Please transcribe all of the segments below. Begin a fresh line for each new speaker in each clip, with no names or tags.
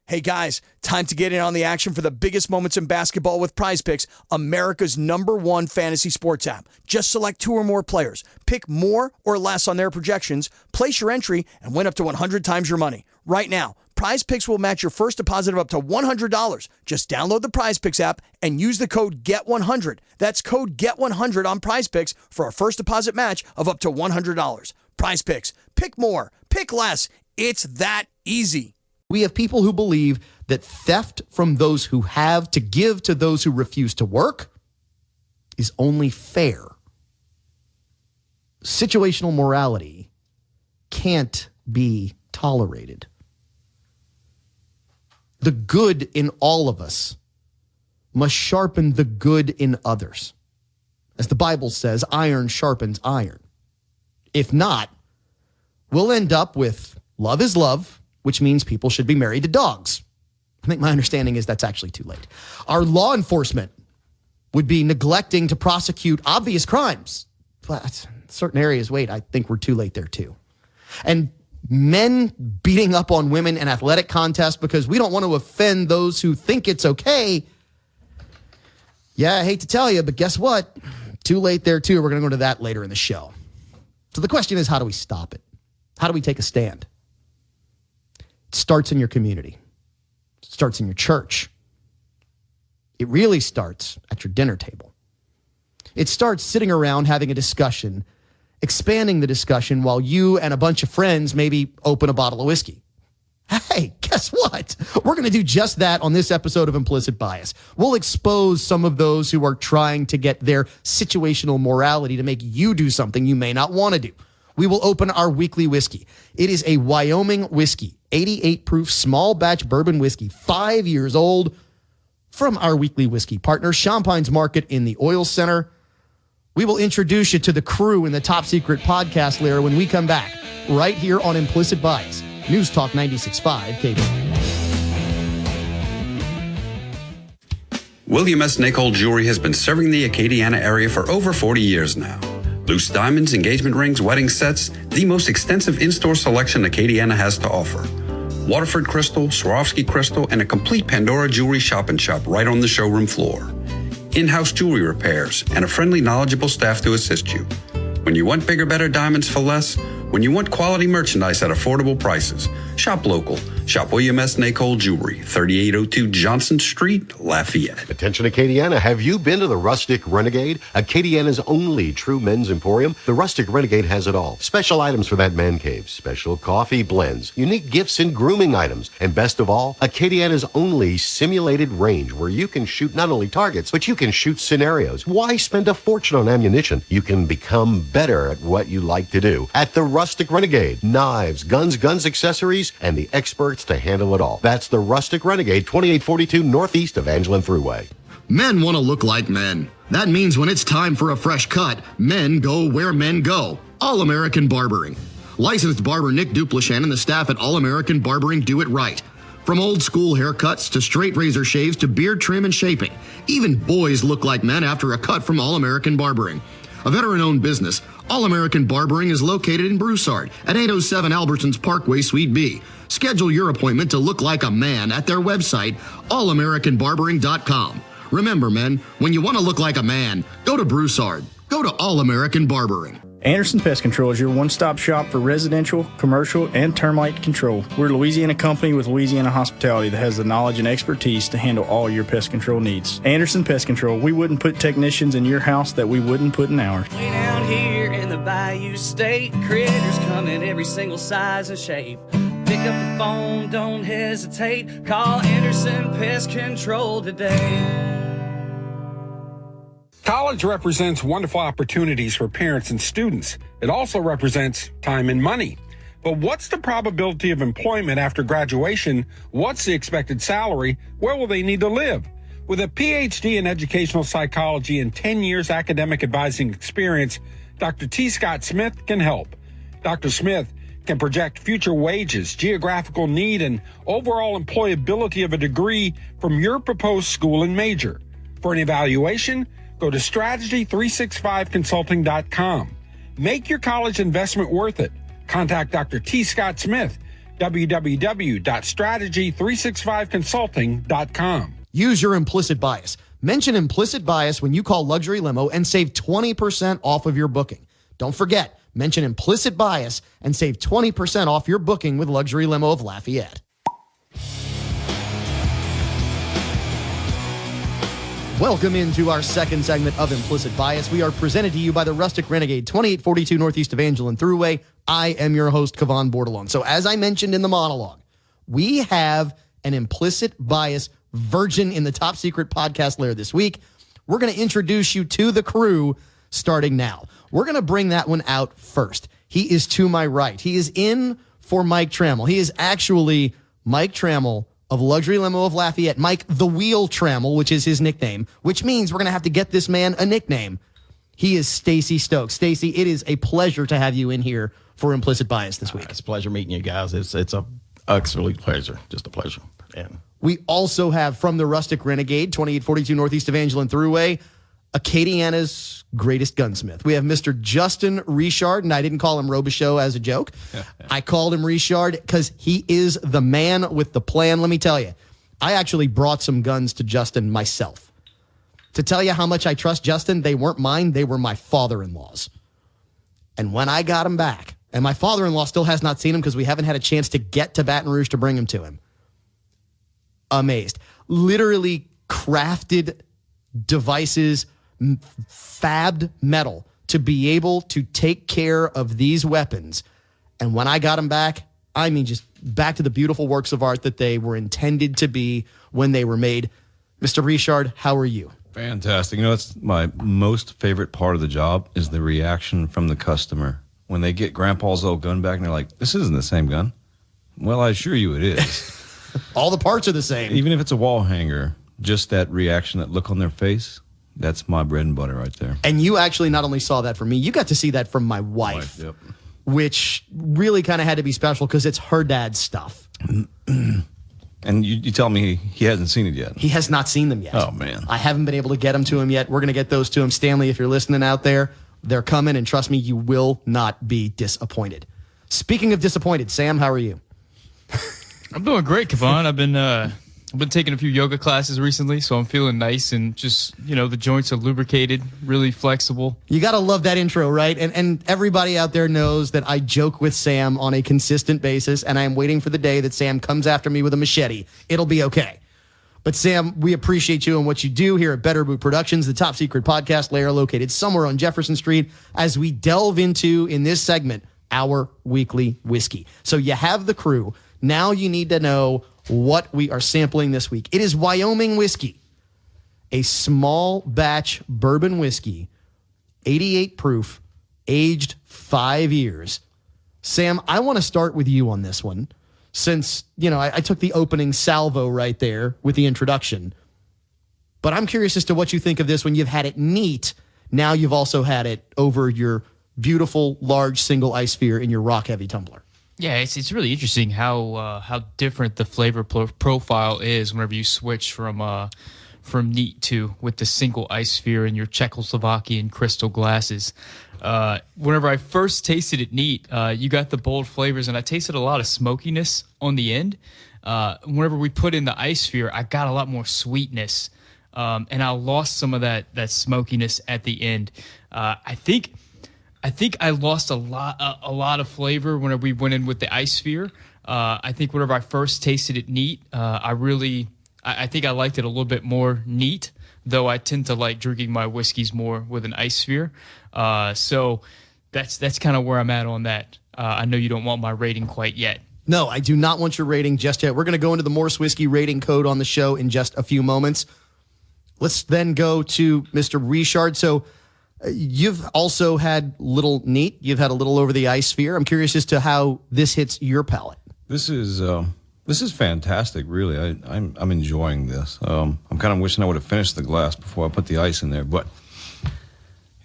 Hey guys, time to get in on the action for the biggest moments in basketball with Prize Picks, America's #1 fantasy sports app. Just select 2 or more players, pick more or less on their projections, place your entry, and win up to 100 times your money. Right now, Prize Picks will match your first deposit of up to $100. Just download the Prize Picks app and use the code GET100. That's code GET100 on Prize Picks for a first deposit match of up to $100. Prize Picks. Pick more. Pick less. It's that easy.
We have people who believe that theft from those who have to give to those who refuse to work is only fair. Situational morality can't be tolerated. The good in all of us must sharpen the good in others. As the Bible says, iron sharpens iron. If not, we'll end up with love is love, which means people should be married to dogs. I think my understanding is that's actually too late. Our law enforcement would be neglecting to prosecute obvious crimes. But certain areas, I think we're too late there too. And men beating up on women in athletic contests because we don't want to offend those who think it's okay. Yeah, I hate to tell you, but guess what? Too late there too. We're going to go to that later in the show. So the question is, how do we stop it? How do we take a stand? It starts in your community. It starts in your church. It really starts at your dinner table. It starts sitting around having a discussion, expanding the discussion while you and a bunch of friends maybe open a bottle of whiskey. Hey, guess what? We're going to do just that on this episode of Implicit Bias. We'll expose some of those who are trying to get their situational morality to make you do something you may not want to do. We will open our weekly whiskey. It is a Wyoming whiskey, 88 proof small batch bourbon whiskey, 5 years old, from our weekly whiskey partner, Champagne's Market in the Oil Center. We will introduce you to the crew in the top secret podcast layer when we come back, right here on Implicit Bias, News Talk 96.5 KBOO.
William S. Nicol Jewelry has been serving the Acadiana area for over 40 years now. Loose diamonds, engagement rings, wedding sets, the most extensive in-store selection Acadiana has to offer. Waterford Crystal, Swarovski Crystal, and a complete Pandora jewelry shop and shop right on the showroom floor. In-house jewelry repairs and a friendly, knowledgeable staff to assist you. When you want bigger, better diamonds for less, when you want quality merchandise at affordable prices, shop local. Shop William S. Nicol Jewelry, 3802 Johnson Street, Lafayette.
Attention Acadiana, have you been to the Rustic Renegade? Acadiana's only true men's emporium. The Rustic Renegade has it all. Special items for that man cave, special coffee blends, unique gifts and grooming items, and best of all, Acadiana's only simulated range where you can shoot not only targets, but you can shoot scenarios. Why spend a fortune on ammunition? You can become better at what you like to do. At the Rustic Renegade, knives, guns, accessories, and the experts to handle it all. That's the Rustic Renegade, 2842 northeast of Angelin Thruway.
Men want to look like men. That means when it's time for a fresh cut, men go where men go. All American Barbering. Licensed barber Nick Duplashan and the staff at All American Barbering do it right. From old school haircuts to straight razor shaves to beard trim and shaping. Even boys look like men after a cut from All American Barbering. A veteran-owned business, All American Barbering is located in Broussard at 807 Albertsons Parkway, Suite B. Schedule your appointment to look like a man at their website, allamericanbarbering.com. Remember, men, when you want to look like a man, go to Broussard. Go to All American Barbering.
Anderson Pest Control is your one-stop shop for residential, commercial, and termite control. We're a Louisiana company with Louisiana hospitality that has the knowledge and expertise to handle all your pest control needs. Anderson Pest Control, we wouldn't put technicians in your house that we wouldn't put in ours.
Way down here in the Bayou State, critters come in every single size and shape. Pick up the phone, don't hesitate. Call Anderson Pest Control today.
College represents wonderful opportunities for parents and students. It also represents time and money. But what's the probability of employment after graduation? What's the expected salary? Where will they need to live? With a PhD in educational psychology and 10 years academic advising experience, Dr. T. Scott Smith can help. Dr. Smith can project future wages, geographical need, and overall employability of a degree from your proposed school and major. For an evaluation, go to strategy365consulting.com. Make your college investment worth it. Contact Dr. T. Scott Smith. www.strategy365consulting.com.
Use your implicit bias. Mention implicit bias when you call Luxury Limo and save 20% off of your booking. Don't forget, mention implicit bias and save 20% off your booking with Luxury Limo of Lafayette. Welcome into our second segment of Implicit Bias. We are presented to you by the Rustic Renegade, 2842 Northeast Evangeline Thruway. I am your host, Cavan Bordelon. So as I mentioned in the monologue, we have an implicit bias virgin in the top secret podcast lair this week. We're going to introduce you to the crew starting now. We're going to bring that one out first. He is to my right. He is in for Mike Trammell. He is actually Mike Trammell of Luxury Limo of Lafayette. Mike the Wheel Trammell, which is his nickname, which means we're going to have to get this man a nickname. He is Stacy Stokes. Stacy, it is a pleasure to have you in here for Implicit Bias this week.
It's a pleasure meeting you guys. It's a absolute pleasure. Just a pleasure. And
we also have from the Rustic Renegade, 2842 Northeast Evangeline Thruway, Acadiana's greatest gunsmith. We have Mr. Justin Richard, and I didn't call him Robichaux as a joke. I called him Richard because he is the man with the plan. Let me tell you, I actually brought some guns to Justin myself. To tell you how much I trust Justin, they weren't mine, they were my father-in-law's. And when I got him back, and my father-in-law still has not seen him because we haven't had a chance to get to Baton Rouge to bring him to him. Amazed. Literally crafted devices, fabbed metal to be able to take care of these weapons. And when I got them back, I mean, just back to the beautiful works of art that they were intended to be when they were made. Mr. Richard, how are you?
Fantastic. You know, it's my most favorite part of the job is the reaction from the customer. When they get Grandpa's old gun back and they're like, this isn't the same gun. Well, I assure you it is.
All the parts are the same.
Even if it's a wall hanger, just that reaction, that look on their face, that's my bread and butter right there.
And you actually not only saw that from me, you got to see that from my wife,
Yep.
which really kind of had to be special because it's her dad's stuff.
And you tell me he hasn't seen it yet.
He has not seen them yet.
Oh, man.
I haven't been able to get them to him yet. We're going to get those to him. Stanley, if you're listening out there, they're coming, and trust me, you will not be disappointed. Speaking of disappointed, Sam, how are you?
I'm doing great, Cavan. I've been taking a few yoga classes recently, so I'm feeling nice and just, the joints are lubricated, really flexible.
You got to love that intro, right? And everybody out there knows that I joke with Sam on a consistent basis, and I am waiting for the day that Sam comes after me with a machete. It'll be okay. But Sam, we appreciate you and what you do here at Better Boot Productions, the top secret podcast lair located somewhere on Jefferson Street, as we delve into, in this segment, our weekly whiskey. So you have the crew. Now you need to know what we are sampling this week. It is Wyoming whiskey, a small batch bourbon whiskey, 88 proof, aged 5 years. Sam, I want to start with you on this one. Since, I took the opening salvo right there with the introduction. But I'm curious as to what you think of this when you've had it neat. Now you've also had it over your beautiful, large single ice sphere in your rock heavy tumbler.
Yeah, it's really interesting how different the flavor profile is whenever you switch from neat to with the single ice sphere in your Czechoslovakian crystal glasses. Whenever I first tasted it neat, you got the bold flavors, and I tasted a lot of smokiness on the end. Whenever we put in the ice sphere, I got a lot more sweetness, and I lost some of that smokiness at the end. I think I lost a lot of flavor whenever we went in with the ice sphere. I think whenever I first tasted it neat, I think I liked it a little bit more neat, though I tend to like drinking my whiskeys more with an ice sphere. So that's kind of where I'm at on that. I know you don't want my rating quite yet.
No, I do not want your rating just yet. We're going to go into the Morse Whiskey rating code on the show in just a few moments. Let's then go to Mr. Richard. So you've also had little neat. You've had a little over the ice sphere. I'm curious as to how this hits your palate.
This is fantastic, really. I'm enjoying this. I'm kind of wishing I would have finished the glass before I put the ice in there. But,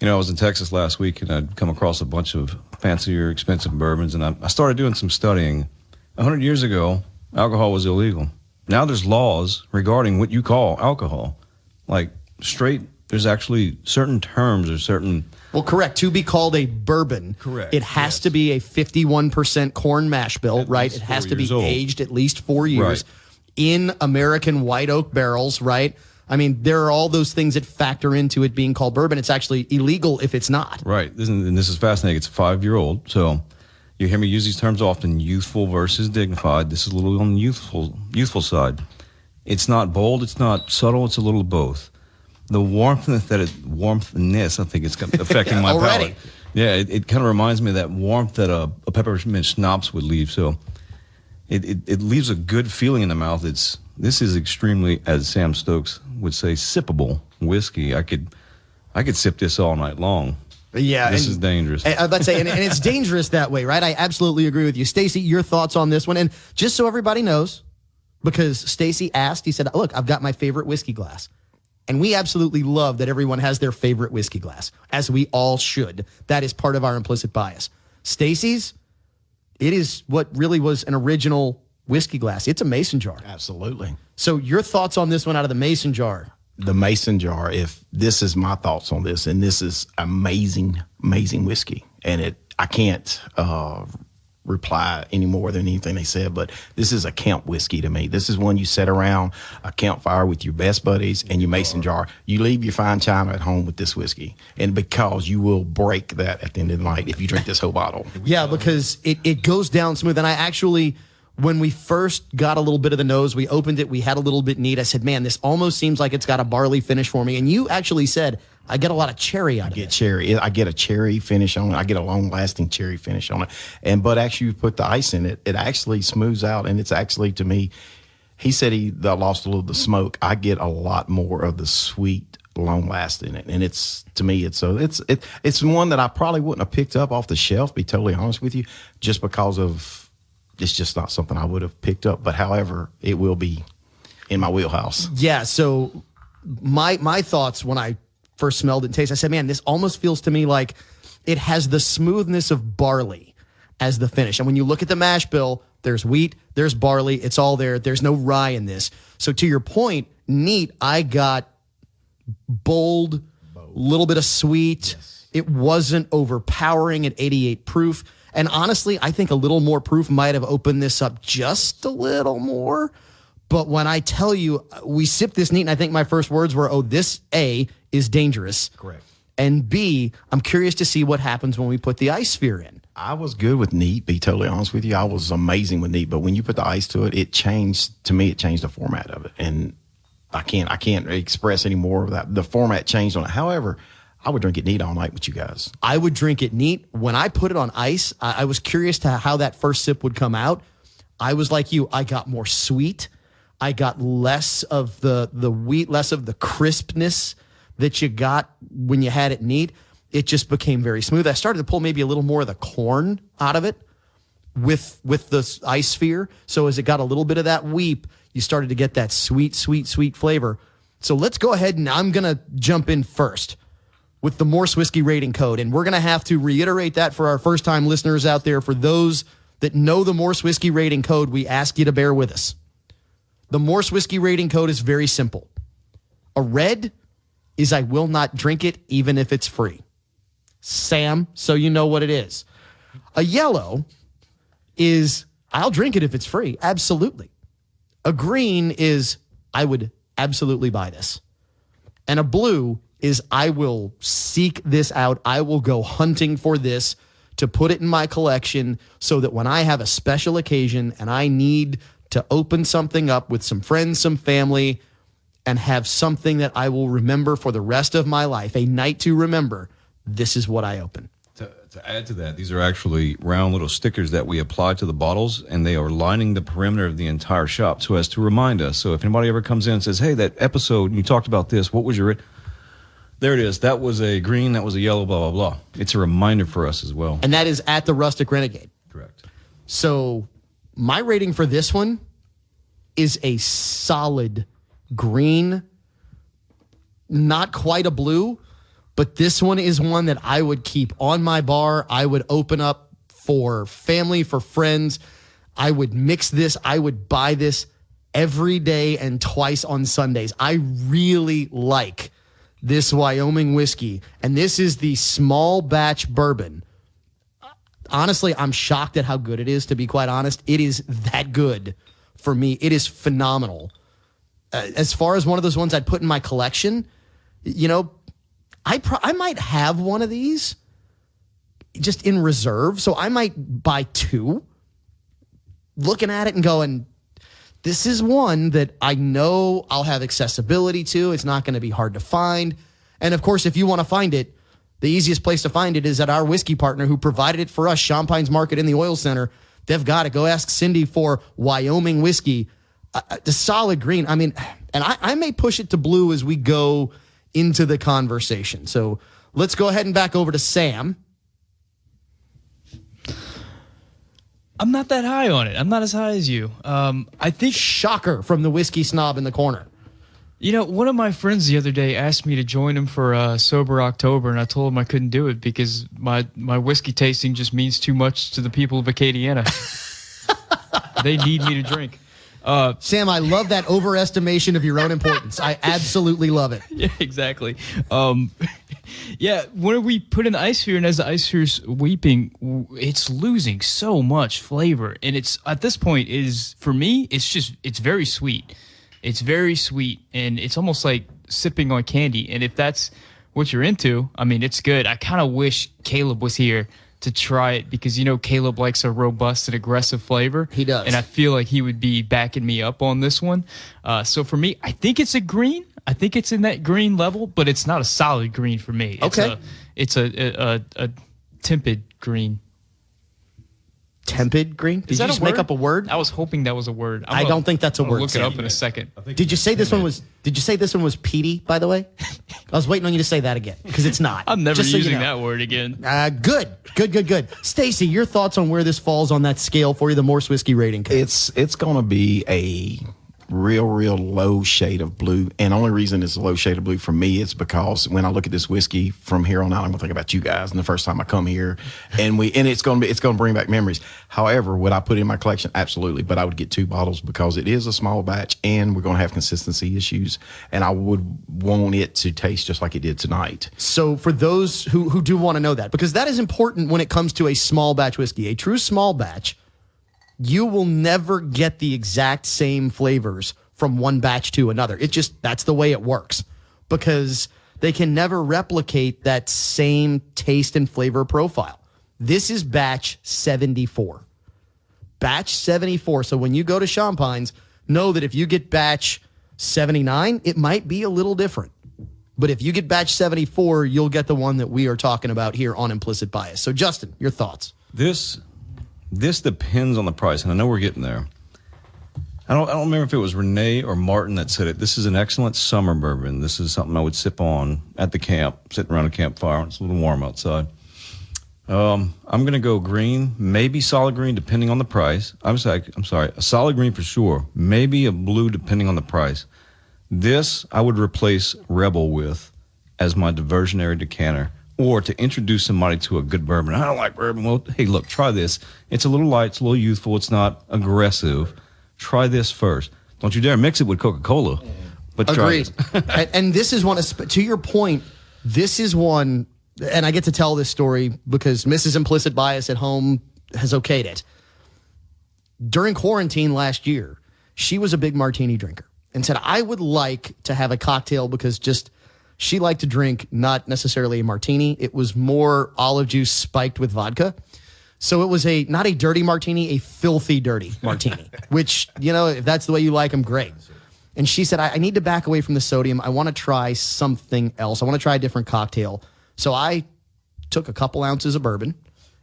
I was in Texas last week, and I'd come across a bunch of fancier, expensive bourbons, and I started doing some studying. 100 years ago, alcohol was illegal. Now there's laws regarding what you call alcohol. Like, there's there's actually certain terms or certain.
Well, correct. To be called a bourbon,
Correct,
it has to be a 51% corn mash bill,
At
right?
least
It has
4
to be
years old.
aged at least 4 years
Right.
in American white oak barrels, right? I mean, there are all those things that factor into it being called bourbon. It's actually illegal if it's not.
Right. And this is fascinating. It's a 5-year-old. So you hear me use these terms often, youthful versus dignified. This is a little on the youthful side. It's not bold. It's not subtle. It's a little of both. The warmthness, I think it's affecting my
Already.
palate. Yeah, it kind of reminds me of that warmth that a peppermint schnapps would leave. So it leaves a good feeling in the mouth. This is extremely, as Sam Stokes would say, sippable whiskey. I could sip this all night long.
Yeah,
This is dangerous.
I was about to say, and it's dangerous that way, right? I absolutely agree with you. Stacey, your thoughts on this one? And just so everybody knows, because Stacey asked, he said, look, I've got my favorite whiskey glass. And we absolutely love that everyone has their favorite whiskey glass, as we all should. That is part of our implicit bias. Stacey's, it is what really was an original whiskey glass. It's a mason jar.
Absolutely.
So your thoughts on this one out of the mason jar?
The mason jar, if this is my thoughts on this, and this is amazing, amazing whiskey. And I can't reply any more than anything they said, but this is a camp whiskey to me. This is one you set around a campfire with your best buddies and your mason jar. You leave your fine china at home with this whiskey, and because you will break that at the end of the night if you drink this whole bottle.
Yeah, because it goes down smooth. And I actually, when we first got a little bit of the nose, we opened it, we had a little bit neat. I said, man, this almost seems like it's got a barley finish for me. And you actually said, I get a lot of cherry out of it.
I get a cherry finish on it. I get a long-lasting cherry finish on it. But actually, you put the ice in it, it actually smooths out, and it's actually, to me, he said he lost a little of the smoke. I get a lot more of the sweet, long-lasting in it, and it's, to me, it's one that I probably wouldn't have picked up off the shelf. Be totally honest with you, just because of it's just not something I would have picked up. But however, it will be in my wheelhouse.
Yeah. So my thoughts when I first smelled it and tasted, I said, man, this almost feels to me like it has the smoothness of barley as the finish. And when you look at the mash bill, there's wheat, there's barley, it's all there. There's no rye in this. So to your point, neat, I got bold, little bit of sweet. Yes. It wasn't overpowering at 88 proof. And honestly, I think a little more proof might have opened this up just a little more. But when I tell you, we sipped this neat, and I think my first words were, oh, this A is dangerous.
Correct.
And B, I'm curious to see what happens when we put the ice sphere in.
I was good with neat, be totally honest with you. I was amazing with neat, but when you put the ice to it, it changed the format of it. And I can't express any more of that. The format changed on it. However, I would drink it neat all night with you guys. I
would drink it neat. When I put it on ice, I was curious to how that first sip would come out. I was like you, I got more sweet. I got less of the wheat, less of the crispness that you got when you had it neat. It just became very smooth. I started to pull maybe a little more of the corn out of it with the ice sphere. So as it got a little bit of that weep, you started to get that sweet, sweet, sweet flavor. So let's go ahead, and I'm going to jump in first with the Morse Whiskey rating code. And we're going to have to reiterate that for our first-time listeners out there. For those that know the Morse Whiskey rating code, we ask you to bear with us. The Morse Whiskey rating code is very simple. A red is I will not drink it even if it's free. Sam, so you know what it is. A yellow is I'll drink it if it's free. Absolutely. A green is I would absolutely buy this. And a blue is I will seek this out. I will go hunting for this to put it in my collection so that when I have a special occasion and I need to open something up with some friends, some family, and have something that I will remember for the rest of my life, a night to remember, this is what I open.
To add to that, these are actually round little stickers that we apply to the bottles, and they are lining the perimeter of the entire shop so as to remind us. So if anybody ever comes in and says, hey, that episode, you talked about this, what was your... There it is. That was a green, that was a yellow, blah, blah, blah. It's a reminder for us as well.
And that is at the Rustic Renegade.
Correct.
So my rating for this one is a solid green, not quite a blue, but this one is one that I would keep on my bar. I would open up for family, for friends. I would mix this. I would buy this every day and twice on Sundays. I really like this Wyoming whiskey, and this is the small batch bourbon. Honestly, I'm shocked at how good it is, to be quite honest. It is that good for me. It is phenomenal. As far as one of those ones I'd put in my collection, you know, I might have one of these just in reserve. So I might buy two, looking at it and going, this is one that I know I'll have accessibility to. It's not going to be hard to find. And of course, if you want to find it, the easiest place to find it is at our whiskey partner who provided it for us, Champagne's Market in the Oil Center. They've got it. Go ask Cindy for Wyoming whiskey. The solid green. I mean, and I may push it to blue as we go into the conversation. So let's go ahead and back over to Sam.
I'm not that high on it. I'm not as high as you. I think
Shocker from the whiskey snob in the corner.
You know, one of my friends the other day asked me to join him for Sober October, and I told him I couldn't do it because my whiskey tasting just means too much to the people of Acadiana. They need me to drink.
Sam, I love that overestimation of your own importance. I absolutely love it.
Yeah, exactly. Yeah, when we put in ice sphere, and as the ice sphere's weeping, it's losing so much flavor, and it's at this point for me, it's very sweet. It's very sweet, and it's almost like sipping on candy. And if that's what you're into, I mean, it's good. I kind of wish Caleb was here to try it because, you know, Caleb likes a robust and aggressive flavor.
He does.
And I feel like he would be backing me up on this one. So for me, I think it's a green. I think it's in that green level, but it's not a solid green for me. It's a tepid green.
Tepid green? Did you just make up a word?
I was hoping that was a word.
I don't think that's a word.
Look it up in a second.
Did you say this one was peaty, by the way? I was waiting on you to say that again because it's not.
I'm never
Just
using
so you know.
that word again.
Good. Stacy, your thoughts on where this falls on that scale for you, the Morse whiskey rating?
It's going to be a real low shade of blue, and the only reason it's a low shade of blue for me is because when I look at this whiskey from here on out, I'm gonna think about you guys and the first time I come here, and it's gonna bring back memories. However, would I put it in my collection? Absolutely, but I would get 2 bottles because it is a small batch and we're gonna have consistency issues, and I would want it to taste just like it did tonight.
So for those who do want to know that, because that is important when it comes to a small batch whiskey, a true small batch, you will never get the exact same flavors from one batch to another. That's the way it works because they can never replicate that same taste and flavor profile. This is batch 74. Batch 74. So when you go to Champagne's, know that if you get batch 79, it might be a little different. But if you get batch 74, you'll get the one that we are talking about here on Implicit Bias. So Justin, your thoughts?
This depends on the price, and I know we're getting there. I don't remember if it was Renee or Martin that said it. This is an excellent summer bourbon. This is something I would sip on at the camp, sitting around a campfire. It's a little warm outside. I'm going to go green, maybe solid green, depending on the price. I'm sorry, a solid green for sure. Maybe a blue, depending on the price. This I would replace Rebel with as my diversionary decanter, or to introduce somebody to a good bourbon. I don't like bourbon. Well, hey, look, try this. It's a little light, it's a little youthful, it's not aggressive. Try this first. Don't you dare mix it with Coca-Cola. But
Agreed.
try it.
And this is one, to your point, this is one, and I get to tell this story because Mrs. Implicit Bias at home has okayed it. During quarantine last year, she was a big martini drinker and said, I would like to have a cocktail because she liked to drink not necessarily a martini. It was more olive juice spiked with vodka. So it was not a dirty martini, a filthy dirty martini, which, you know, if that's the way you like them, great. And she said, I need to back away from the sodium. I want to try something else. I want to try a different cocktail. So I took a couple ounces of bourbon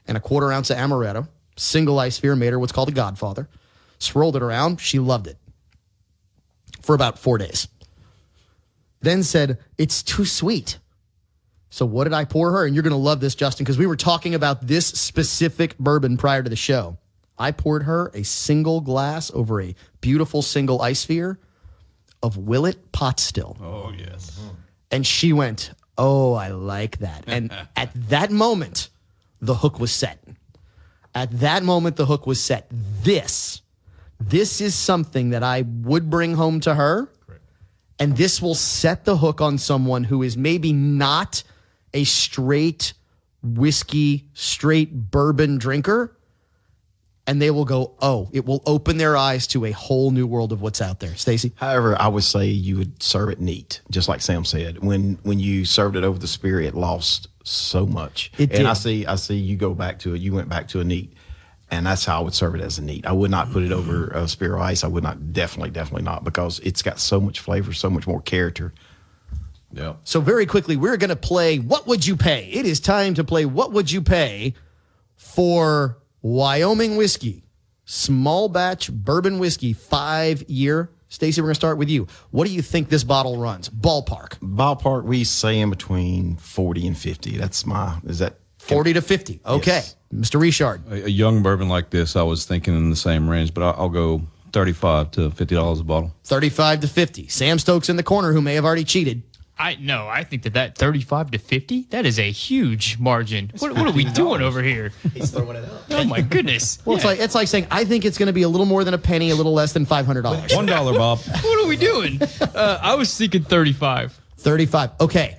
and a 1/4 ounce of amaretto, single ice sphere, made her what's called a Godfather, swirled it around. She loved it for about 4 days. Then said, it's too sweet. So what did I pour her? And you're going to love this, Justin, because we were talking about this specific bourbon prior to the show. I poured her a single glass over a beautiful single ice sphere of Willet Pot Still.
Oh, yes.
And she went, oh, I like that. And at that moment, the hook was set. This is something that I would bring home to her. And this will set the hook on someone who is maybe not a straight whiskey, straight bourbon drinker. And they will go, oh, it will open their eyes to a whole new world of what's out there. Stacey?
However, I would say you would serve it neat, just like Sam said. When you served it over the spirit, it lost so much.
It did.
And I see you go back to it. You went back to a neat, and that's how I would serve it, as a neat. I would not put it over a Spear Ice. I would not, definitely not, because it's got so much flavor, so much more character.
Yeah.
So very quickly, we're going to play What Would You Pay? It is time to play What Would You Pay for Wyoming whiskey, small batch bourbon whiskey, 5-year. Stacey, we're going to start with you. What do you think this bottle runs? Ballpark,
we say in between 40 and 50. Is that
40 to 50? Okay.
Yes.
Mr. Richard.
A young bourbon like this, I was thinking in the same range, but I'll go $35 to $50 a bottle.
35 to 50. Sam Stokes in the corner, who may have already cheated.
I think that 35 to 50, that is a huge margin. What are we doing over here?
He's throwing it out.
Oh my goodness.
Well, it's like saying, I think it's going to be a little more than a penny, a little less than $500.
$1, Bob.
What are we doing? I was thinking 35.
35. Okay.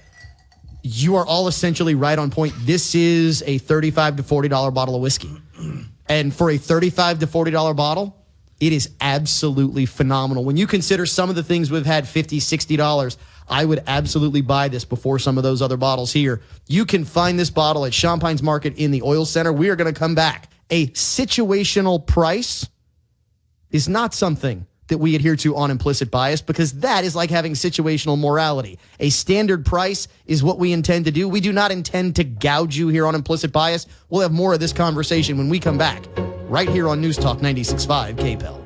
You are all essentially right on point. This is a $35 to $40 bottle of whiskey. And for a $35 to $40 bottle, it is absolutely phenomenal. When you consider some of the things we've had $50, $60, I would absolutely buy this before some of those other bottles here. You can find this bottle at Champagne's Market in the Oil Center. We are going to come back. A situational price is not something that we adhere to on Implicit Bias, because that is like having situational morality. A standard price is what we intend to do. We do not intend to gouge you here on Implicit Bias. We'll have more of this conversation when we come back, right here on News Talk 96.5 KPEL.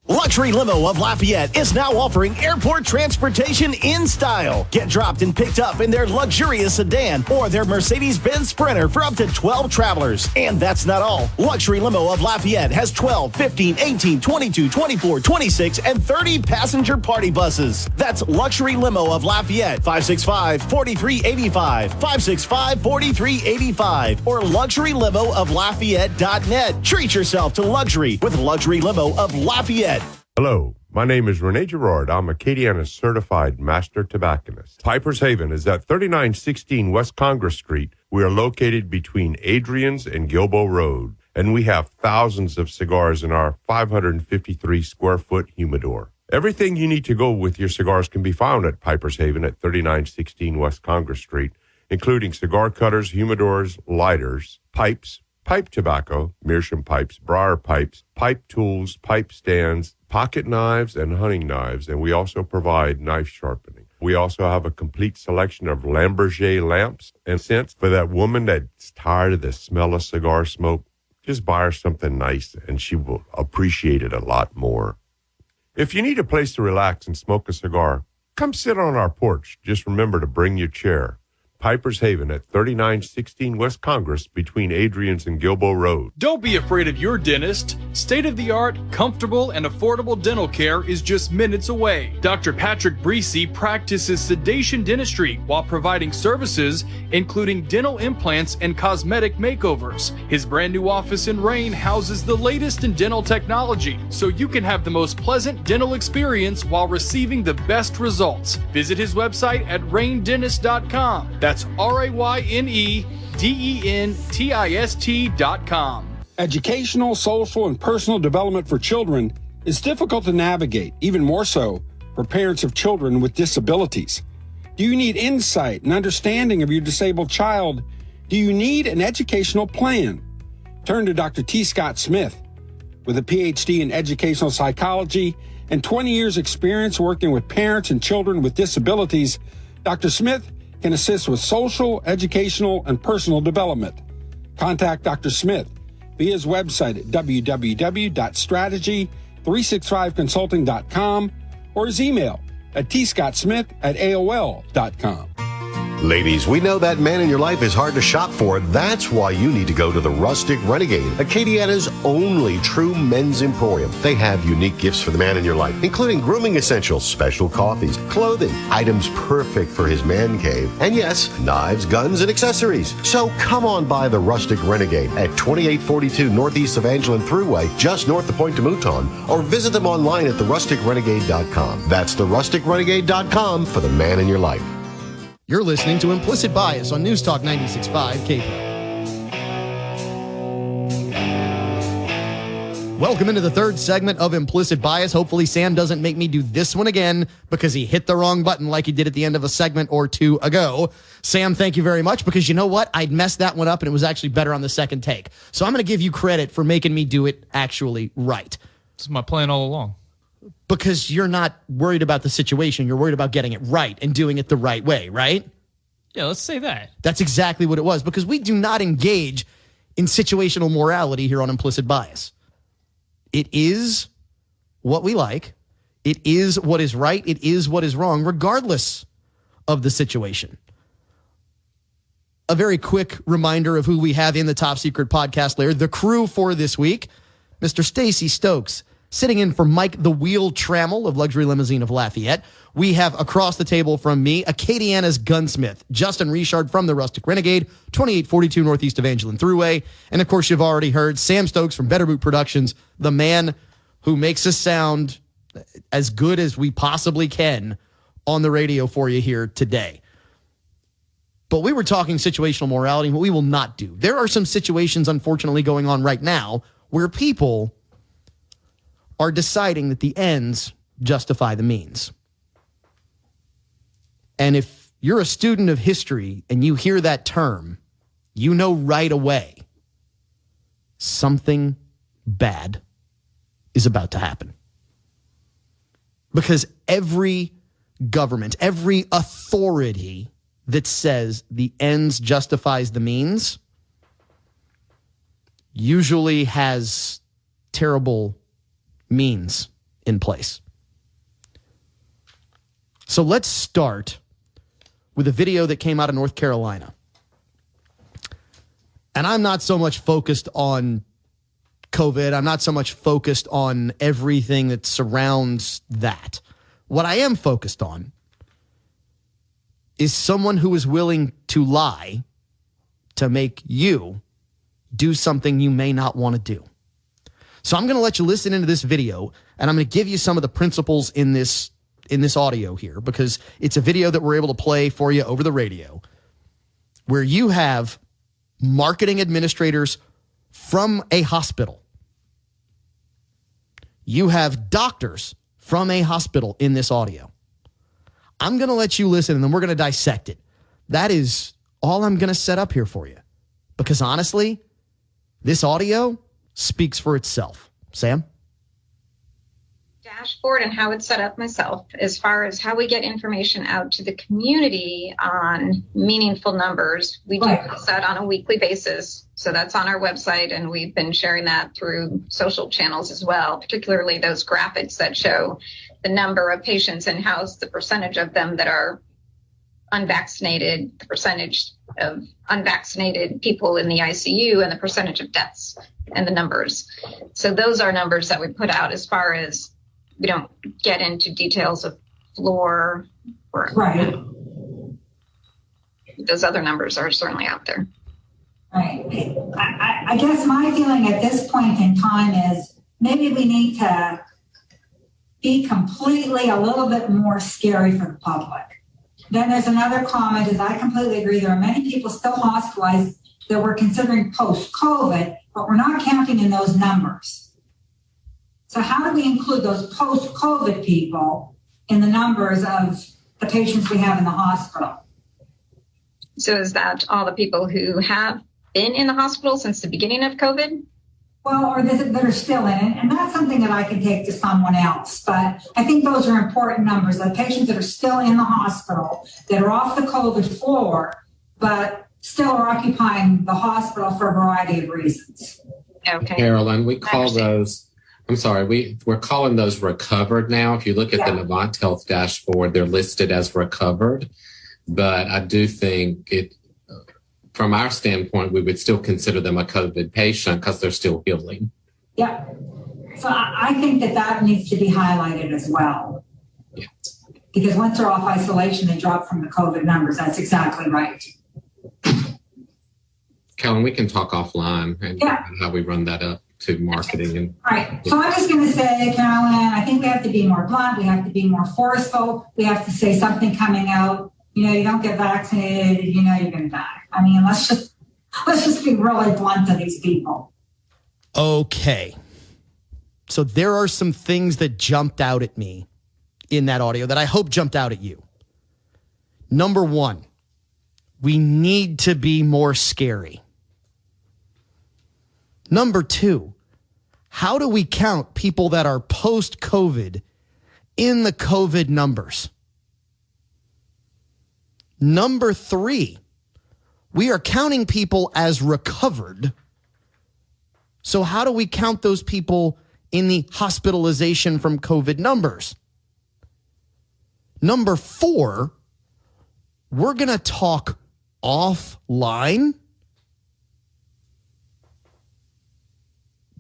Luxury Limo of Lafayette is now offering airport transportation in style. Get dropped and picked up in their luxurious sedan or their Mercedes-Benz Sprinter for up to 12 travelers. And that's not all. Luxury Limo of Lafayette has 12, 15, 18, 22, 24, 26, and 30 passenger party buses. That's Luxury Limo of Lafayette, 565-4385, 565-4385, or luxurylimooflafayette.net. Treat yourself to luxury with Luxury Limo of Lafayette.
Hello, my name is Rene Girard. I'm Acadiana's certified master tobacconist. Piper's Haven is at 3916 West Congress Street. We are located between Adrian's and Gilboa Road, and we have thousands of cigars in our 553 square foot humidor. Everything you need to go with your cigars can be found at Piper's Haven at 3916 West Congress Street, including cigar cutters, humidors, lighters, pipes, pipe tobacco, meerschaum pipes, briar pipes, pipe tools, pipe stands, pocket knives, and hunting knives, and we also provide knife sharpening. We also have a complete selection of Lamborghini lamps and scents for that woman that's tired of the smell of cigar smoke. Just buy her something nice, and she will appreciate it a lot more. If you need a place to relax and smoke a cigar, come sit on our porch. Just remember to bring your chair. Piper's Haven at 3916 West Congress between Adrian's and Gilboa Road.
Don't be afraid of your dentist. State-of-the-art, comfortable, and affordable dental care is just minutes away. Dr. Patrick Breesy practices sedation dentistry while providing services including dental implants and cosmetic makeovers. His brand new office in Rain houses the latest in dental technology, so you can have the most pleasant dental experience while receiving the best results. Visit his website at raindentist.com. That's RAYNEDENTIST.com.
Educational, social, and personal development for children is difficult to navigate, even more so for parents of children with disabilities. Do you need insight and understanding of your disabled child? Do you need an educational plan? Turn to Dr. T. Scott Smith. With a PhD in educational psychology and 20 years experience working with parents and children with disabilities, Dr. Smith can assist with social, educational, and personal development. Contact Dr. Smith via his website at www.strategy365consulting.com or his email at tscottsmith@aol.com.
Ladies, we know that man in your life is hard to shop for. That's why you need to go to the Rustic Renegade, Acadiana's only true men's emporium. They have unique gifts for the man in your life, including grooming essentials, special coffees, clothing, items perfect for his man cave, and yes, knives, guns, and accessories. So come on by the Rustic Renegade at 2842 Northeast Evangeline Thruway, just north of Pointe de Mouton, or visit them online at therusticrenegade.com. That's therusticrenegade.com for the man in your life.
You're listening to Implicit Bias on News Talk 96.5 KPRO. Welcome into the third segment of Implicit Bias. Hopefully Sam doesn't make me do this one again because he hit the wrong button like he did at the end of a segment or two ago. Sam, thank you very much, because you know what? I'd messed that one up and it was actually better on the second take. So I'm going to give you credit for making me do it actually right.
This is my plan all along.
Because you're not worried about the situation. You're worried about getting it right and doing it the right way, right?
Yeah, let's say that.
That's exactly what it was, because we do not engage in situational morality here on Implicit Bias. It is what we like. It is what is right. It is what is wrong, regardless of the situation. A very quick reminder of who we have in the Top Secret Podcast layer. The crew for this week, Mr. Stacy Stokes, sitting in for Mike the Wheel Trammell of Luxury Limousine of Lafayette. We have across the table from me, Acadiana's gunsmith, Justin Richard from the Rustic Renegade, 2842 Northeast Evangeline Thruway. And of course, you've already heard Sam Stokes from Better Boot Productions, the man who makes us sound as good as we possibly can on the radio for you here today. But we were talking situational morality, what we will not do. There are some situations, unfortunately, going on right now where people are deciding that the ends justify the means. And if you're a student of history and you hear that term, you know right away something bad is about to happen. Because every government, every authority that says the ends justifies the means usually has terrible means in place. So let's start with a video that came out of North Carolina. And I'm not so much focused on COVID. I'm not so much focused on everything that surrounds that. What I am focused on is someone who is willing to lie to make you do something you may not want to do. So I'm going to let you listen into this video, and I'm going to give you some of the principles in this audio here, because it's a video that we're able to play for you over the radio, where you have marketing administrators from a hospital. You have doctors from a hospital in this audio. I'm going to let you listen, and then we're going to dissect it. That is all I'm going to set up here for you, because honestly, this audio speaks for itself. Sam?
Dashboard and how it's set up myself, as far as how we get information out to the community on meaningful numbers. We do post that on a weekly basis. So that's on our website, and we've been sharing that through social channels as well, particularly those graphics that show the number of patients in house, the percentage of them that are unvaccinated, the percentage of unvaccinated people in the ICU, and the percentage of deaths and the numbers. So those are numbers that we put out. As far as we don't get into details of floor or
right.
Those other numbers are certainly out there.
Right. I guess my feeling at this point in time is maybe we need to be completely a little bit more scary for the public. Then there's another comment, is I completely agree. There are many people still hospitalized that we're considering post-COVID, but we're not counting in those numbers. So how do we include those post-COVID people in the numbers of the patients we have in the hospital?
So is that all the people who have been in the hospital since the beginning of COVID?
Well, or that are still in it. And that's something that I can take to someone else. But I think those are important numbers. The patients that are still in the hospital, that are off the COVID floor, but still are occupying the hospital for a variety of reasons.
Okay.
Carolyn, we call those, I'm sorry, we're calling those recovered now. If you look at the Novant Health dashboard, they're listed as recovered. But I do think from our standpoint, we would still consider them a COVID patient because they're still healing.
Yeah. So I think that needs to be highlighted as well.
Yeah.
Because once they're off isolation, they drop from the COVID numbers. That's exactly right.
Kellen, we can talk offline and how we run that up to marketing. And
right. So I'm just going to say, Carolyn, I think we have to be more blunt. We have to be more forceful. We have to say something coming out. You don't get vaccinated, you're going to die. I mean, let's just be really blunt to these people.
Okay. So there are some things that jumped out at me in that audio that I hope jumped out at you. Number one, we need to be more scary. Number two, how do we count people that are post-COVID in the COVID numbers? Number three, we are counting people as recovered. So how do we count those people in the hospitalization from COVID numbers? Number four, we're going to talk offline.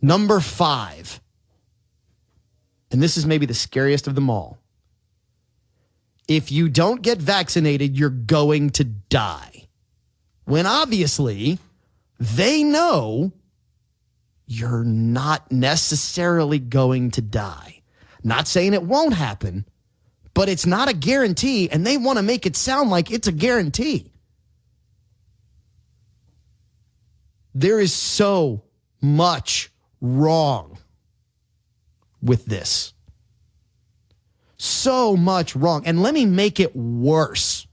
Number five, and this is maybe the scariest of them all. If you don't get vaccinated, you're going to die. When obviously they know you're not necessarily going to die. Not saying it won't happen, but it's not a guarantee, and they want to make it sound like it's a guarantee. There is so much wrong with this. So much wrong. And let me make it worse.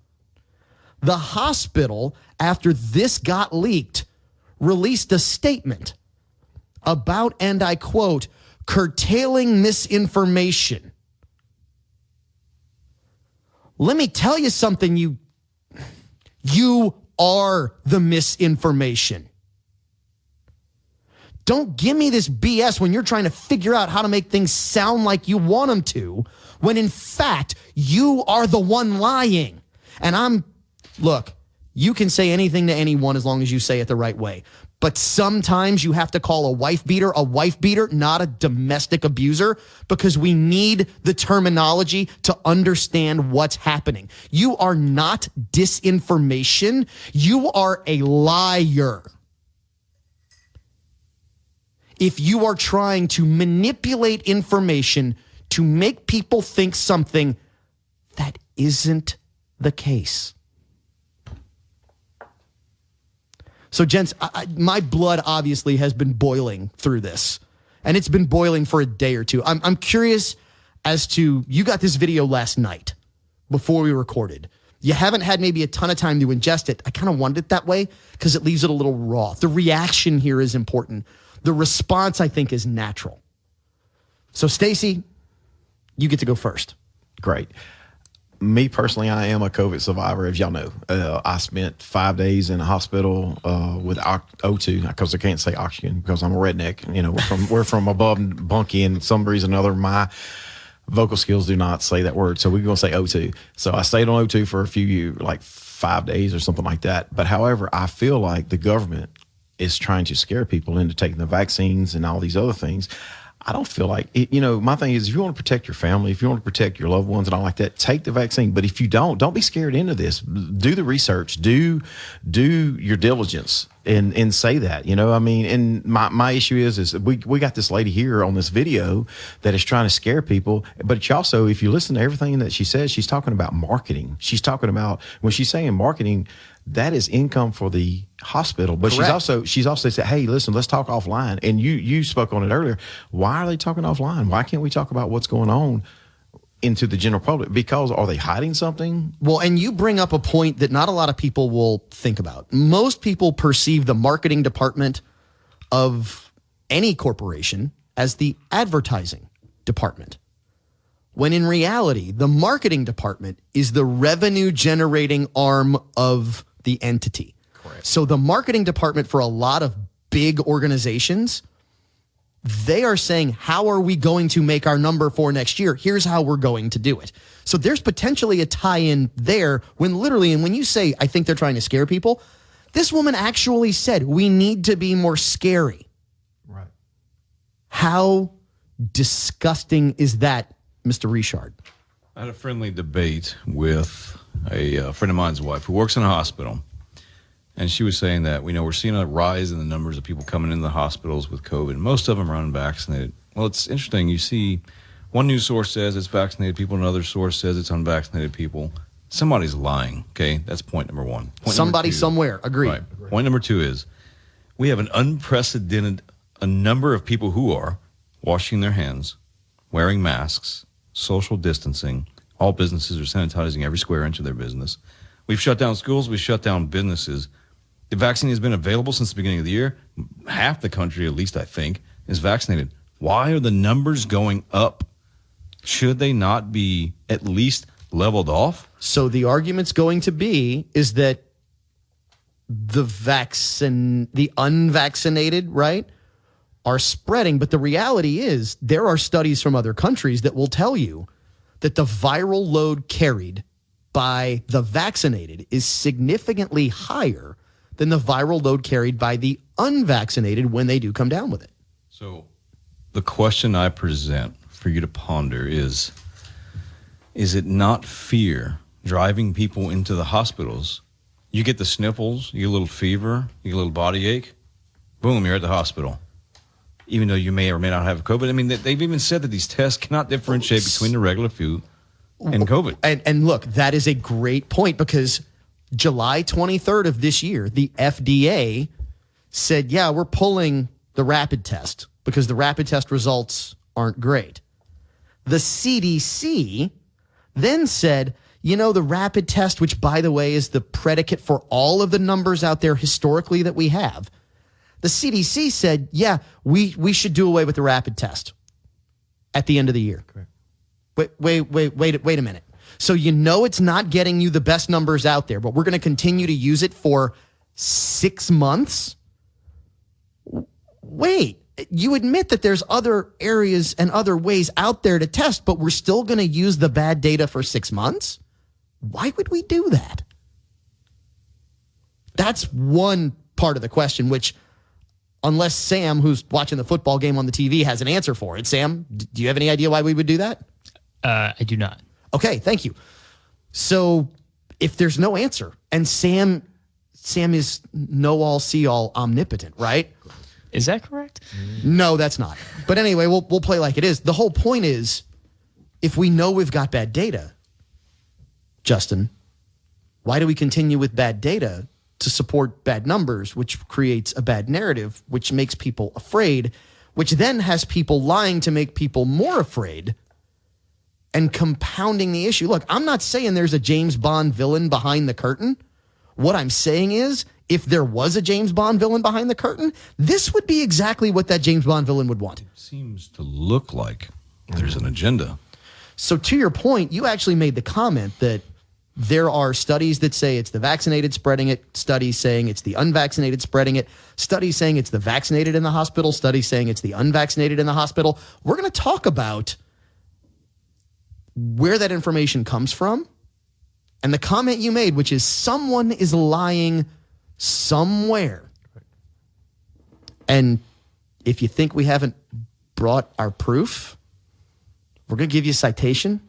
The hospital, after this got leaked, released a statement about, and I quote, curtailing misinformation. Let me tell you something, you are the misinformation. Don't give me this BS when you're trying to figure out how to make things sound like you want them to, when in fact, you are the one lying. And look, you can say anything to anyone as long as you say it the right way. But sometimes you have to call a wife beater, not a domestic abuser, because we need the terminology to understand what's happening. You are not disinformation. You are a liar. If you are trying to manipulate information to make people think something that isn't the case. So, gents, my blood obviously has been boiling through this, and it's been boiling for a day or two. I'm curious as to, you got this video last night before we recorded. You haven't had maybe a ton of time to ingest it. I kind of wanted it that way because it leaves it a little raw. The reaction here is important. The response, I think, is natural. So, Stacey, you get to go first.
Great. Me personally, I am a COVID survivor, as y'all know. I spent 5 days in a hospital with O2, because I can't say oxygen because I'm a redneck. You know, we're from above Bunkie, and some reason or another, my vocal skills do not say that word. So we're going to say O2. So I stayed on O2 for a few years, like 5 days or something like that. But however, I feel like the government is trying to scare people into taking the vaccines and all these other things. I don't feel like it. You know, my thing is, if you want to protect your family, if you want to protect your loved ones and all like that, take the vaccine. But if you don't be scared into this. Do the research, do your diligence and say that, you know, I mean, and my issue is we got this lady here on this video that is trying to scare people. But she also, if you listen to everything that she says, she's talking about marketing. She's talking about, when she's saying marketing, that is income for the hospital. But
Correct.
she's also said, hey, listen, let's talk offline. And you spoke on it earlier. Why are they talking offline? Why can't we talk about what's going on into the general public? Because are they hiding something?
Well, and you bring up a point that not a lot of people will think about. Most people perceive the marketing department of any corporation as the advertising department, when in reality, the marketing department is the revenue generating arm of the entity. Correct. So the marketing department for a lot of big organizations, they are saying, how are we going to make our number for next year? Here's how we're going to do it. So there's potentially a tie-in there when literally, and when you say, I think they're trying to scare people, this woman actually said, we need to be more scary.
Right.
How disgusting is that, Mr. Richard?
I had a friendly debate with a friend of mine's wife who works in a hospital. And she was saying that, we're seeing a rise in the numbers of people coming into the hospitals with COVID. Most of them are unvaccinated. Well, it's interesting. You see, one news source says it's vaccinated people, another source says it's unvaccinated people. Somebody's lying, okay? That's point number one.
Somebody somewhere, agreed.
Right. Point number two is we have an unprecedented number of people who are washing their hands, wearing masks, social distancing. All businesses are sanitizing every square inch of their business. We've shut down schools. We've shut down businesses. The vaccine has been available since the beginning of the year. Half the country, at least I think, is vaccinated. Why are the numbers going up? Should they not be at least leveled off?
So the argument's going to be is that the unvaccinated, right, are spreading. But the reality is there are studies from other countries that will tell you that the viral load carried by the vaccinated is significantly higher than the viral load carried by the unvaccinated when they do come down with it.
So the question I present for you to ponder is it not fear driving people into the hospitals? You get the sniffles, you get a little fever, you get a little body ache, boom, you're at the hospital. Even though you may or may not have COVID. I mean, they've even said that these tests cannot differentiate between the regular flu and COVID.
And look, that is a great point because July 23rd of this year, the FDA said, yeah, we're pulling the rapid test because the rapid test results aren't great. The CDC then said, the rapid test, which, by the way, is the predicate for all of the numbers out there historically that we have, the CDC said, yeah, we should do away with the rapid test at the end of the year.
Correct.
Wait a minute. So it's not getting you the best numbers out there, but we're going to continue to use it for 6 months? Wait, you admit that there's other areas and other ways out there to test, but we're still going to use the bad data for 6 months? Why would we do that? That's one part of the question, which unless Sam, who's watching the football game on the TV, has an answer for it. Sam, do you have any idea why we would do that?
I do not.
Okay, thank you. So if there's no answer, and Sam is know-all, see-all, omnipotent, right?
Is that correct?
No, that's not. But anyway, we'll play like it is. The whole point is, if we know we've got bad data, Justin, why do we continue with bad data to support bad numbers, which creates a bad narrative, which makes people afraid, which then has people lying to make people more afraid and compounding the issue? Look, I'm not saying there's a James Bond villain behind the curtain. What I'm saying is, if there was a James Bond villain behind the curtain, this would be exactly what that James Bond villain would want.
It seems to look like there's an agenda.
So to your point, you actually made the comment that there are studies that say it's the vaccinated spreading it, studies saying it's the unvaccinated spreading it, studies saying it's the vaccinated in the hospital, studies saying it's the unvaccinated in the hospital. We're going to talk about where that information comes from and the comment you made, which is someone is lying somewhere. And if you think we haven't brought our proof, we're going to give you a citation.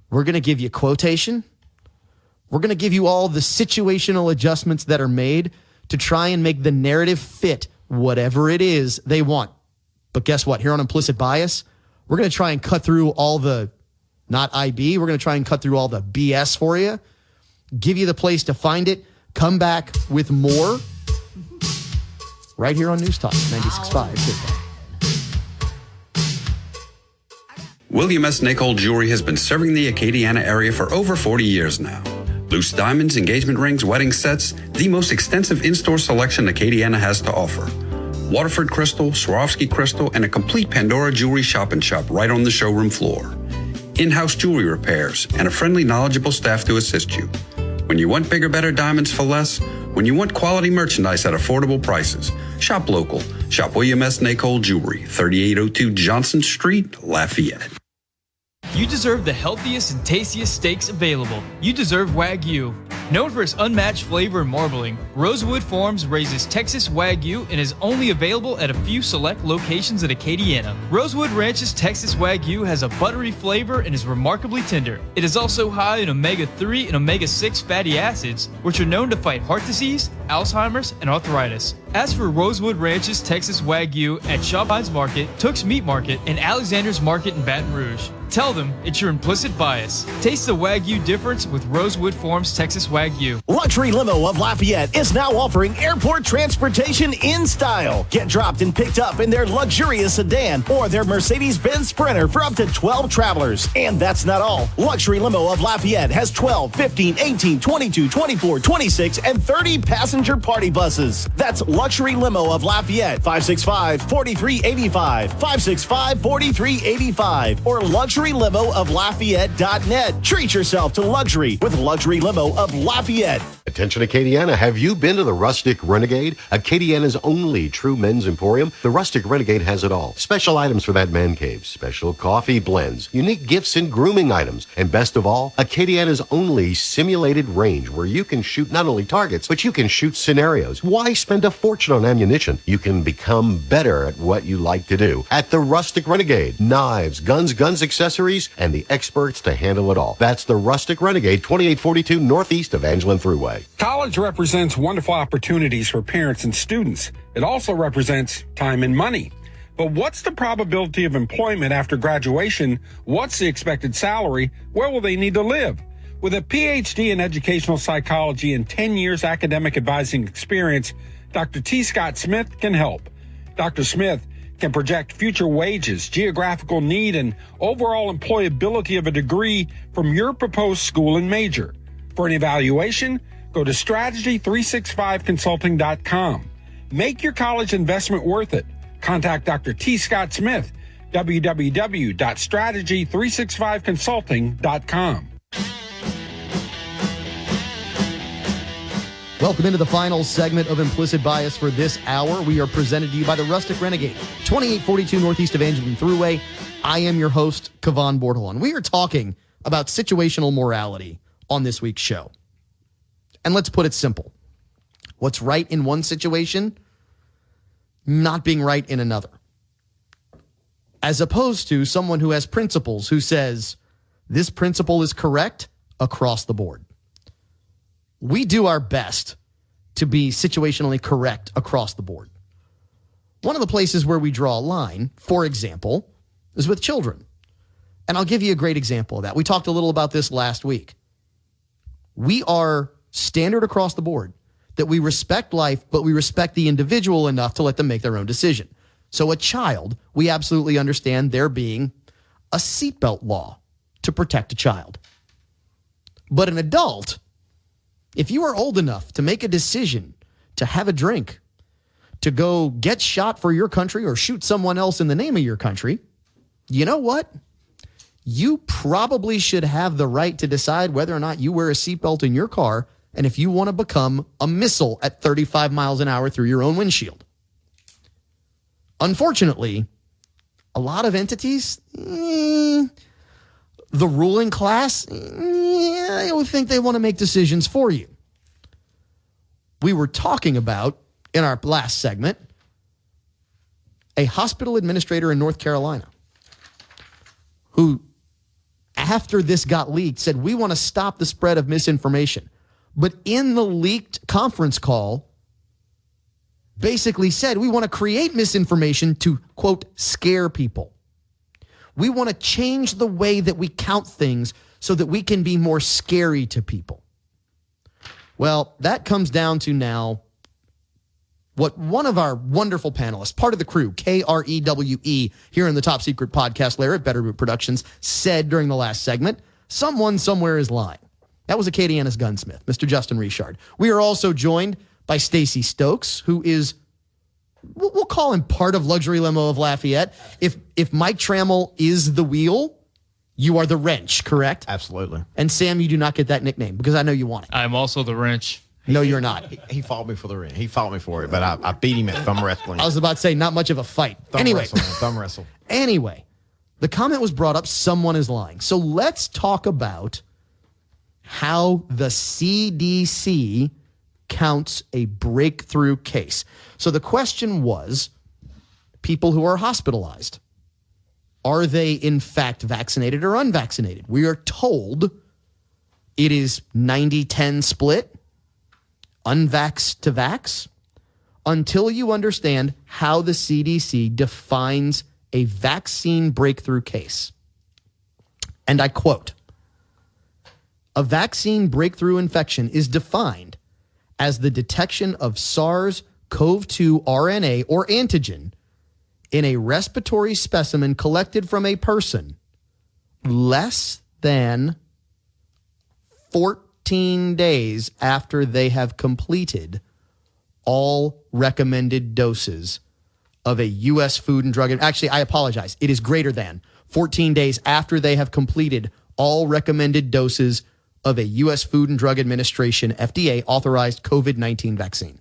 We're going to give you quotation. We're going to give you all the situational adjustments that are made to try and make the narrative fit whatever it is they want. But guess what? Here on Implicit Bias, we're going to try and cut through all the, not IB, we're going to try and cut through all the BS for you, give you the place to find it, come back with more right here on News Talk 96.5.
William S. Nicol Jewelry has been serving the Acadiana area for over 40 years now. Loose diamonds, engagement rings, wedding sets, the most extensive in-store selection Acadiana has to offer. Waterford crystal, Swarovski crystal, and a complete Pandora jewelry shop right on the showroom floor. In-house jewelry repairs, and a friendly, knowledgeable staff to assist you. When you want bigger, better diamonds for less, when you want quality merchandise at affordable prices, shop local. Shop William S. Nicol Jewelry, 3802 Johnson Street, Lafayette.
You deserve the healthiest and tastiest steaks available. You deserve Wagyu. Known for its unmatched flavor and marbling, Rosewood Farms raises Texas Wagyu and is only available at a few select locations in Acadiana. Rosewood Ranch's Texas Wagyu has a buttery flavor and is remarkably tender. It is also high in omega-3 and omega-6 fatty acids, which are known to fight heart disease, Alzheimer's, and arthritis. Ask for Rosewood Ranch's Texas Wagyu at Shoppine's Market, Tooks Meat Market, and Alexander's Market in Baton Rouge. Tell them it's your implicit bias. Taste the Wagyu difference with Rosewood Farms Texas Wagyu.
Luxury Limo of Lafayette is now offering airport transportation in style. Get dropped and picked up in their luxurious sedan or their Mercedes-Benz Sprinter for up to 12 travelers. And that's not all. Luxury Limo of Lafayette has 12, 15, 18, 22, 24, 26, and 30 passenger party buses. That's Luxury Limo of Lafayette, 565-4385, 565-4385, or LuxuryLimoofLafayette.net. Treat yourself to luxury with Luxury Limo of Lafayette.
Attention Acadiana, have you been to the Rustic Renegade? Acadiana's only true men's emporium. The Rustic Renegade has it all. Special items for that man cave, special coffee blends, unique gifts and grooming items, and best of all, Acadiana's only simulated range where you can shoot not only targets, but you can shoot scenarios. Why spend a fortune on ammunition? You can become better at what you like to do. At the Rustic Renegade, knives, guns, accessories, and the experts to handle it all. That's the Rustic Renegade, 2842 Northeast Evangeline Thruway.
College represents wonderful opportunities for parents and students. It also represents time and money. But what's the probability of employment after graduation? What's the expected salary? Where will they need to live? With a PhD in educational psychology and 10 years academic advising experience, Dr. T. Scott Smith can help. Dr. Smith can project future wages, geographical need, and overall employability of a degree from your proposed school and major. For an evaluation, go to strategy365consulting.com. Make your college investment worth it. Contact Dr. T. Scott Smith, www.strategy365consulting.com.
Welcome into the final segment of Implicit Bias for this hour. We are presented to you by the Rustic Renegade, 2842 Northeast Evangeline Thruway. I am your host, Cavan Bordelon. We are talking about situational morality on this week's show. And let's put it simple. What's right in one situation, not being right in another. As opposed to someone who has principles who says, this principle is correct across the board. We do our best to be situationally correct across the board. One of the places where we draw a line, for example, is with children. And I'll give you a great example of that. We talked a little about this last week. We are standard across the board that we respect life, but we respect the individual enough to let them make their own decision. So a child, we absolutely understand there being a seatbelt law to protect a child. But an adult, if you are old enough to make a decision to have a drink, to go get shot for your country or shoot someone else in the name of your country, you know what? You probably should have the right to decide whether or not you wear a seatbelt in your car and if you want to become a missile at 35 miles an hour through your own windshield. Unfortunately, a lot of entities, the ruling class, I would think they want to make decisions for you. We were talking about, in our last segment, a hospital administrator in North Carolina who, after this got leaked, said, we want to stop the spread of misinformation. But in the leaked conference call, basically said, we want to create misinformation to, quote, scare people. We want to change the way that we count things so that we can be more scary to people. Well, that comes down to now what one of our wonderful panelists, part of the crew, KREWE, here in the Top Secret Podcast layer at Better Boot Productions, said during the last segment, someone somewhere is lying. That was Acadiana's gunsmith, Mr. Justin Richard. We are also joined by Stacey Stokes, who is, we'll call him part of Luxury Limo of Lafayette. If Mike Trammell is the wheel, you are the wrench, correct?
Absolutely.
And Sam, you do not get that nickname because I know you want it.
I'm also the wrench.
No, you're not.
He fought me for the ring. He fought me for it, but I beat him at thumb wrestling.
I was about to say, not much of a fight.
Thumb wrestle.
Anyway, The comment was brought up, someone is lying. So let's talk about how the CDC counts a breakthrough case. So the question was, people who are hospitalized, are they in fact vaccinated or unvaccinated? We are told it is 90-10 split, unvax to vax, until you understand how the CDC defines a vaccine breakthrough case. And I quote, a vaccine breakthrough infection is defined as the detection of SARS-CoV-2 RNA or antigen in a respiratory specimen collected from a person less than 14 days after they have completed all recommended doses of a U.S. Food and Drug. Actually, I apologize. It is greater than 14 days after they have completed all recommended doses of a U.S. Food and Drug Administration FDA authorized COVID-19 vaccine.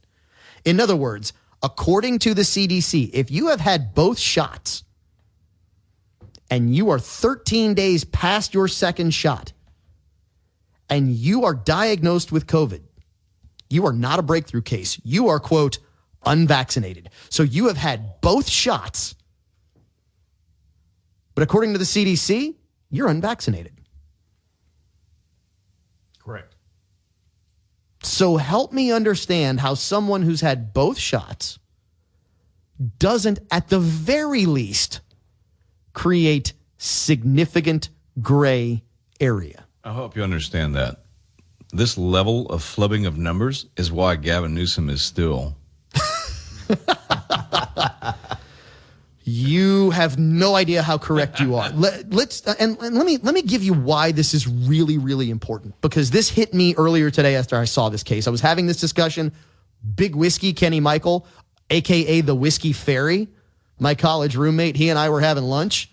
In other words, according to the CDC, if you have had both shots and you are 13 days past your second shot and you are diagnosed with COVID, you are not a breakthrough case. You are, quote, unvaccinated. So you have had both shots, but according to the CDC, you're unvaccinated.
Correct.
So help me understand how someone who's had both shots doesn't, at the very least, create significant gray area.
I hope you understand that. This level of flubbing of numbers is why Gavin Newsom is still.
You have no idea how correct you are. Let me give you why this is really, really important, because this hit me earlier today after I saw this case. I was having this discussion. Big Whiskey Kenny Michael, a.k.a. the Whiskey Fairy, my college roommate, he and I were having lunch.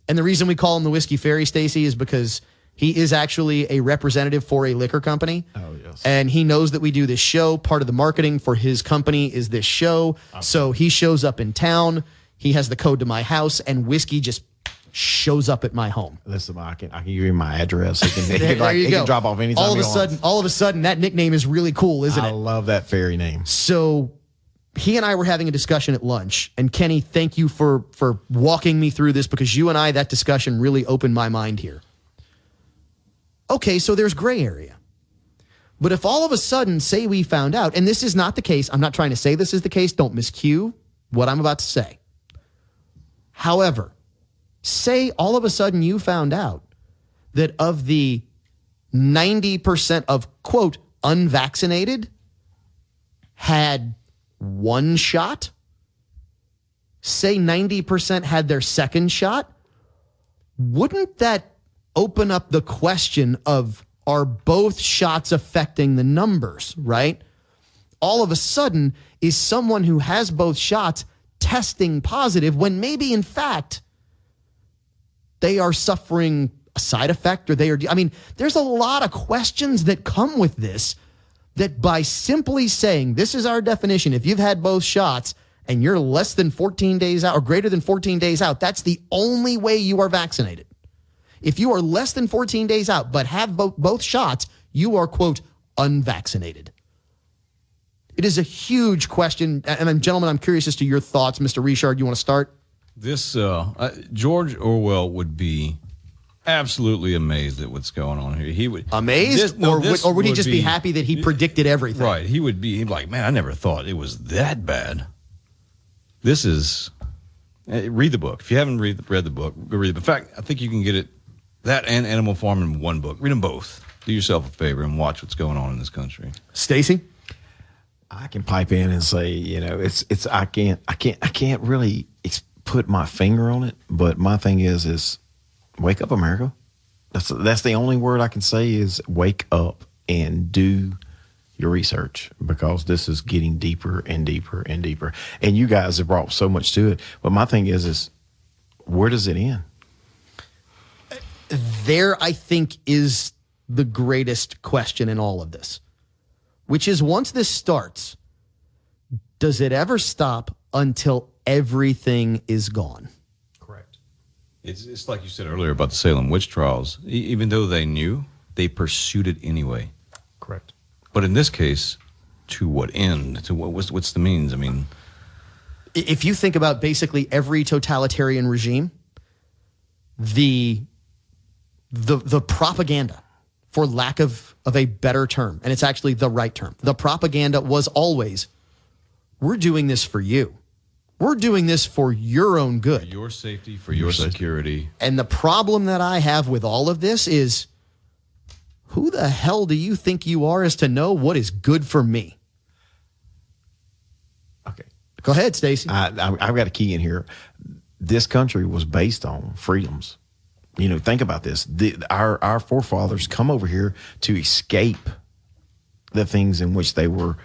And the reason we call him the Whiskey Fairy, Stacy, is because he is actually a representative for a liquor company.
Oh, yes.
And he knows that we do this show. Part of the marketing for his company is this show. So he shows up in town. He has the code to my house, and whiskey just shows up at my home.
Listen, I can give you my address. He can,
there you go.
Can drop off anytime
all of a sudden, that nickname is really cool, isn't it?
I love that fairy name.
So he and I were having a discussion at lunch, and Kenny, thank you for walking me through this, because you and I, that discussion really opened my mind here. Okay, so there's gray area. But if all of a sudden, say we found out, and this is not the case, I'm not trying to say this is the case, don't miscue what I'm about to say. However, say all of a sudden you found out that of the 90% of, quote, unvaccinated had one shot, say 90% had their second shot, wouldn't that open up the question of, are both shots affecting the numbers, right? All of a sudden, is someone who has both shots testing positive when maybe, in fact, they are suffering a side effect, or there's a lot of questions that come with this, that by simply saying, this is our definition, if you've had both shots and you're less than 14 days out or greater than 14 days out, that's the only way you are vaccinated. If you are less than 14 days out but have both shots, you are, quote, unvaccinated. It is a huge question. And gentlemen, I'm curious as to your thoughts. Mr. Richard, you want to start?
This George Orwell would be absolutely amazed at what's going on here. He would
amazed, or would he just be happy that he predicted everything?
Right. He'd be like, man, I never thought it was that bad. This is read the book. If you haven't read the book, go read it. In fact, I think you can get it, that and Animal Farm, in one book. Read them both. Do yourself a favor and watch what's going on in this country.
Stacy?
I can pipe in and say, I can't really put my finger on it, but my thing is wake up, America. That's the only word I can say is wake up and do your research, because this is getting deeper and deeper and deeper. And you guys have brought so much to it. But my thing is where does it end?
There, I think, is the greatest question in all of this, which is, once this starts, does it ever stop until everything is gone?
Correct.
It's like you said earlier about the Salem witch trials. Even though they knew, they pursued it anyway.
Correct.
But in this case, to what end? To what's the means? I mean,
if you think about basically every totalitarian regime, the propaganda, for lack of a better term, and it's actually the right term, the propaganda was always, we're doing this for you. We're doing this for your own good.
For your safety, for your security.
And the problem that I have with all of this is, who the hell do you think you are as to know what is good for me?
Okay.
Go ahead, Stacey.
I've got a key in here. This country was based on freedoms. You know, think about this. Our forefathers come over here to escape the things in which they were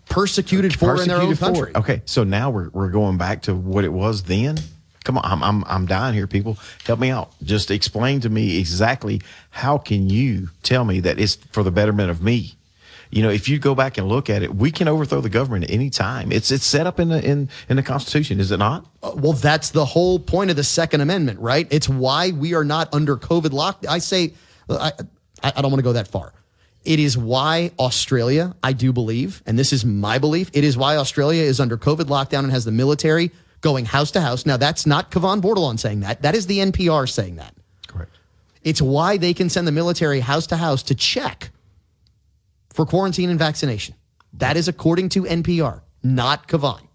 persecuted for in their own country.
Okay, so now we're going back to what it was then. Come on, I'm dying here, people. Help me out. Just explain to me exactly how can you tell me that it's for the betterment of me? You know, if you go back and look at it, we can overthrow the government at any time. It's set up in the Constitution, is it not?
Well, that's the whole point of the Second Amendment, right? It's why we are not under COVID lockdown. I say, I don't want to go that far. It is why Australia, I do believe, and this is my belief, it is why Australia is under COVID lockdown and has the military going house to house. Now, that's not Cavan Bordelon saying that. That is the NPR saying that.
Correct.
It's why they can send the military house to house to check for quarantine and vaccination. That is according to NPR, not Cavan.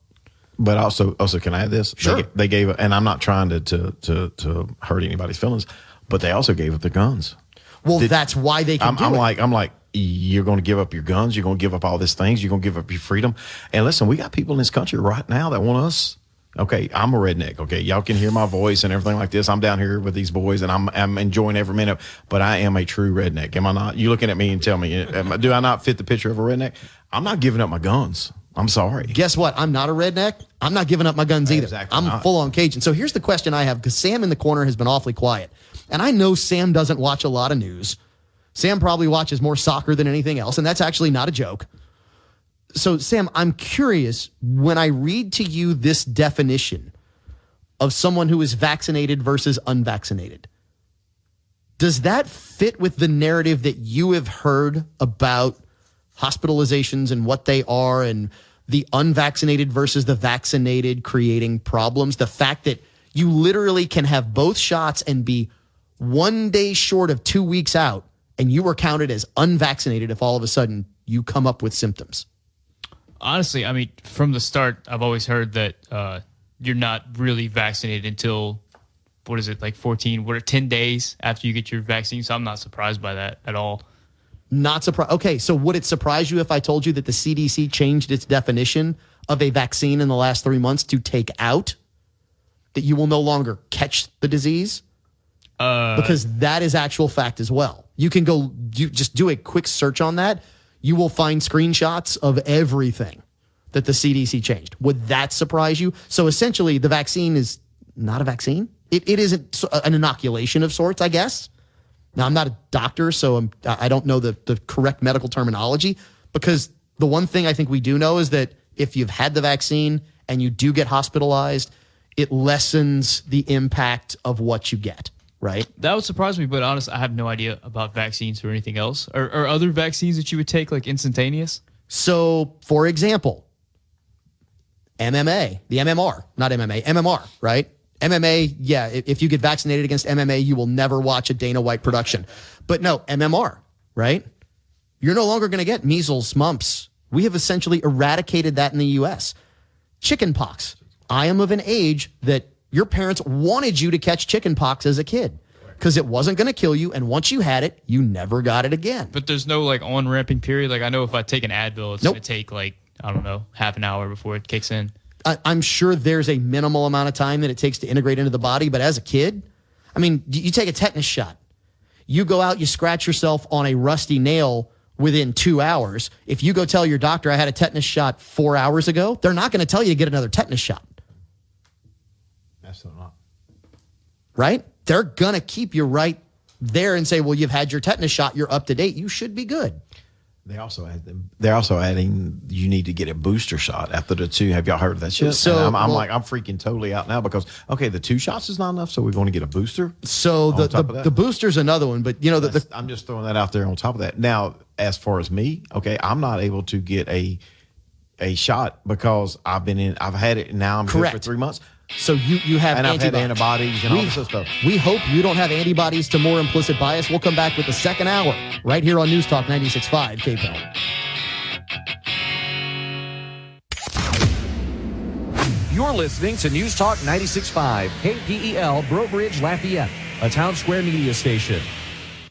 But also, can I add this?
Sure.
They gave, and I'm not trying to hurt anybody's feelings, but they also gave up their guns.
Well, that's why they can do it.
I'm like, you're going to give up your guns. You're going to give up all these things. You're going to give up your freedom. And listen, we got people in this country right now that want us. Okay, I'm a redneck. Okay, y'all can hear my voice and everything like this. I'm down here with these boys, and I'm enjoying every minute. But I am a true redneck. Am I not? You looking at me and tell me, do I not fit the picture of a redneck? I'm not giving up my guns. I'm sorry.
Guess what? I'm not a redneck. I'm not giving up my guns either.
Exactly
I'm
not.
full on Cajun. So here's the question I have, because Sam in the corner has been awfully quiet. And I know Sam doesn't watch a lot of news. Sam probably watches more soccer than anything else, and that's actually not a joke. So, Sam, I'm curious, when I read to you this definition of someone who is vaccinated versus unvaccinated, does that fit with the narrative that you have heard about hospitalizations and what they are, and the unvaccinated versus the vaccinated creating problems? The fact that you literally can have both shots and be 1 day short of 2 weeks out, and you were counted as unvaccinated if all of a sudden you come up with symptoms.
Honestly, I mean, from the start, I've always heard that you're not really vaccinated until, 10 days after you get your vaccine. So I'm not surprised by that at all.
Not surprised. Okay, so would it surprise you if I told you that the CDC changed its definition of a vaccine in the last 3 months to take out that you will no longer catch the disease? Because that is actual fact as well. You can just do a quick search on that. You will find screenshots of everything that the CDC changed. Would that surprise you? So essentially, the vaccine is not a vaccine. It isn't an inoculation of sorts, I guess. Now, I'm not a doctor, so I don't know the correct medical terminology, because the one thing I think we do know is that if you've had the vaccine and you do get hospitalized, it lessens the impact of what you get. Right.
That would surprise me, but honestly, I have no idea about vaccines or anything else. Or other vaccines that you would take, like instantaneous?
So, for example, MMA, the MMR, not MMA, MMR, right? MMA, yeah, if you get vaccinated against MMA, you will never watch a Dana White production. But no, MMR, right? You're no longer going to get measles, mumps. We have essentially eradicated that in the U.S. Chickenpox. I am of an age that your parents wanted you to catch chickenpox as a kid because it wasn't going to kill you. And once you had it, you never got it again.
But there's no on-ramping period. Like I know if I take an Advil, it's going to take half an hour before it kicks in.
I'm sure there's a minimal amount of time that it takes to integrate into the body. But as a kid, I mean, you take a tetanus shot. You go out, you scratch yourself on a rusty nail within 2 hours. If you go tell your doctor I had a tetanus shot 4 hours ago, they're not going to tell you to get another tetanus shot.
Absolutely not.
Right? They're going to keep you right there and say, well, you've had your tetanus shot. You're up to date. You should be good.
They're also adding. You need to get a booster shot after the 2. Have y'all heard of that shit?
So,
And I'm freaking totally out now because the 2 shots is not enough, so we're going to get a booster.
So the booster's another one, but
I'm just throwing that out there on top of that. Now, as far as me, I'm not able to get a shot because I've had it and now I'm good for 3 months.
So you have
and
antibodies.
I've had antibodies and all this other stuff.
We hope you don't have antibodies to more implicit bias. We'll come back with the second hour right here on News Talk 96.5 KPEL.
You're listening to News Talk 96.5 KPEL Breaux Bridge, Lafayette, a Town Square media station.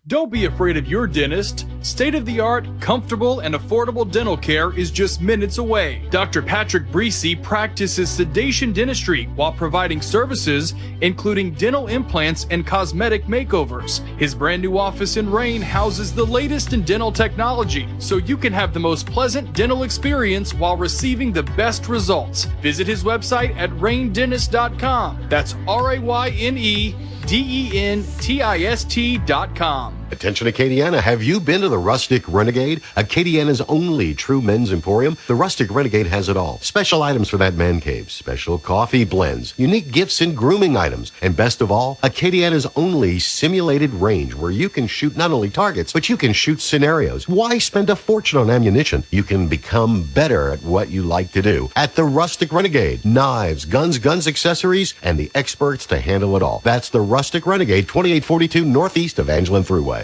Don't be afraid of your dentist. State-of-the-art, comfortable, and affordable dental care is just minutes away. Dr. Patrick Breesy practices sedation dentistry while providing services including dental implants and cosmetic makeovers. His brand new office in Rain houses the latest in dental technology, so you can have the most pleasant dental experience while receiving the best results. Visit his website at raindentist.com. That's RAYNEDENTIST.com.
Attention Acadiana, have you been to the Rustic Renegade? Acadiana's only true men's emporium. The Rustic Renegade has it all. Special items for that man cave, special coffee blends, unique gifts and grooming items, and best of all, Acadiana's only simulated range where you can shoot not only targets, but you can shoot scenarios. Why spend a fortune on ammunition? You can become better at what you like to do. At the Rustic Renegade, knives, guns, accessories, and the experts to handle it all. That's the Rustic Renegade, 2842 northeast of Angelin Thruway.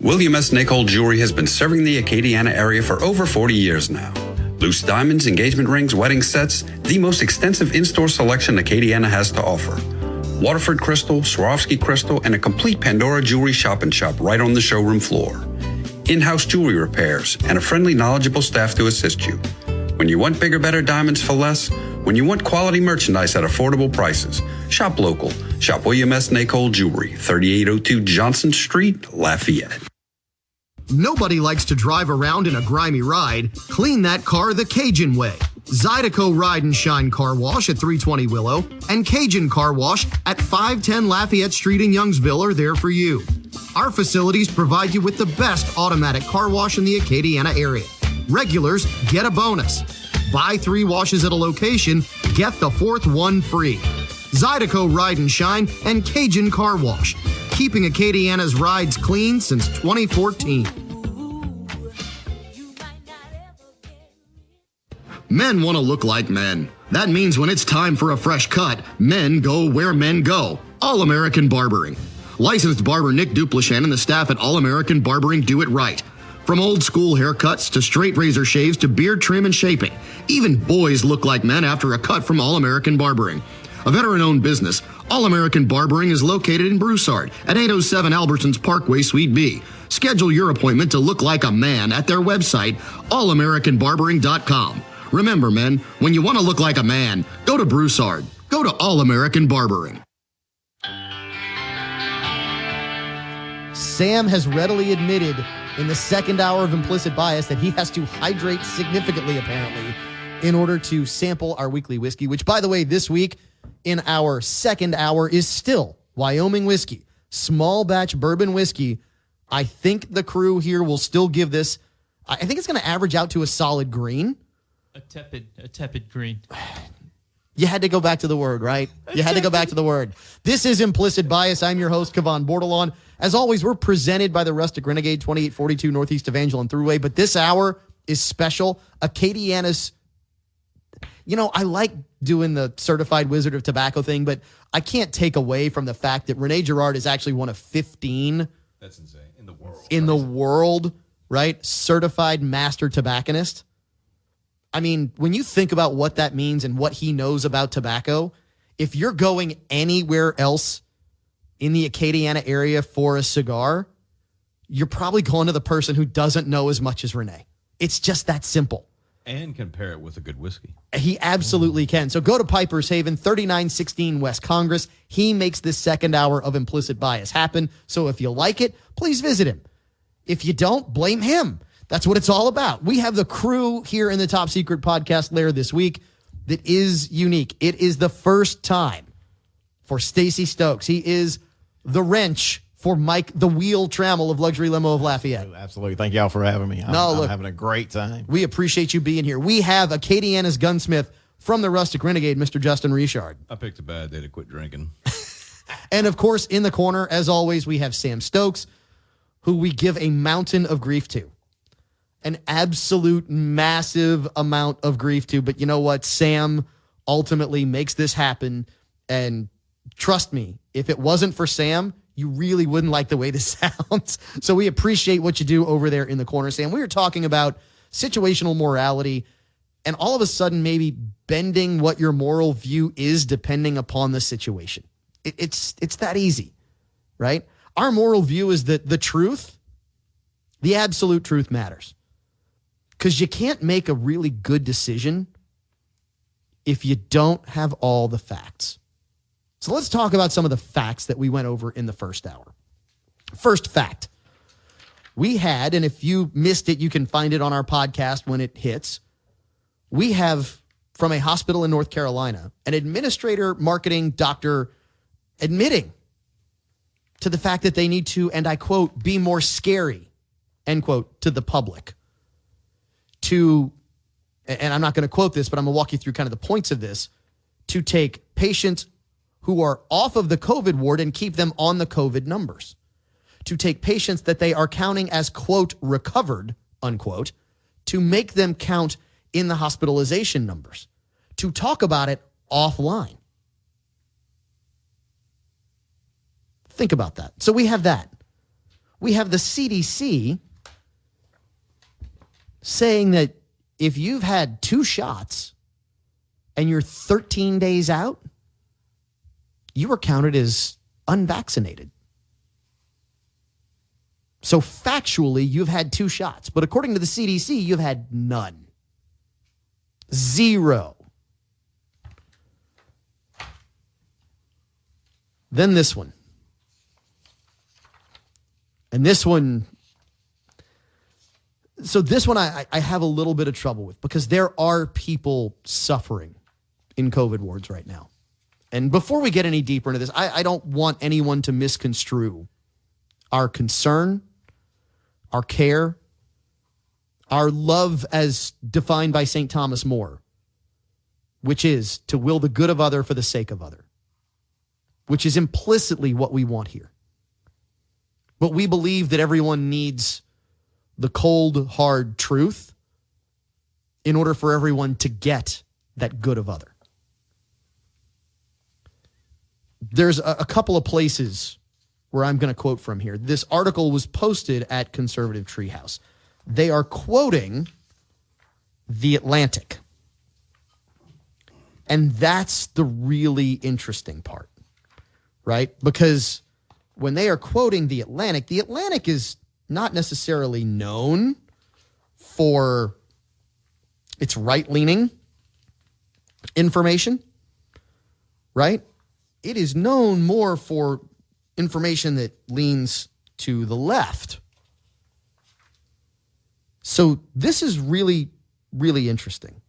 William S. Nicole Jewelry has been serving the Acadiana area for over 40 years now. Loose diamonds, engagement rings, wedding sets, the most extensive in-store selection Acadiana has to offer. Waterford crystal, Swarovski crystal, and a complete Pandora jewelry shop right on the showroom floor. In-house jewelry repairs, and a friendly, knowledgeable staff to assist you. When you want bigger, better diamonds for less, when you want quality merchandise at affordable prices, shop local. Shop William S. Nicole Jewelry, 3802 Johnson Street, Lafayette.
Nobody likes to drive around in a grimy ride. Clean that car the Cajun way. Zydeco Ride and Shine Car Wash at 320 Willow and Cajun Car Wash at 510 Lafayette Street in Youngsville are there for you. Our facilities provide you with the best automatic car wash in the Acadiana area. Regulars get a bonus. Buy 3 washes at a location, get the 4th one free. Zydeco Ride and Shine and Cajun Car Wash, keeping Acadiana's rides clean since 2014. Men want to look like men. That means when it's time for a fresh cut, men go where men go. All American Barbering. Licensed barber Nick Duplichan and the staff at All American Barbering do it right. From old school haircuts to straight razor shaves to beard trim and shaping. Even boys look like men after a cut from All American Barbering. A veteran-owned business, All American Barbering is located in Broussard at 807 Albertsons Parkway, Suite B. Schedule your appointment to look like a man at their website, allamericanbarbering.com. Remember, men, when you want to look like a man, go to Broussard. Go to All American Barbering.
Sam has readily admitted in the second hour of Implicit Bias that he has to hydrate significantly, apparently, in order to sample our weekly whiskey, which, by the way, this week in our second hour is still Wyoming whiskey, small batch bourbon whiskey. I think the crew here will still give this, I think it's going to average out to a solid green.
A tepid green.
You had to go back to the word, right? You had to go back to the word. This is Implicit Bias. I'm your host, Cavan Bordelon. As always, we're presented by the Rustic Renegade, 2842 northeast of Angelin Thruway. But this hour is special. Acadiana's, I like doing the certified wizard of tobacco thing, but I can't take away from the fact that Rene Girard is actually one of 15.
That's insane. In the world.
In the world, right? Certified master tobacconist. I mean, when you think about what that means and what he knows about tobacco, if you're going anywhere else in the Acadiana area for a cigar, you're probably going to the person who doesn't know as much as Rene. It's just that simple.
And compare it with a good whiskey.
He absolutely can. So go to Piper's Haven, 3916 West Congress. He makes this second hour of Implicit Bias happen. So if you like it, please visit him. If you don't, blame him. That's what it's all about. We have the crew here in the Top Secret Podcast Lair this week that is unique. It is the first time for Stacey Stokes. He is the wrench for Mike, the wheel trammel of Luxury Limo of Lafayette.
Absolutely. Thank y'all for having me. I'm having a great time.
We appreciate you being here. We have Acadiana's gunsmith from the Rustic Renegade, Mr. Justin Richard.
I picked a bad day to quit drinking.
And, of course, in the corner, as always, we have Sam Stokes, who we give a mountain of grief to. An absolute massive amount of grief to. But you know what? Sam ultimately makes this happen. And trust me, if it wasn't for Sam, you really wouldn't like the way this sounds. So we appreciate what you do over there in the corner, Sam. We were talking about situational morality and all of a sudden maybe bending what your moral view is depending upon the situation. It's that easy, right? Our moral view is that the truth, the absolute truth matters. Because you can't make a really good decision if you don't have all the facts. So let's talk about some of the facts that we went over in the first hour. First fact. We had, and if you missed it, you can find it on our podcast when it hits. We have, from a hospital in North Carolina, an administrator, marketing doctor admitting to the fact that they need to, and I quote, be more scary, end quote, to the public. To, and I'm not going to quote this, but I'm going to walk you through kind of the points of this, to take patients who are off of the COVID ward and keep them on the COVID numbers. To take patients that they are counting as, quote, recovered, unquote, to make them count in the hospitalization numbers. To talk about it offline. Think about that. So we have that. We have the CDC saying that if you've had 2 shots and you're 13 days out, you are counted as unvaccinated. So factually, you've had 2 shots. But according to the CDC, you've had none. 0. Then this one. And this one, so this one I have a little bit of trouble with because there are people suffering in COVID wards right now. And before we get any deeper into this, I don't want anyone to misconstrue our concern, our care, our love as defined by St. Thomas More, which is to will the good of other for the sake of other, which is implicitly what we want here. But we believe that everyone needs the cold, hard truth in order for everyone to get that good of other. There's a couple of places where I'm going to quote from here. This article was posted at Conservative Treehouse. They are quoting The Atlantic. And that's the really interesting part, right? Because when they are quoting The Atlantic is not necessarily known for its right-leaning information, right? It is known more for information that leans to the left. So this is really, really interesting.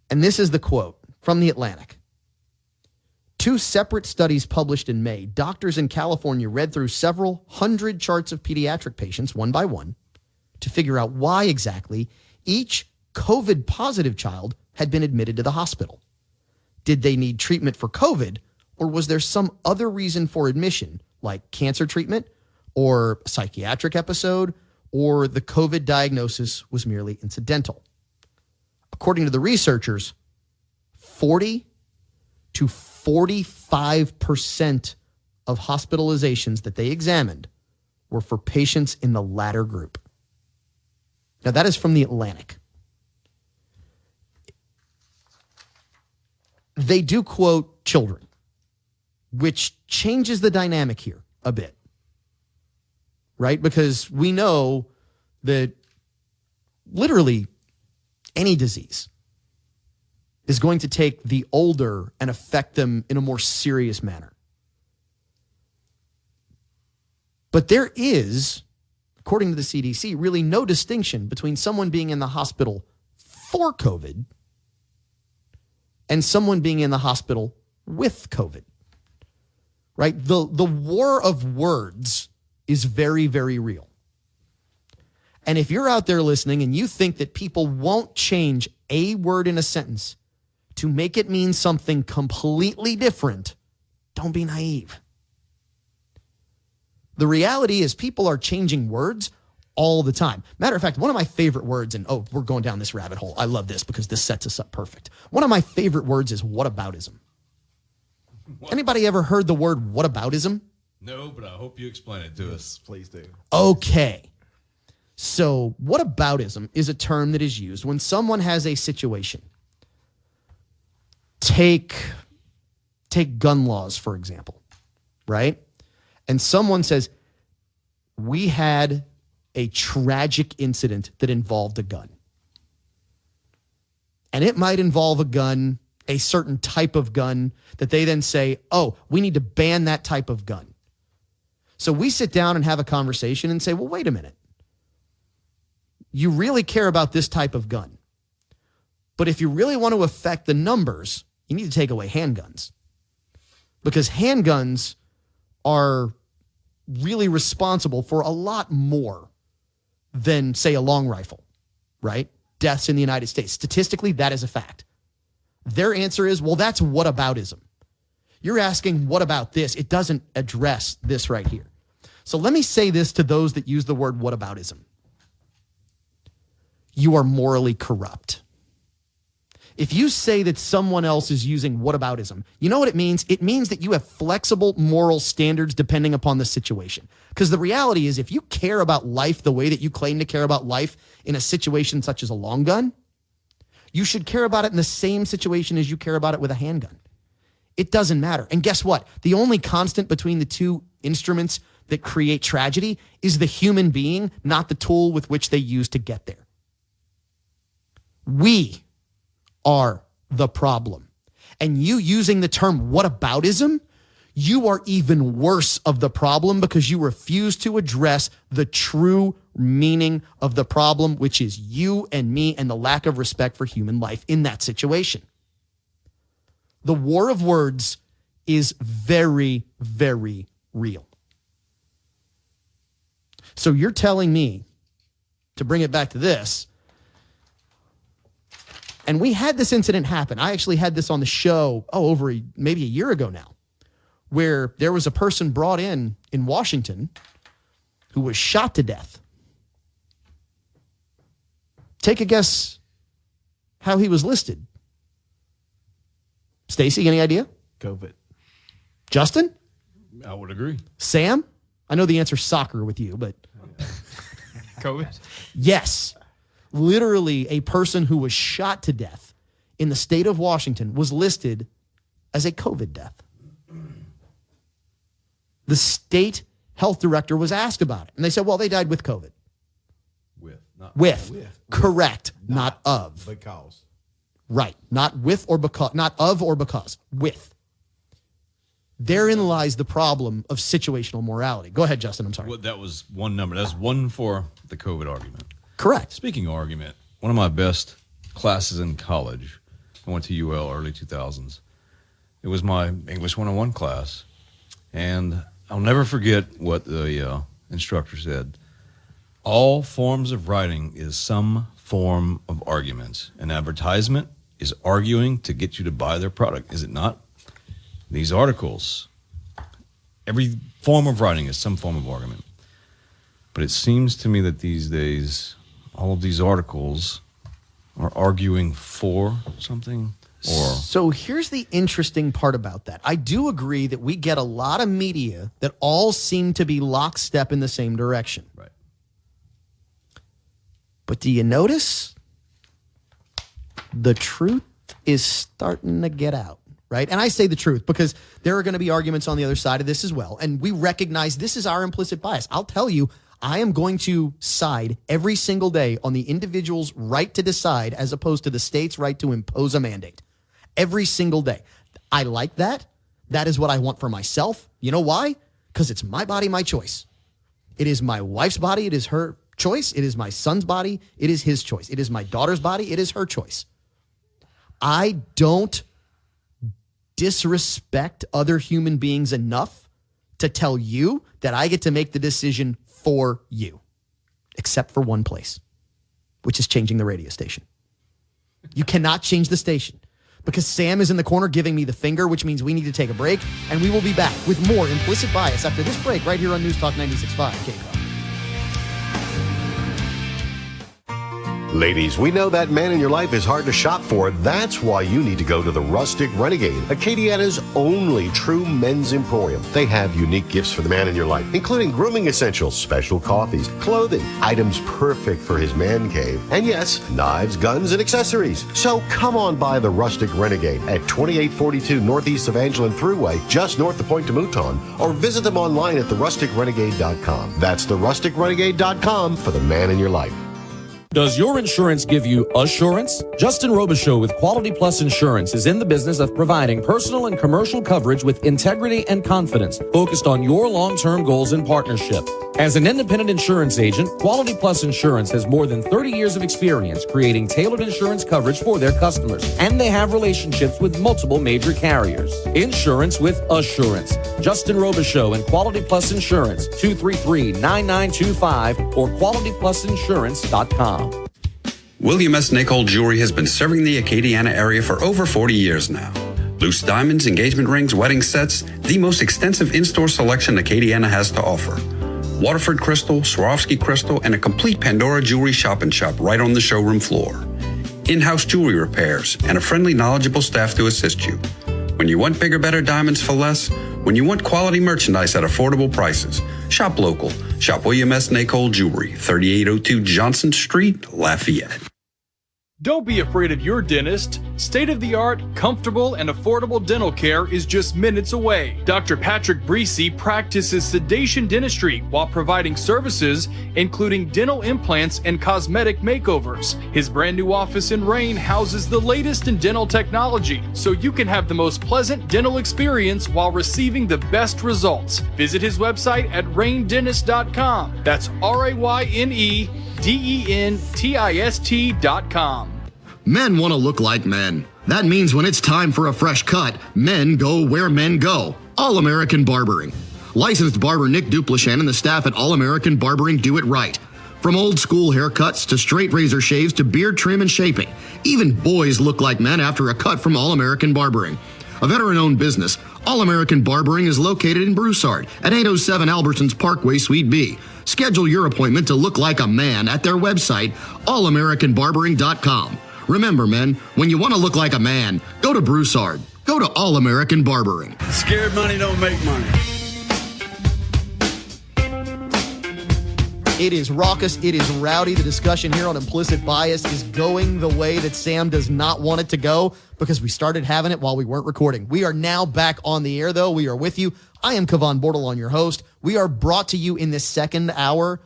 And this is the quote from The Atlantic. 2 separate studies published in May, doctors in California read through several hundred charts of pediatric patients, one by one, to figure out why exactly each COVID-positive child had been admitted to the hospital. Did they need treatment for COVID, or was there some other reason for admission, like cancer treatment, or a psychiatric episode, or the COVID diagnosis was merely incidental? According to the researchers, 40 to 45% of hospitalizations that they examined were for patients in the latter group. Now, that is from The Atlantic. They do quote children, which changes the dynamic here a bit, right? Because we know that literally any disease is going to take the older and affect them in a more serious manner. But there is, according to the CDC, really no distinction between someone being in the hospital for COVID and someone being in the hospital with COVID. right? The war of words is very, very real. And if you're out there listening and you think that people won't change a word in a sentence to make it mean something completely different, don't be naive. The reality is people are changing words all the time. Matter of fact, one of my favorite words, and we're going down this rabbit hole. I love this because this sets us up perfect. One of my favorite words is whataboutism. Anybody ever heard the word whataboutism?
No, but I hope you explain it to us.
Please do.
Okay. So whataboutism is a term that is used when someone has a situation. Take gun laws, for example, right? And someone says, we had a tragic incident that involved a gun. And it might involve a gun, a certain type of gun, that they then say, oh, we need to ban that type of gun. So we sit down and have a conversation and say, well, wait a minute. You really care about this type of gun. But if you really want to affect the numbers, you need to take away handguns. Because handguns are really responsible for a lot more than, say, a long rifle, right? Deaths in the United States. Statistically, that is a fact. Their answer is, well, that's whataboutism. You're asking, what about this? It doesn't address this right here. So let me say this to those that use the word whataboutism. You are morally corrupt. If you say that someone else is using whataboutism, you know what it means? It means that you have flexible moral standards depending upon the situation. Because the reality is, if you care about life the way that you claim to care about life in a situation such as a long gun, you should care about it in the same situation as you care about it with a handgun. It doesn't matter. And guess what? The only constant between the two instruments that create tragedy is the human being, not the tool with which they use to get there. We are the problem. And you using the term whataboutism, you are even worse of the problem because you refuse to address the true meaning of the problem, which is you and me and the lack of respect for human life in that situation. The war of words is very, very real. So you're telling me, to bring it back to this, and we had this incident happen. I actually had this on the show, maybe a year ago now, where there was a person brought in Washington who was shot to death. Take a guess how he was listed. Stacy, any idea?
COVID.
Justin?
I would agree.
Sam? I know the answer's soccer with you, but...
COVID?
Yes. Literally, a person who was shot to death in the state of Washington was listed as a COVID death. The state health director was asked about it, and they said, well, they died with COVID. With. Correct. Not of.
Because.
Right. Not with or because. Not of or because. With. Therein lies the problem of situational morality. Go ahead, Justin. I'm sorry.
Well, that was one number. That's one for the COVID argument.
Correct.
Speaking of argument, one of my best classes in college, I went to UL early 2000s. It was my English 101 class. And I'll never forget what the instructor said. All forms of writing is some form of argument. An advertisement is arguing to get you to buy their product, is it not? These articles, every form of writing is some form of argument. But it seems to me that these days, all of these articles are arguing for something.
So here's the interesting part about that. I do agree that we get a lot of media that all seem to be lockstep in the same direction.
Right.
But do you notice the truth is starting to get out, right? And I say the truth because there are going to be arguments on the other side of this as well. And we recognize this is our implicit bias. I'll tell you, I am going to side every single day on the individual's right to decide as opposed to the state's right to impose a mandate. Every single day. I like that. That is what I want for myself. You know why? Because it's my body, my choice. It is my wife's body. It is her choice. It is my son's body. It is his choice. It is my daughter's body. It is her choice. I don't disrespect other human beings enough to tell you that I get to make the decision for you, except for one place, which is changing the radio station. You cannot change the station because Sam is in the corner giving me the finger, which means we need to take a break, and we will be back with more Implicit Bias after this break right here on News Talk 96.5 KCAL.
Ladies, we know that man in your life is hard to shop for. That's why you need to go to the Rustic Renegade, Acadiana's only true men's emporium. They have unique gifts for the man in your life, including grooming essentials, special coffees, clothing, items perfect for his man cave, and yes, knives, guns, and accessories. So come on by the Rustic Renegade at 2842 Northeast Evangeline Thruway, just north of Point de Mouton, or visit them online at therusticrenegade.com. That's therusticrenegade.com for the man in your life.
Does your insurance give you assurance? Justin Robichaux with Quality Plus Insurance is in the business of providing personal and commercial coverage with integrity and confidence, focused on your long-term goals and partnership. As an independent insurance agent, Quality Plus Insurance has more than 30 years of experience creating tailored insurance coverage for their customers, and they have relationships with multiple major carriers. Insurance with assurance. Justin Robichaux and Quality Plus Insurance, 233-9925 or qualityplusinsurance.com.
William S. Nicole Jewelry has been serving the Acadiana area for over 40 years now. Loose diamonds, engagement rings, wedding sets, the most extensive in-store selection Acadiana has to offer. Waterford crystal, Swarovski crystal, and a complete Pandora jewelry shop right on the showroom floor. In-house jewelry repairs and a friendly, knowledgeable staff to assist you. When you want bigger, better diamonds for less, when you want quality merchandise at affordable prices, shop local. Shop William S. Nicole Jewelry, 3802 Johnson Street, Lafayette.
Don't be afraid of your dentist. State-of-the-art, comfortable, and affordable dental care is just minutes away. Dr. Patrick Breesy practices sedation dentistry while providing services including dental implants and cosmetic makeovers. His brand new office in Rain houses the latest in dental technology, so you can have the most pleasant dental experience while receiving the best results. Visit his website at raindentist.com. That's RAYNEDENTIST.com.
Men want to look like men. That means when it's time for a fresh cut, men go where men go. All American Barbering. Licensed barber Nick Duplashan and the staff at All American Barbering do it right. From old school haircuts to straight razor shaves to beard trim and shaping. Even boys look like men after a cut from All American Barbering. A veteran-owned business, All American Barbering is located in Broussard at 807 Albertsons Parkway, Suite B. Schedule your appointment to look like a man at their website, allamericanbarbering.com. Remember, men, when you want to look like a man, go to Broussard. Go to All American Barbering.
Scared money don't make money.
It is raucous. It is rowdy. The discussion here on Implicit Bias is going the way that Sam does not want it to go because we started having it while we weren't recording. We are now back on the air, though. We are with you. I am Cavan Bordelon, your host. We are brought to you in this second hour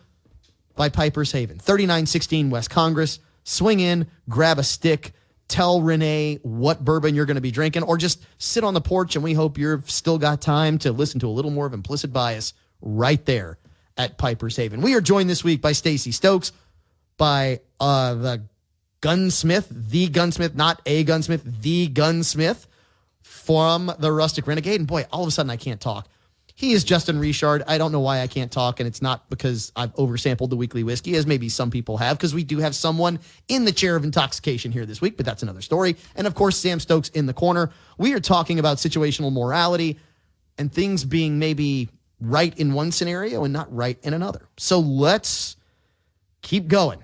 by Piper's Haven, 3916 West Congress. Swing in, grab a stick, tell Renee what bourbon you're going to be drinking, or just sit on the porch, and we hope you've still got time to listen to a little more of Implicit Bias right there at Piper's Haven. We are joined this week by Stacey Stokes, by the gunsmith, not a gunsmith, the gunsmith from the Rustic Renegade. And boy, all of a sudden I can't talk. He is Justin Richard. I don't know why I can't talk, and it's not because I've oversampled the weekly whiskey, as maybe some people have, because we do have someone in the chair of intoxication here this week, but that's another story. And, of course, Sam Stokes in the corner. We are talking about situational morality and things being maybe right in one scenario and not right in another. So let's keep going,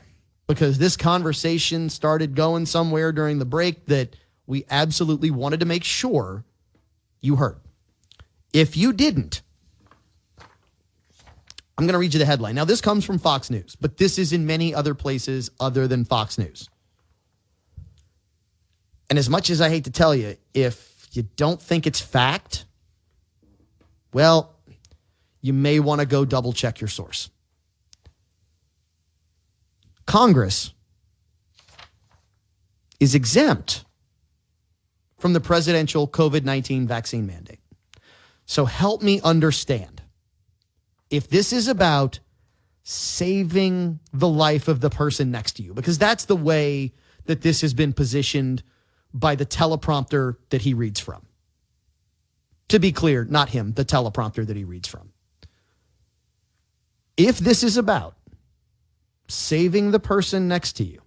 because this conversation started going somewhere during the break that we absolutely wanted to make sure you heard. If you didn't, I'm going to read you the headline. Now, this comes from Fox News, but this is in many other places other than Fox News. And as much as I hate to tell you, if you don't think it's fact, well, you may want to go double check your source. Congress is exempt from the presidential COVID-19 vaccine mandate. So help me understand. If this is about saving the life of the person next to you, because that's the way that this has been positioned by the teleprompter that he reads from. To be clear, not him, the teleprompter that he reads from. If this is about saving the person next to you,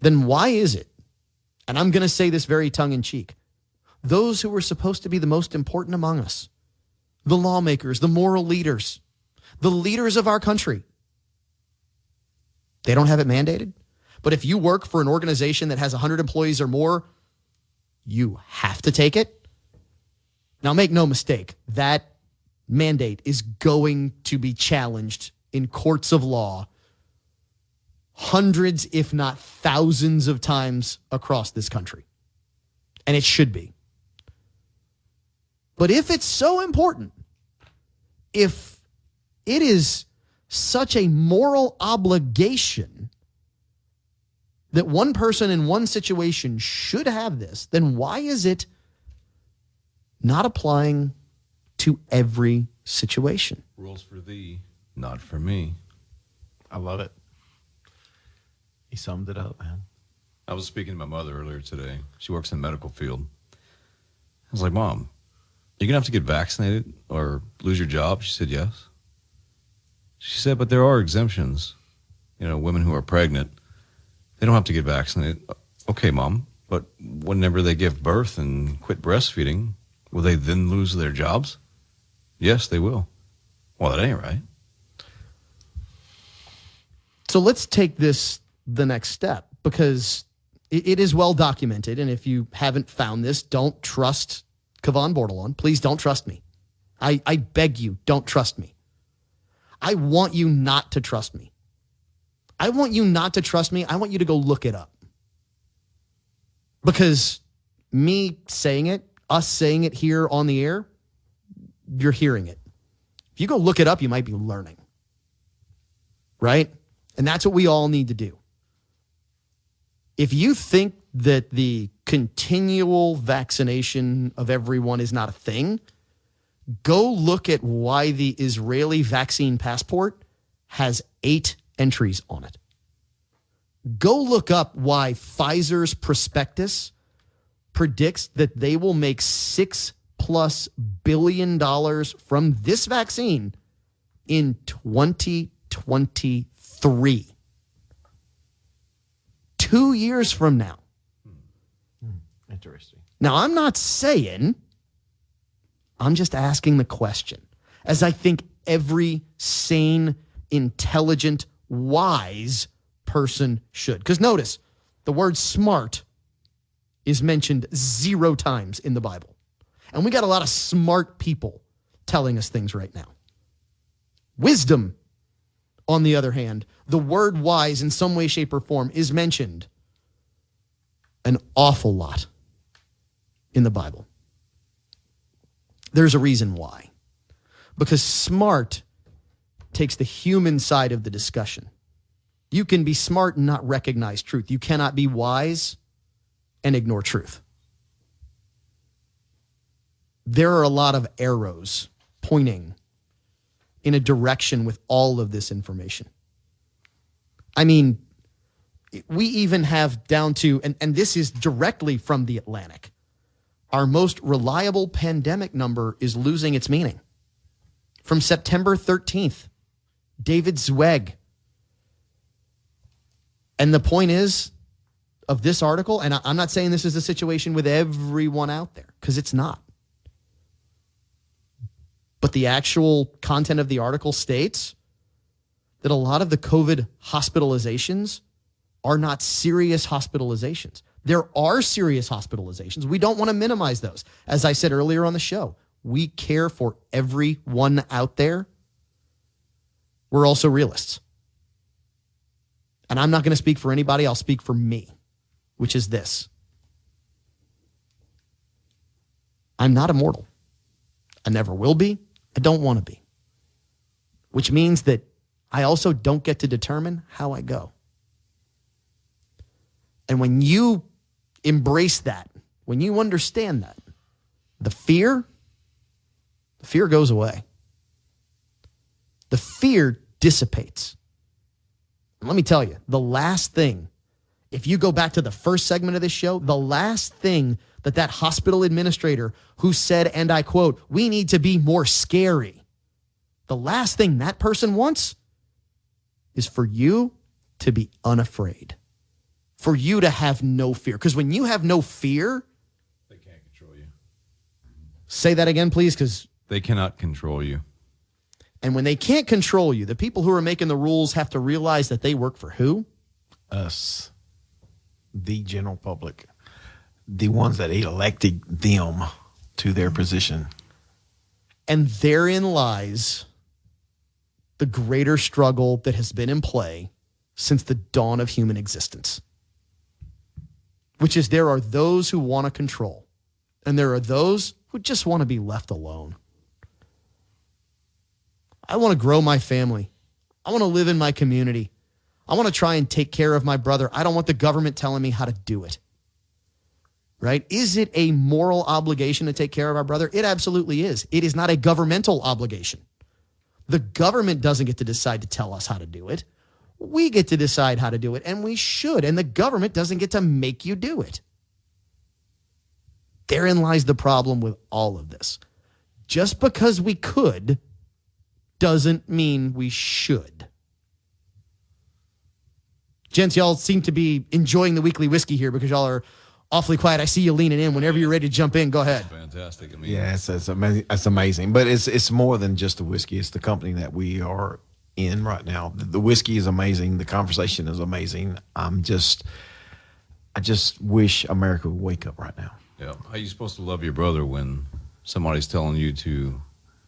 then why is it, and I'm going to say this very tongue-in-cheek, those who are supposed to be the most important among us, the lawmakers, the moral leaders, the leaders of our country, they don't have it mandated? But if you work for an organization that has 100 employees or more, you have to take it? Now, make no mistake, that mandate is going to be challenged in courts of law hundreds, if not thousands of times across this country. And it should be. But if it's so important, if it is such a moral obligation that one person in one situation should have this, then why is it not applying to every situation?
Rules for thee, not for me.
I love it. He summed it up, man.
I was speaking to my mother earlier today. She works in the medical field. I was like, Mom, you're going to have to get vaccinated or lose your job? She said, yes. She said, but there are exemptions. You know, women who are pregnant, they don't have to get vaccinated. Okay, Mom, but whenever they give birth and quit breastfeeding, will they then lose their jobs? Yes, they will. Well, that ain't right.
So let's take this the next step, because it is well documented. And if you haven't found this, don't trust Cavan Bordelon. Please don't trust me. I beg you, don't trust me. I want you not to trust me. I want you not to trust me. I want you to go look it up. Because me saying it, us saying it here on the air, you're hearing it. If you go look it up, you might be learning. Right? And that's what we all need to do. If you think that the continual vaccination of everyone is not a thing, go look at why the Israeli vaccine passport has 8 entries on it. Go look up why Pfizer's prospectus predicts that they will make $6+ billion from this vaccine in 2023. 2 years from now.
Interesting.
Now, I'm not saying, I'm just asking the question, as I think every sane, intelligent, wise person should. Because notice, the word smart is mentioned 0 times in the Bible. And we got a lot of smart people telling us things right now. Wisdom, on the other hand, the word wise in some way, shape, or form is mentioned an awful lot in the Bible. There's a reason why. Because smart takes the human side of the discussion. You can be smart and not recognize truth. You cannot be wise and ignore truth. There are a lot of arrows pointing in a direction with all of this information. I mean, we even have down to, and this is directly from The Atlantic, our most reliable pandemic number is losing its meaning. From September 13th, David Zweig. And the point is, of this article, and I'm not saying this is the situation with everyone out there, because it's not. But the actual content of the article states that a lot of the COVID hospitalizations are not serious hospitalizations. There are serious hospitalizations. We don't want to minimize those. As I said earlier on the show, we care for everyone out there. We're also realists. And I'm not going to speak for anybody. I'll speak for me, which is this. I'm not immortal. I never will be. I don't want to be. Which means that I also don't get to determine how I go. And when you embrace that, when you understand that, the fear goes away. The fear dissipates. And let me tell you, the last thing If you go back to the first segment of this show, the last thing that hospital administrator who said, and I quote, "We need to be more scary," the last thing that person wants is for you to be unafraid, for you to have no fear. Because when you have no fear,
they can't control you.
Say that again, please, because
they cannot control you.
And when they can't control you, the people who are making the rules have to realize that they work for who?
Us, the general public, the ones that elected them to their position.
And therein lies the greater struggle that has been in play since the dawn of human existence, which is there are those who want to control, and there are those who just want to be left alone. I want to grow my family. I want to live in my community. I want to try and take care of my brother. I don't want the government telling me how to do it. Right? Is it a moral obligation to take care of our brother? It absolutely is. It is not a governmental obligation. The government doesn't get to decide to tell us how to do it. We get to decide how to do it, and we should. And the government doesn't get to make you do it. Therein lies the problem with all of this. Just because we could doesn't mean we should. Gents, y'all seem to be enjoying the weekly whiskey here because y'all are awfully quiet. I see you leaning in. Whenever you're ready to jump in, go ahead.
Fantastic. I mean,
Yeah, it's amazing. It's amazing. But it's more than just the whiskey. It's the company that we are in right now. The whiskey is amazing. The conversation is amazing. I just wish America would wake up right now.
yeah. How are you supposed to love your brother when somebody's telling you to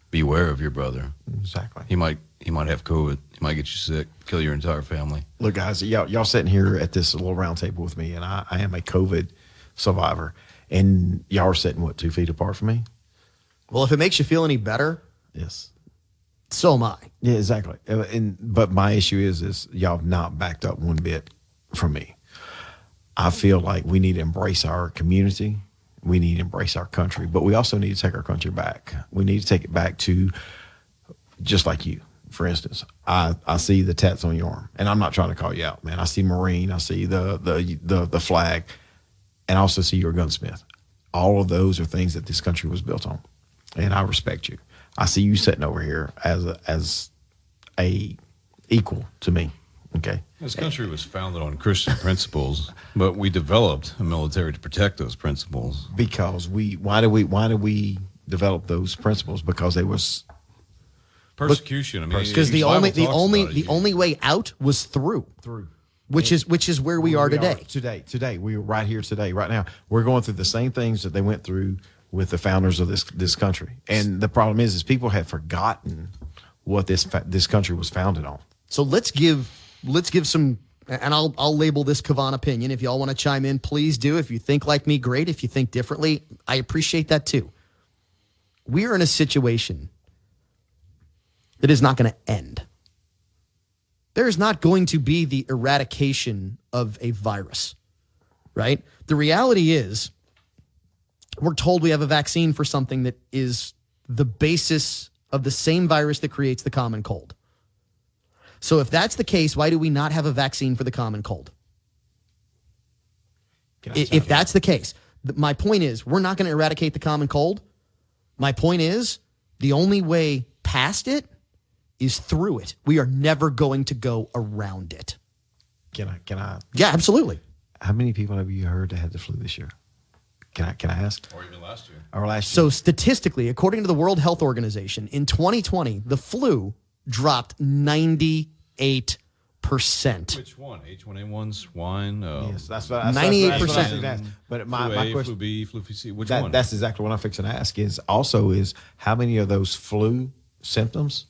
beware of your brother?
Exactly.
He might have COVID. He might get you sick, kill your entire family.
Look, guys, y'all sitting here at this little round table with me, and I am a COVID survivor, and y'all are sitting, 2 feet apart from me?
Well, if it makes you feel any better,
yes.
So am I.
Yeah, exactly. But my issue is y'all have not backed up one bit from me. I feel like we need to embrace our community. We need to embrace our country, but we also need to take our country back. We need to take it back to just like you. For instance, I see the tats on your arm, and I'm not trying to call you out, man. I see Marine, I see the flag, and I also see you're a gunsmith. All of those are things that this country was built on, and I respect you. I see you sitting over here as a equal to me. Okay.
This country was founded on Christian principles, but we developed a military to protect those principles.
Because why do we develop those principles? Because they was
persecution. I mean,
because the only way out was through, which is where we are today.
Today we are right here today, right now. We're going through the same things that they went through with the founders of this country. And the problem is people have forgotten what this country was founded on.
So let's give some, and I'll label this Cavan opinion. If y'all want to chime in, please do. If you think like me, great. If you think differently, I appreciate that too. We're in a situation that is not going to end. There's not going to be the eradication of a virus, right? The reality is we're told we have a vaccine for something that is the basis of the same virus that creates the common cold. So if that's the case, why do we not have a vaccine for the common cold? If that's the case, my point is we're not going to eradicate the common cold. My point is the only way past it is through it. We are never going to go around it.
Can I?
Yeah, absolutely.
How many people have you heard that had the flu this year? Can I ask?
Or even last year.
Or last year.
So statistically, according to the World Health Organization, in 2020, the flu dropped 98%.
Which one? H1N1, swine?
Yes, that's
98%.
But
my
question,
flu B, flu C, which
one?
one?
That's exactly what I'm fixing to ask. Is how many of those flu symptoms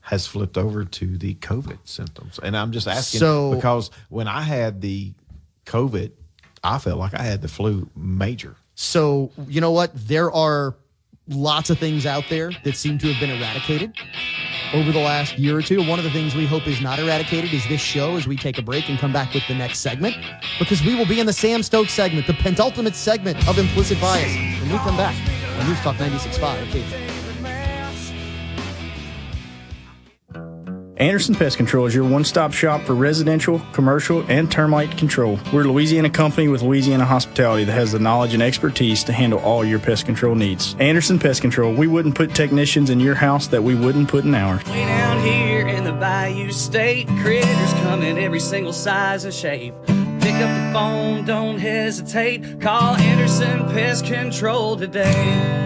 has flipped over to the COVID symptoms? And I'm just asking because when I had the COVID, I felt like I had the flu major.
So, you know what? There are lots of things out there that seem to have been eradicated over the last year or two. One of the things we hope is not eradicated is this show as we take a break and come back with the next segment, because we will be in the Sam Stokes segment, the penultimate segment of Implicit Bias, when we come back on News Talk 96.5.
Anderson Pest Control is your one-stop shop for residential, commercial, and termite control. We're a Louisiana company with Louisiana hospitality that has the knowledge and expertise to handle all your pest control needs. Anderson Pest Control, we wouldn't put technicians in your house that we wouldn't put in ours.
Way down here in the Bayou State, critters come in every single size and shape. Pick up the phone, don't hesitate. Call Anderson Pest Control today.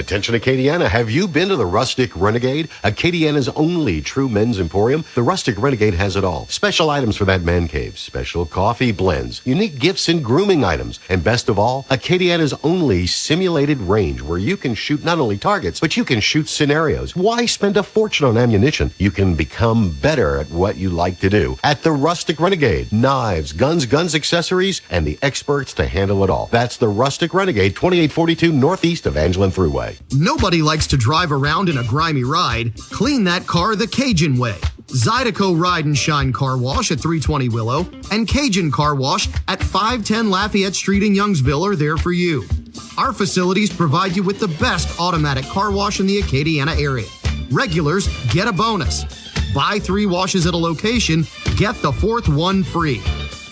Attention Acadiana, have you been to the Rustic Renegade? Acadiana's only true men's emporium. The Rustic Renegade has it all. Special items for that man cave, special coffee blends, unique gifts and grooming items, and best of all, Acadiana's only simulated range where you can shoot not only targets, but you can shoot scenarios. Why spend a fortune on ammunition? You can become better at what you like to do. At the Rustic Renegade, knives, guns, accessories, and the experts to handle it all. That's the Rustic Renegade, 2842 northeast of Angelin Thruway.
Nobody likes to drive around in a grimy ride. Clean that car the Cajun way. Zydeco Ride and Shine Car Wash at 320 Willow and Cajun Car Wash at 510 Lafayette Street in Youngsville are there for you. Our facilities provide you with the best automatic car wash in the Acadiana area. Regulars get a bonus. Buy 3 washes at a location, get the 4th one free.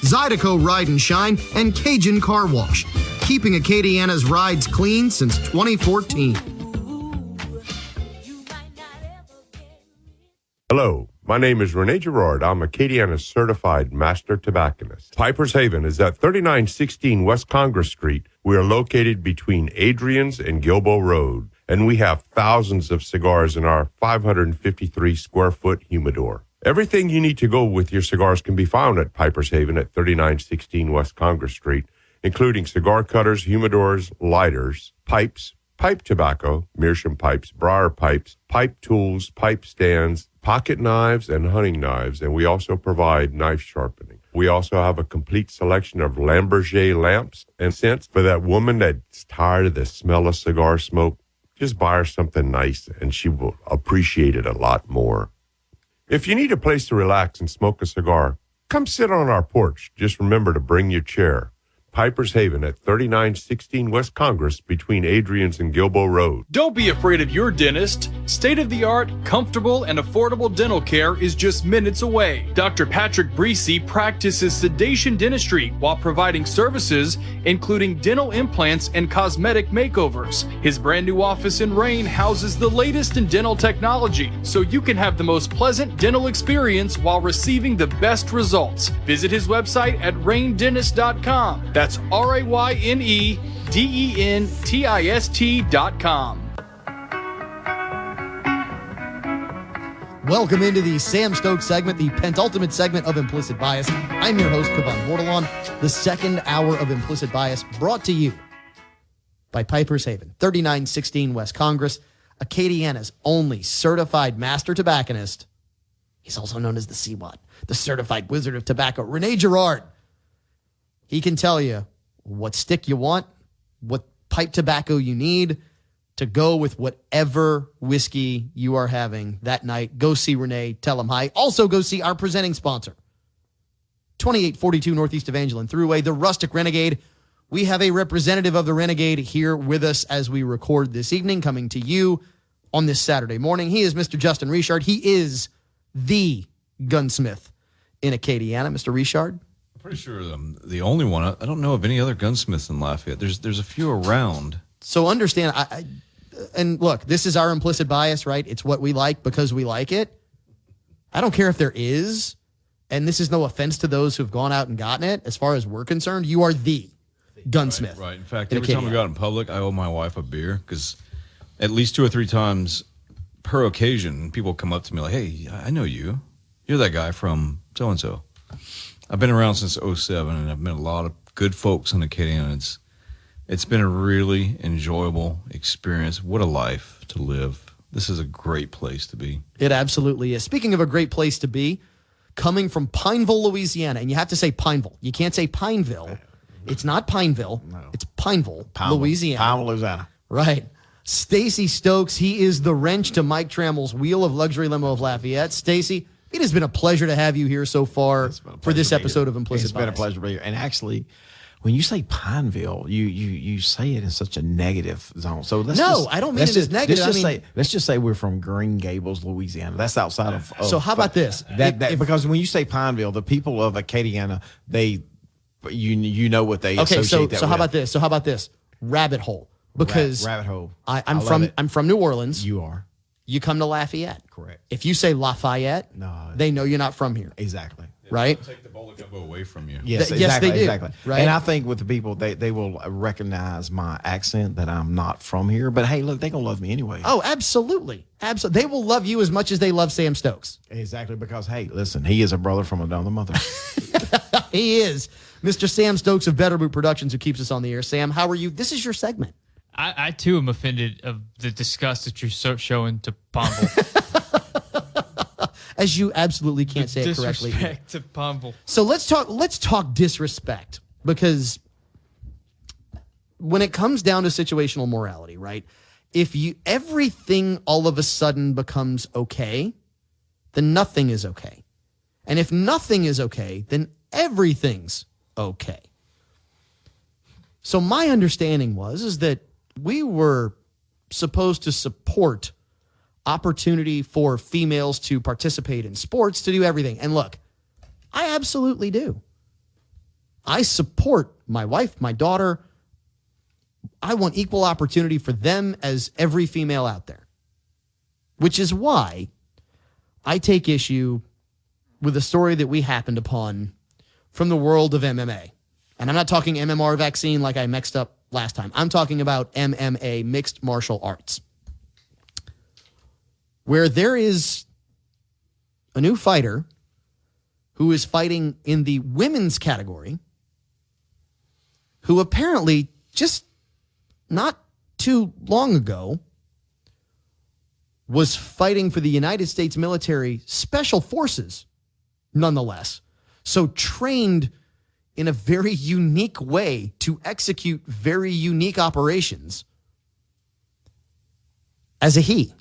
Zydeco Ride and Shine and Cajun Car Wash. Keeping Acadiana's rides clean since 2014.
Hello, my name is Rene Girard. I'm Acadiana's certified master tobacconist. Piper's Haven is at 3916 West Congress Street. We are located between Adrian's and Gilbo Road, and we have thousands of cigars in our 553 square foot humidor. Everything you need to go with your cigars can be found at Piper's Haven at 3916 West Congress Street, including cigar cutters, humidors, lighters, pipes, pipe tobacco, meerschaum pipes, briar pipes, pipe tools, pipe stands, pocket knives, and hunting knives, and we also provide knife sharpening. We also have a complete selection of Lamborghini lamps and scents for that woman that's tired of the smell of cigar smoke. Just buy her something nice, and she will appreciate it a lot more. If you need a place to relax and smoke a cigar, come sit on our porch. Just remember to bring your chair. Piper's Haven at 3916 West Congress between Adrian's and Gilbo Road.
Don't be afraid of your dentist. State-of-the-art, comfortable, and affordable dental care is just minutes away. Dr. Patrick Breesy practices sedation dentistry while providing services including dental implants and cosmetic makeovers. His brand new office in Rain houses the latest in dental technology, so you can have the most pleasant dental experience while receiving the best results. Visit his website at raindentist.com. That's RAYNEDENTIST.com.
Welcome into the Sam Stokes segment, the penultimate segment of Implicit Bias. I'm your host, Cavan Bordelon. The second hour of Implicit Bias brought to you by Piper's Haven, 3916 West Congress, Acadiana's only certified master tobacconist. He's also known as the CWAT, the certified wizard of tobacco, Rene Girard. He can tell you what stick you want, what pipe tobacco you need to go with whatever whiskey you are having that night. Go see Rene. Tell him hi. Also, go see our presenting sponsor, 2842 Northeast of Angelin Thruway, the Rustic Renegade. We have a representative of the Renegade here with us as we record this evening, coming to you on this Saturday morning. He is Mr. Justin Richard. He is the gunsmith in Acadiana. Mr. Richard?
Pretty sure I'm the only one. I don't know of any other gunsmiths in Lafayette. There's a few around.
So understand, and look, this is our implicit bias, right? It's what we like because we like it. I don't care if there is, and this is no offense to those who've gone out and gotten it. As far as we're concerned, you are the gunsmith.
Right. In fact, every time we go out in public, I owe my wife a beer because at least 2 or 3 times per occasion, people come up to me like, "Hey, I know you. You're that guy from so-and-so." I've been around since 07, and I've met a lot of good folks in Acadiana. It's been a really enjoyable experience. What a life to live. This is a great place to be.
It absolutely is. Speaking of a great place to be, coming from Pineville, Louisiana, and you have to say Pineville. You can't say Pineville. It's not Pineville. No. It's Pineville, Louisiana.
Pineville, Louisiana.
Right. Stacy Stokes, he is the wrench to Mike Trammell's wheel of Luxury Limo of Lafayette. Stacy, it has been a pleasure to have you here so far for this episode of Implicit Bias.
It's been a pleasure to be here. And actually, when you say Pineville, you say it in such a negative zone. So
I don't mean it as negative.
Let's just say we're from Green Gables, Louisiana. That's outside of
so how about this?
Because when you say Pineville, the people of Acadiana, you know what they associate that
so
with.
How about this? Rabbit Hole. Because
Rabbit Hole.
I'm from New Orleans.
You are.
You come to Lafayette.
Correct.
If you say Lafayette, they know you're not from here.
Exactly.
Right?
Take the bowl of gumbo away from you.
Yes, exactly,
yes, they do.
Exactly.
Right?
And I think with the people, they will recognize my accent that I'm not from here. But hey, look, they're going to love me anyway.
Oh, absolutely. Absolutely. They will love you as much as they love Sam Stokes.
Exactly. Because, hey, listen, he is a brother from another mother.
He is. Mr. Sam Stokes of Better Boot Productions, who keeps us on the air. Sam, how are you? This is your segment.
I too am offended of the disgust that you're showing to Pomble.
As you absolutely can't say it correctly.
Disrespect to Pomble.
So let's talk disrespect, because when it comes down to situational morality, right? If everything all of a sudden becomes okay, then nothing is okay. And if nothing is okay, then everything's okay. So my understanding is that we were supposed to support opportunity for females to participate in sports, to do everything. And look, I absolutely do. I support my wife, my daughter. I want equal opportunity for them as every female out there, which is why I take issue with a story that we happened upon from the world of MMA. And I'm not talking MMR vaccine like I mixed up last time. I'm talking about MMA, mixed martial arts, where there is a new fighter who is fighting in the women's category, who apparently just not too long ago was fighting for the United States military special forces, nonetheless. So trained in a very unique way to execute very unique operations as a he.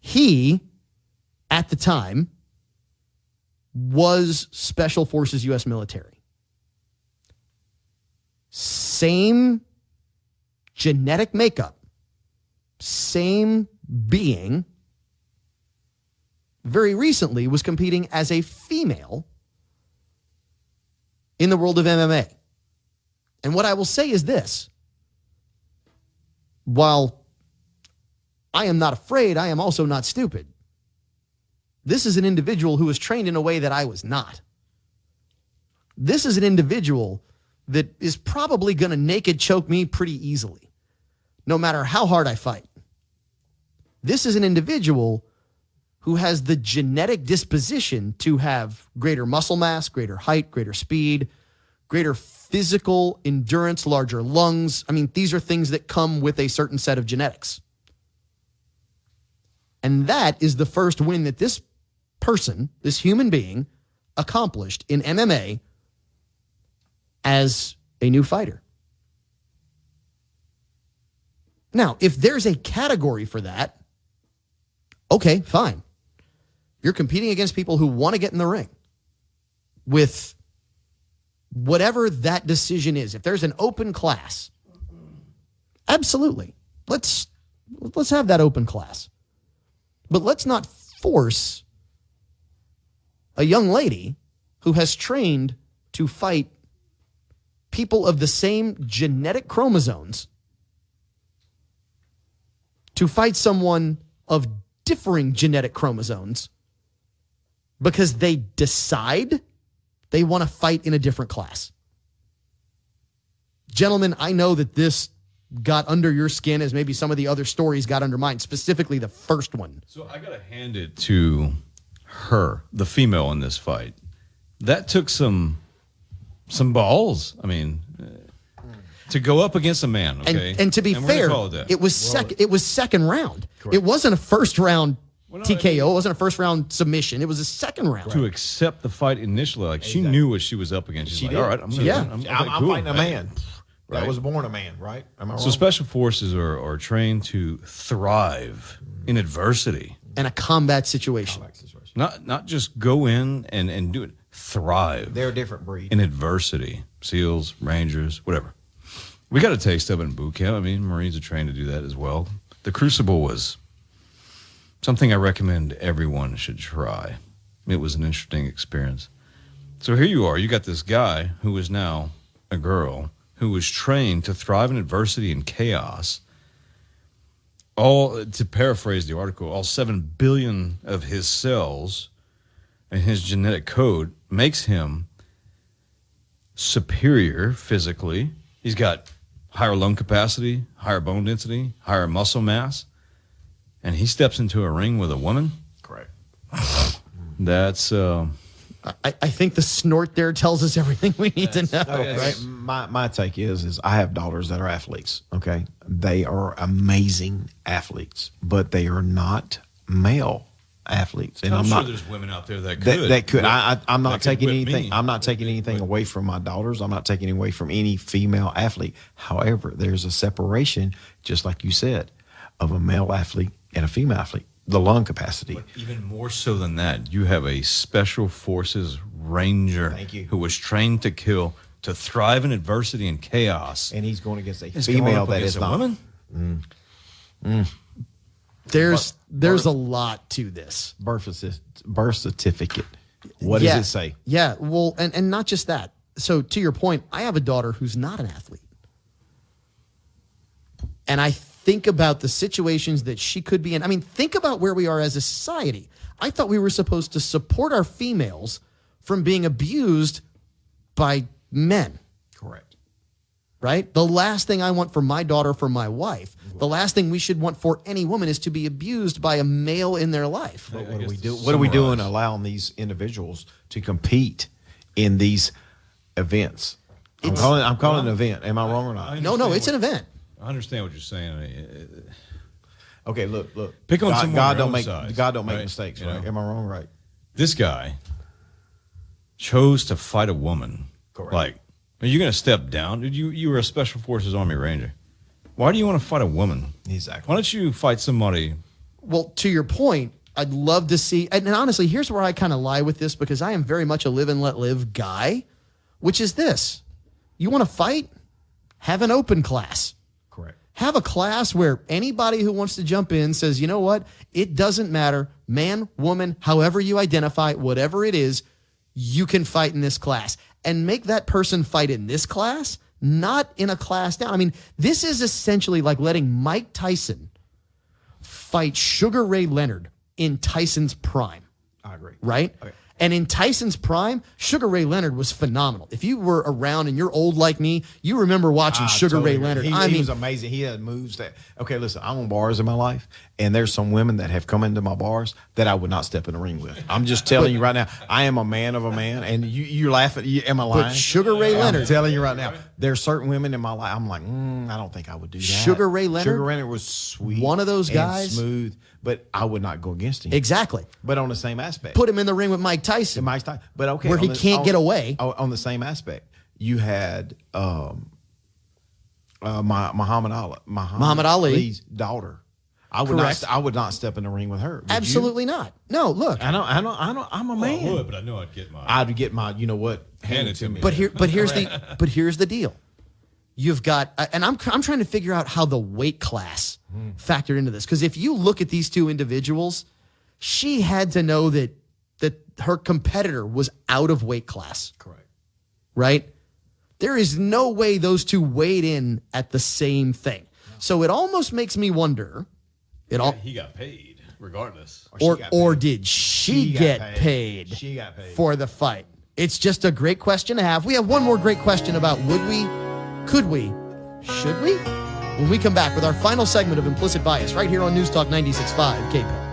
He, at the time, was Special Forces U.S. military. Same genetic makeup, same being, very recently was competing as a female in the world of MMA. And what I will say is this: while I am not afraid, I am also not stupid. This is an individual who was trained in a way that I was not. This is an individual that is probably going to naked choke me pretty easily, no matter how hard I fight. This is an individual who has the genetic disposition to have greater muscle mass, greater height, greater speed, greater physical endurance, larger lungs. I mean, these are things that come with a certain set of genetics. And that is the first win that this person, this human being, accomplished in MMA as a new fighter. Now, if there's a category for that, okay, fine. You're competing against people who want to get in the ring with whatever that decision is. If there's an open class, absolutely. Let's have that open class. But let's not force a young lady who has trained to fight people of the same genetic chromosomes to fight someone of differing genetic chromosomes because they decide they want to fight in a different class. Gentlemen, I know that this got under your skin as maybe some of the other stories got under mine, specifically the first one.
So I got to hand it to her, the female in this fight. That took some balls. I mean, to go up against a man, okay?
And to be fair, it was second round. Correct. It wasn't a first round TKO. It wasn't a first round submission. It was a second round.
To accept the fight initially, like she knew what she was up against. She's like, all right, I'm
fighting a man. Right. That was born a man, right? Am I wrong?
So special forces are trained to thrive in adversity.
In a combat situation.
Not just go in and do it. Thrive.
They're a different breed.
In adversity. SEALs, Rangers, whatever. We got a taste of it in boot camp. I mean, Marines are trained to do that as well. The Crucible was something I recommend everyone should try. It was an interesting experience. So here you are. You got this guy who is now a girl who was trained to thrive in adversity and chaos. All, to paraphrase the article, all 7 billion of his cells and his genetic code makes him superior physically. He's got higher lung capacity, higher bone density, higher muscle mass, and he steps into a ring with a woman.
Correct.
That's
I think the snort there tells us everything we need to know.
Right? My take is I have daughters that are athletes. Okay, they are amazing athletes, but they are not male athletes. And
I'm
I'm
sure
not.
there's women out there that could.
That could. I'm not
that could
taking
whip
anything.
me.
I'm not taking anything away from my daughters. I'm not taking away from any female athlete. However, there's a separation, just like you said, of a male athlete and a female athlete. The lung capacity.
But even more so than that, you have a special forces ranger who was trained to kill, to thrive in adversity and chaos.
And he's going against a
He's
female
going up
that
against
is
a
not.
woman?
There's a lot to this.
Birth certificate. What does it say?
Yeah, well, and not just that. So to your point, I have a daughter who's not an athlete. And I think about the situations that she could be in. I mean, think about where we are as a society. I thought we were supposed to support our females from being abused by men.
Correct.
Right? The last thing I want for my daughter, for my wife, the last thing we should want for any woman is to be abused by a male in their life.
But what do we do? What are we doing allowing these individuals to compete in these events? I'm calling it an event. Am I wrong or not?
No, it's an event.
I understand what you're saying.
Okay, look.
Pick on
God,
someone
God
your
don't
own
make
size,
God don't make
right?
mistakes,
You
right?
know?
Am I wrong? Right.
This guy chose to fight a woman.
Correct.
Like, are you going to step down? Dude, you were a Special Forces Army Ranger. Why do you want to fight a woman?
Exactly.
Why don't you fight somebody?
Well, to your point, I'd love to see, and honestly, here's where I kind of lie with this because I am very much a live and let live guy, which is this. You want to fight? Have an open class.
Correct.
Have a class where anybody who wants to jump in says, you know what? It doesn't matter. Man, woman, however you identify, whatever it is, you can fight in this class. And make that person fight in this class, not in a class down. I mean, this is essentially like letting Mike Tyson fight Sugar Ray Leonard in Tyson's prime.
I agree.
Right?
Okay.
And in Tyson's prime, Sugar Ray Leonard was phenomenal. If you were around and you're old like me, you remember watching Sugar Ray Leonard.
He was amazing. He had moves that. Okay, listen, I own bars in my life, and there's some women that have come into my bars that I would not step in the ring with. I'm just telling you right now. I am a man of a man, and you laugh at. Am I lying?
But Sugar Ray Leonard.
I'm telling you right now. There's certain women in my life. I'm like, I don't think I would do that.
Sugar Ray Leonard.
Sugar Ray Leonard was sweet.
One of those
and
guys.
smooth, but I would not go against him.
Exactly.
But on the same aspect.
Put him in the ring with Mike Tyson.
But okay,
where he can't get away.
On the same aspect, you had Muhammad Ali's daughter. I would not step in the ring with her. Would
Absolutely not. No, look.
I'm a man.
I would, but I know I'd get mine.
I'd get my. You know what?
Hand it to me.
But here's the deal. You've got, and I'm trying to figure out how the weight class factored into this, because if you look at these two individuals, she had to know that her competitor was out of weight class.
Correct.
Right? There is no way those two weighed in at the same thing. No. So it almost makes me wonder.
He got paid regardless.
Or did she get paid?
She got paid
for the fight. It's just a great question to have. We have one more great question about would we, could we, should we? When we come back with our final segment of Implicit Bias right here on News Talk 96.5 KPEL.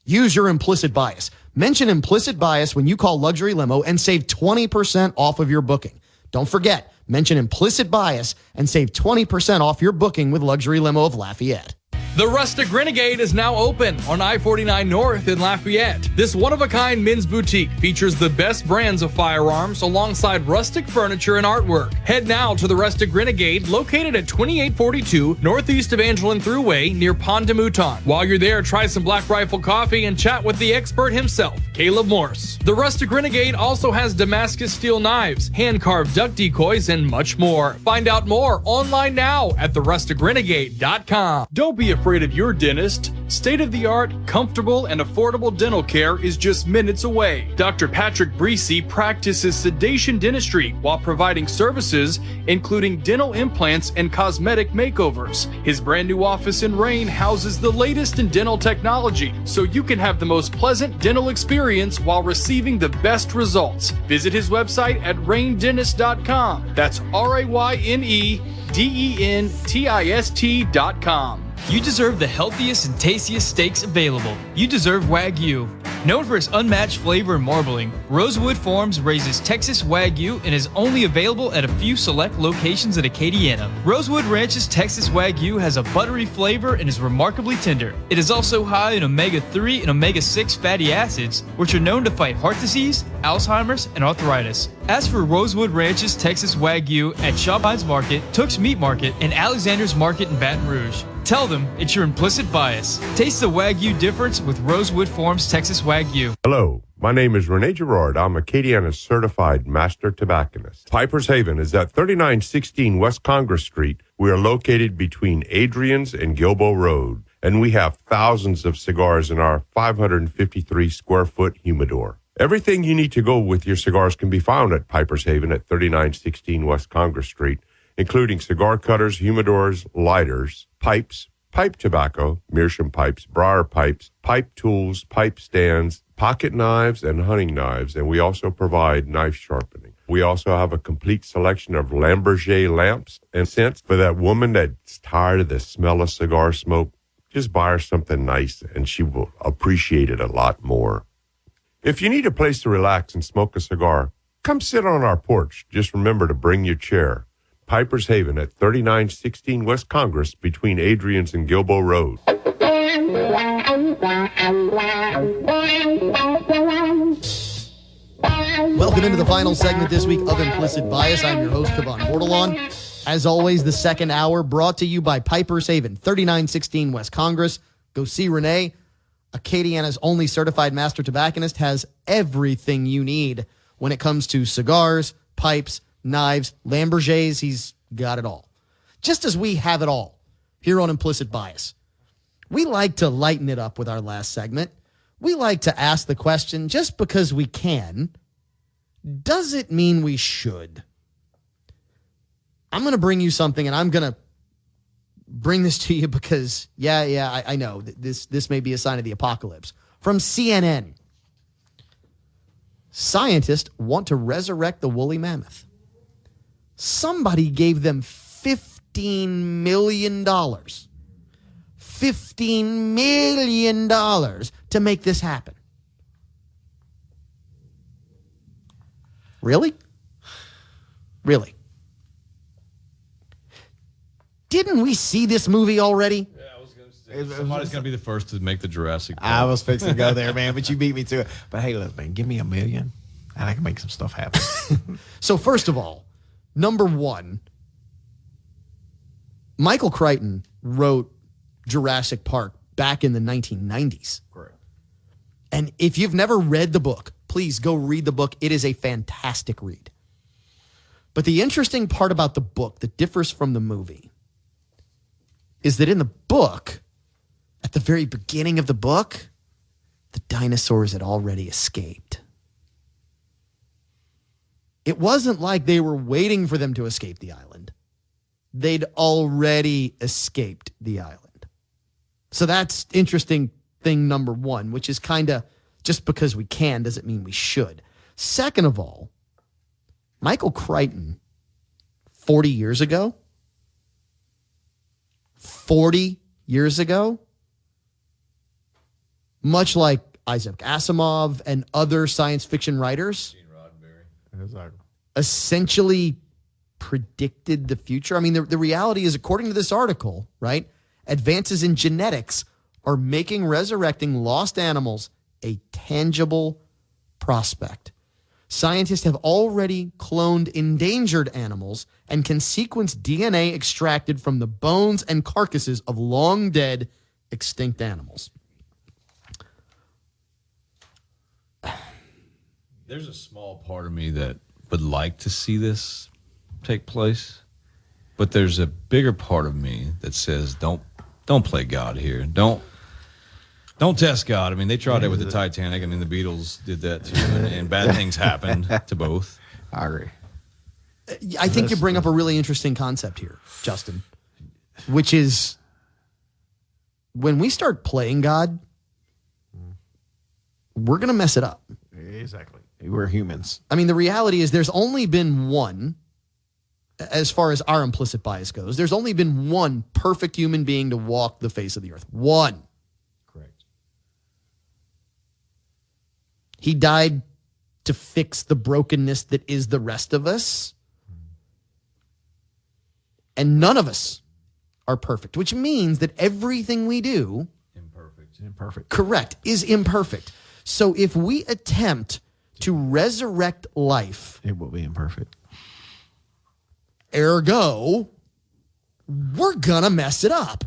Use your implicit bias. Mention implicit bias when you call Luxury Limo and save 20% off of your booking. Don't forget, mention implicit bias and save 20% off your booking with Luxury Limo of Lafayette.
The Rustic Renegade is now open on I-49 North in Lafayette. This one-of-a-kind men's boutique features the best brands of firearms alongside rustic furniture and artwork. Head now to the Rustic Renegade, located at 2842 Northeast Evangeline Thruway near Pont de Mouton. While you're there, try some Black Rifle coffee and chat with the expert himself, Caleb Morse. The Rustic Renegade also has Damascus steel knives, hand-carved duck decoys, and much more. Find out more online now at therusticrenegade.com. Don't be afraid of your dentist. State-of-the-art, comfortable, and affordable dental care is just minutes away. Dr. Patrick Breesy practices sedation dentistry while providing services including dental implants and cosmetic makeovers. His brand new office in Rain houses the latest in dental technology, so you can have the most pleasant dental experience while receiving the best results. Visit his website at raindentist.com. That's RAYNEDENTIST.com.
You deserve the healthiest and tastiest steaks available. You deserve Wagyu. Known for its unmatched flavor and marbling, Rosewood Farms raises Texas Wagyu and is only available at a few select locations in Acadiana. Rosewood Ranch's Texas Wagyu has a buttery flavor and is remarkably tender. It is also high in omega-3 and omega-6 fatty acids, which are known to fight heart disease, Alzheimer's, and arthritis. Ask for Rosewood Ranch's Texas Wagyu at Shoppine's Market, Tooks Meat Market, and Alexander's Market in Baton Rouge. Tell them it's your implicit bias. Taste the Wagyu difference with Rosewood Farms Texas Wagyu.
Hello, my name is Rene Girard. I'm Acadiana's certified master tobacconist. Piper's Haven is at 3916 West Congress Street. We are located between Adrian's and Gilboa Road, and we have thousands of cigars in our 553 square foot humidor. Everything you need to go with your cigars can be found at Piper's Haven at 3916 West Congress Street, including cigar cutters, humidors, lighters, pipes, pipe tobacco, meerschaum pipes, briar pipes, pipe tools, pipe stands, pocket knives, and hunting knives, and we also provide knife sharpening. We also have a complete selection of Lamborghini lamps and scents for that woman that's tired of the smell of cigar smoke. Just buy her something nice, and she will appreciate it a lot more. If you need a place to relax and smoke a cigar, come sit on our porch. Just remember to bring your chair. Piper's Haven at 3916 West Congress between Adrian's and Gilboa Road.
Welcome into the final segment this week of Implicit Bias. I'm your host, Cavan Bordelon. As always, the second hour brought to you by Piper's Haven, 3916 West Congress. Go see Renee. Acadiana's only certified master tobacconist has everything you need when it comes to cigars, pipes, knives, Lamborghinis. He's got it all. Just as we have it all here on Implicit Bias. We like to lighten it up with our last segment. We like to ask the question, just because we can, does it mean we should? I'm going to bring you something, and I'm going to bring this to you because, I know this may be a sign of the apocalypse. From CNN, scientists want to resurrect the woolly mammoth. Somebody gave them $15 million. $15 million to make this happen. Really? Really? Didn't we see this movie already?
Yeah, I was going to say, somebody's going to be the first to make the Jurassic Park.
I was fixing to go there, man, but you beat me to it. But hey, look, man, give me $1 million, and I can make some stuff happen.
So first of all, number one, Michael Crichton wrote Jurassic Park back in the 1990s.
Correct.
And if you've never read the book, please go read the book. It is a fantastic read. But the interesting part about the book that differs from the movie is that in the book, at the very beginning of the book, the dinosaurs had already escaped. It wasn't like they were waiting for them to escape the island. They'd already escaped the island. So that's interesting thing number one, which is kind of just because we can doesn't mean we should. Second of all, Michael Crichton, 40 years ago, much like Isaac Asimov and other science fiction writers, essentially predicted the future. I mean, the reality is, according to this article, right, advances in genetics are making resurrecting lost animals a tangible prospect. Scientists have already cloned endangered animals and can sequence DNA extracted from the bones and carcasses of long dead, extinct animals.
There's a small part of me that would like to see this take place, but there's a bigger part of me that says, don't play God here. Don't test God. I mean, they tried that with the Titanic. I mean, the Beatles did that too, and bad things happened to both.
I agree.
I think you bring up a really interesting concept here, Justin, which is when we start playing God, we're going to mess it up.
Exactly. We're humans.
I mean, the reality is there's only been one, as far as our implicit bias goes, there's only been one perfect human being to walk the face of the earth. One.
Correct.
He died to fix the brokenness that is the rest of us. And none of us are perfect, which means that everything we do,
imperfect.
Correct, is imperfect. So if we attempt to resurrect life,
it will be imperfect.
Ergo, we're gonna mess it up.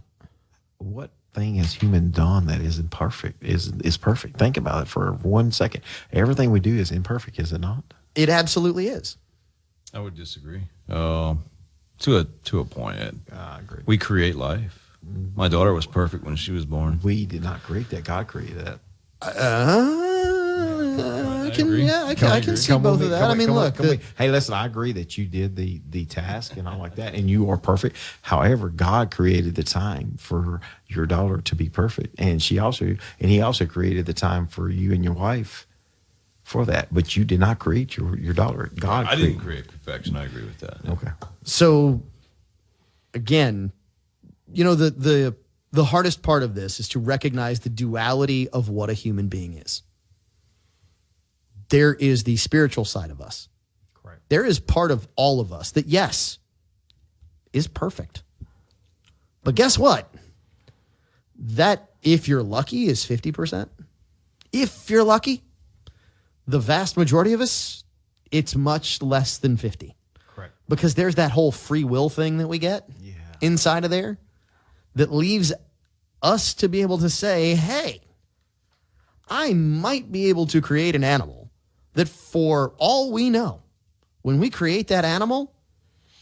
What thing has human done that is imperfect is perfect? Think about it for 1 second. Everything we do is imperfect, is it not?
It absolutely is.
I would disagree. To a point, Ed.
I agree.
We create life. My daughter was perfect when she was born.
We did not create that. God created that.
I can see both of that. I mean, look.
Hey, listen, I agree that you did the task and all like that, and you are perfect. However, God created the time for your daughter to be perfect, and He also created the time for you and your wife for that. But you did not create your daughter.
I didn't create perfection. I agree with that.
Okay.
So, again, you know, the hardest part of this is to recognize the duality of what a human being is. There is the spiritual side of us.
Correct.
There is part of all of us that, yes, is perfect. But guess what? That, if you're lucky, is 50%. If you're lucky, the vast majority of us, it's much less than 50.
Correct.
Because there's that whole free will thing that we get inside of there that leaves us to be able to say, hey, I might be able to create an animal that, for all we know, when we create that animal,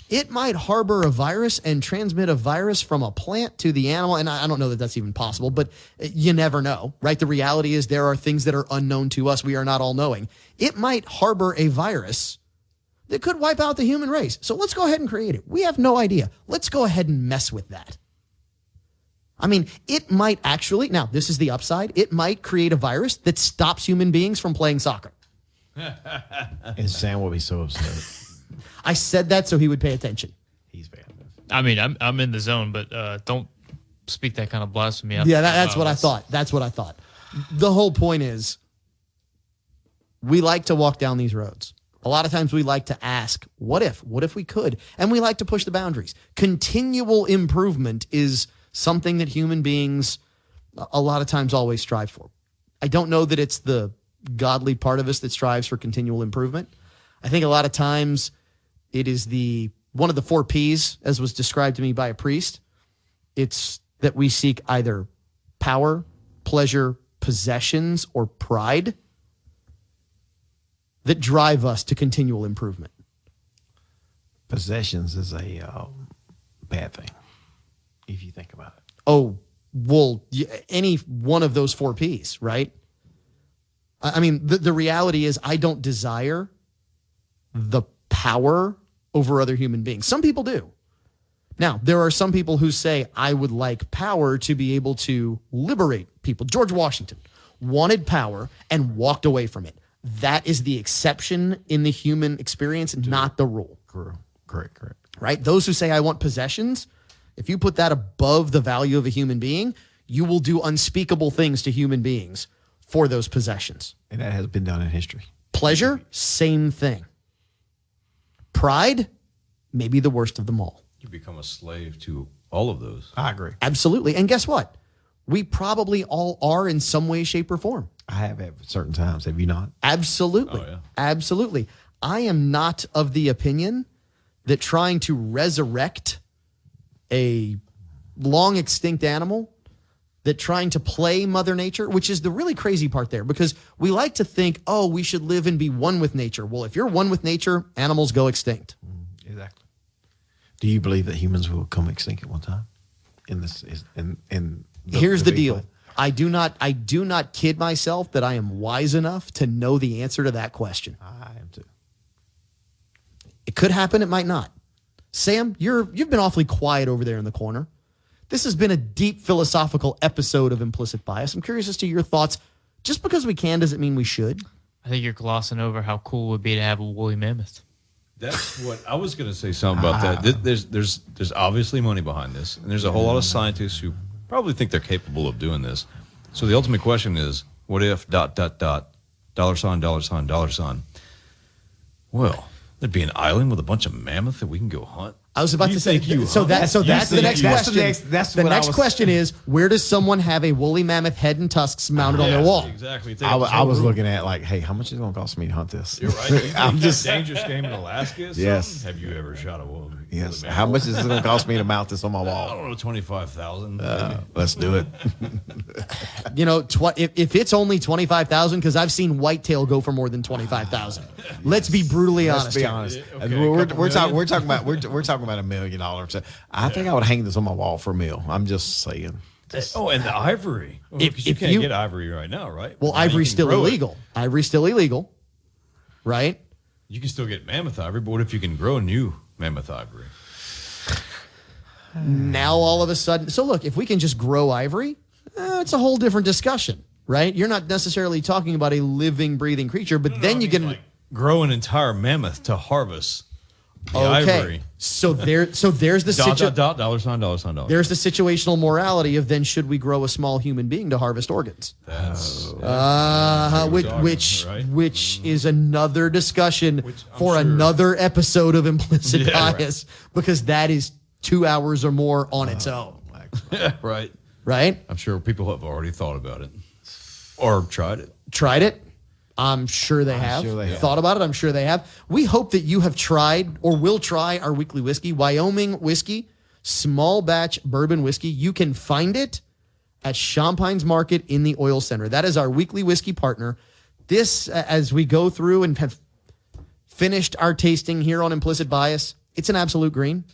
it might harbor a virus and transmit a virus from a plant to the animal. And I don't know that that's even possible, but you never know, right? The reality is there are things that are unknown to us. We are not all knowing. It might harbor a virus that could wipe out the human race. So let's go ahead and create it. We have no idea. Let's go ahead and mess with that. I mean, it might actually, now this is the upside, it might create a virus that stops human beings from playing soccer.
And Sam will be so upset.
I said that so he would pay attention.
He's bad.
I mean, I'm in the zone, but don't speak that kind of blasphemy.
Yeah, that's what I thought. That's what I thought. The whole point is we like to walk down these roads. A lot of times we like to ask, what if? What if we could? And we like to push the boundaries. Continual improvement is something that human beings a lot of times always strive for. I don't know that it's the godly part of us that strives for continual improvement. I think a lot of times it is one of the 4 P's, as was described to me by a priest. It's that we seek either power, pleasure, possessions, or pride that drive us to continual improvement.
Possessions is a bad thing, if you think about it.
Oh, well, any one of those 4 P's, right? I mean, the reality is I don't desire the power over other human beings. Some people do. Now, there are some people who say, I would like power to be able to liberate people. George Washington wanted power and walked away from it. That is the exception in the human experience, not the rule.
Correct.
Right? Those who say, I want possessions, if you put that above the value of a human being, you will do unspeakable things to human beings for those possessions.
And that has been done in history.
Pleasure, same thing. Pride, maybe the worst of them all.
you become a slave to all of those.
I agree.
Absolutely. And guess what? We probably all are in some way, shape, or form.
I have at certain times. Have you not?
Absolutely.
Oh, yeah.
Absolutely. I am not of the opinion that trying to resurrect a long extinct animal, that trying to play Mother Nature, which is the really crazy part there, because we like to think, oh, we should live and be one with nature. Well, if you're one with nature, animals go extinct.
Exactly. Do you believe that humans will come extinct at one time?
Here's the deal. I do not kid myself that I am wise enough to know the answer to that question.
I am too.
It could happen. It might not. Sam, you've been awfully quiet over there in the corner. This has been a deep philosophical episode of Implicit Bias. I'm curious as to your thoughts. Just because we can doesn't mean we should.
I think you're glossing over how cool it would be to have a woolly mammoth.
That's what I was going to say. Something about that. There's obviously money behind this, and there's a whole lot of scientists who probably think they're capable of doing this. So the ultimate question is, what if ... $? Well, there'd be an island with a bunch of mammoth that we can go hunt.
I was about to say, so that's the next question. The next question is, where does someone have a woolly mammoth head and tusks mounted on their wall?
Exactly.
I was looking at like, hey, how much is it going to cost me to hunt this?
You're right. I'm just dangerous game in Alaska.
Yes.
Have you ever shot a woolly?
Yes. How much is it going to cost me to mount this on my wall?
I don't know, 25,000.
Let's do it.
If it's only 25,000, because I've seen whitetail go for more than 25,000. Let's be brutally honest.
Let's be honest.
Okay,
we're talking about $1 million. I think I would hang this on my wall for a meal. I'm just saying.
Oh, and the ivory. If you can't get ivory right now, right?
Well, ivory's still illegal. Ivory's still illegal, right?
You can still get mammoth ivory, but what if you can grow new mammoth ivory?
Now all of a sudden, so look, if we can just grow ivory, it's a whole different discussion, right? You're not necessarily talking about a living, breathing creature, but then you get
grow an entire mammoth to harvest the ivory.
So there's the
$, $.
There's the situational morality of then should we grow a small human being to harvest organs?
That's
which is another discussion for another episode of Implicit Bias, because that is 2 hours or more on its own.
Right.
Right?
I'm sure people have already thought about it or tried it.
Tried it? I'm sure they have. Thought about it? I'm sure they have. We hope that you have tried or will try our weekly whiskey, Wyoming Whiskey, small batch bourbon whiskey. You can find it at Champagne's Market in the Oil Center. That is our weekly whiskey partner. This, as we go through and have finished our tasting here on Implicit Bias, it's an absolute green.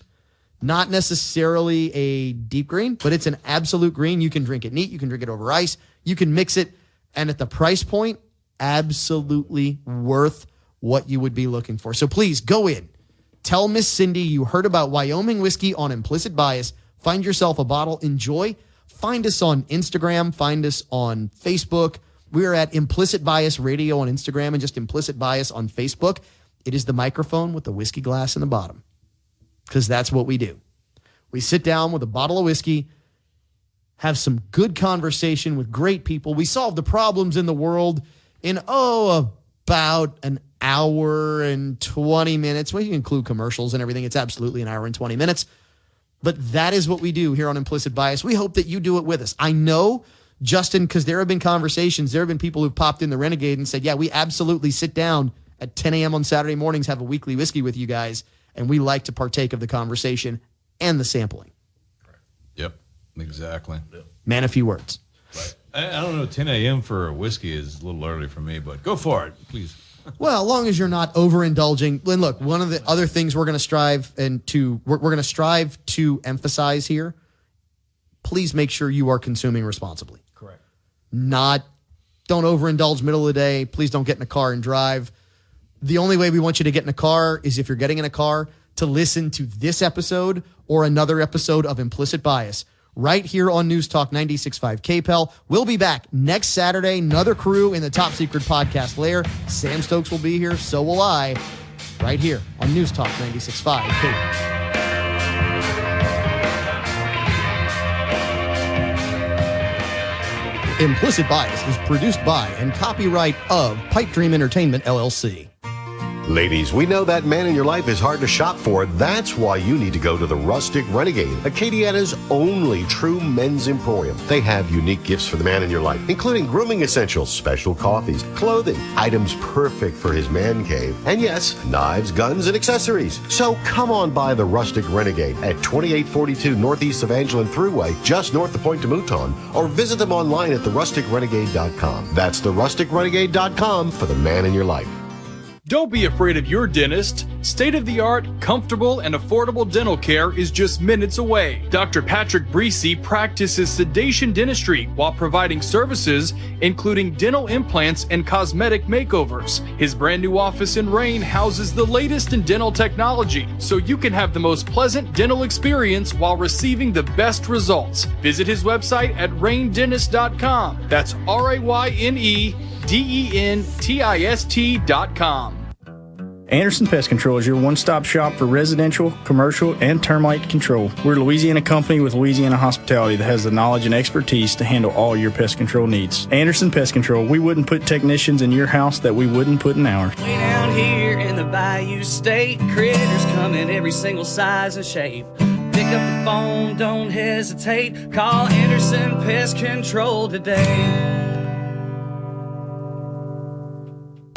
Not necessarily a deep green, but it's an absolute green. You can drink it neat. You can drink it over ice. You can mix it. And at the price point, absolutely worth what you would be looking for. So please go in. Tell Miss Cindy you heard about Wyoming Whiskey on Implicit Bias. Find yourself a bottle. Enjoy. Find us on Instagram. Find us on Facebook. We are at Implicit Bias Radio on Instagram and just Implicit Bias on Facebook. It is the microphone with the whiskey glass in the bottom, because that's what we do. We sit down with a bottle of whiskey, have some good conversation with great people. We solve the problems in the world in, about an hour and 20 minutes. Well, you include commercials and everything. It's absolutely an hour and 20 minutes. But that is what we do here on Implicit Bias. We hope that you do it with us. I know, Justin, because there have been conversations, there have been people who've popped in the Renegade and said, yeah, we absolutely sit down at 10 a.m. on Saturday mornings, have a weekly whiskey with you guys, and we like to partake of the conversation and the sampling.
Yep, exactly.
Man, a few words.
Right. I don't know, 10 a.m. for a whiskey is a little early for me, but go for it, please.
Well, as long as you're not overindulging. And look, one of the other things we're going to strive to emphasize here, please make sure you are consuming responsibly.
Correct.
Don't overindulge middle of the day. Please don't get in a car and drive. The only way we want you to get in a car is if you're getting in a car to listen to this episode or another episode of Implicit Bias right here on News Talk 96.5 KPEL. We'll be back next Saturday. Another crew in the Top Secret Podcast lair. Sam Stokes will be here. So will I. Right here on News Talk 96.5 KPEL. Implicit Bias is produced by and copyright of Pipe Dream Entertainment, LLC.
Ladies, we know that man in your life is hard to shop for. That's why you need to go to the Rustic Renegade, Acadiana's only true men's emporium. They have unique gifts for the man in your life, including grooming essentials, special coffees, clothing, items perfect for his man cave, and yes, knives, guns, and accessories. So come on by the Rustic Renegade at 2842 Northeast Evangeline Thruway, just north of Point de Mouton, or visit them online at therusticrenegade.com. That's therusticrenegade.com for the man in your life.
Don't be afraid of your dentist. State-of-the-art, comfortable, and affordable dental care is just minutes away. Dr. Patrick Breesy practices sedation dentistry while providing services including dental implants and cosmetic makeovers. His brand new office in Rain houses the latest in dental technology, so you can have the most pleasant dental experience while receiving the best results. Visit his website at raindentist.com. That's RAYNEDENTIST.com.
Anderson Pest Control is your one-stop shop for residential, commercial, and termite control. We're a Louisiana company with Louisiana hospitality that has the knowledge and expertise to handle all your pest control needs. Anderson Pest Control, we wouldn't put technicians in your house that we wouldn't put in ours.
Way down here in the Bayou State, critters come in every single size and shape. Pick up the phone, don't hesitate. Call Anderson Pest Control today.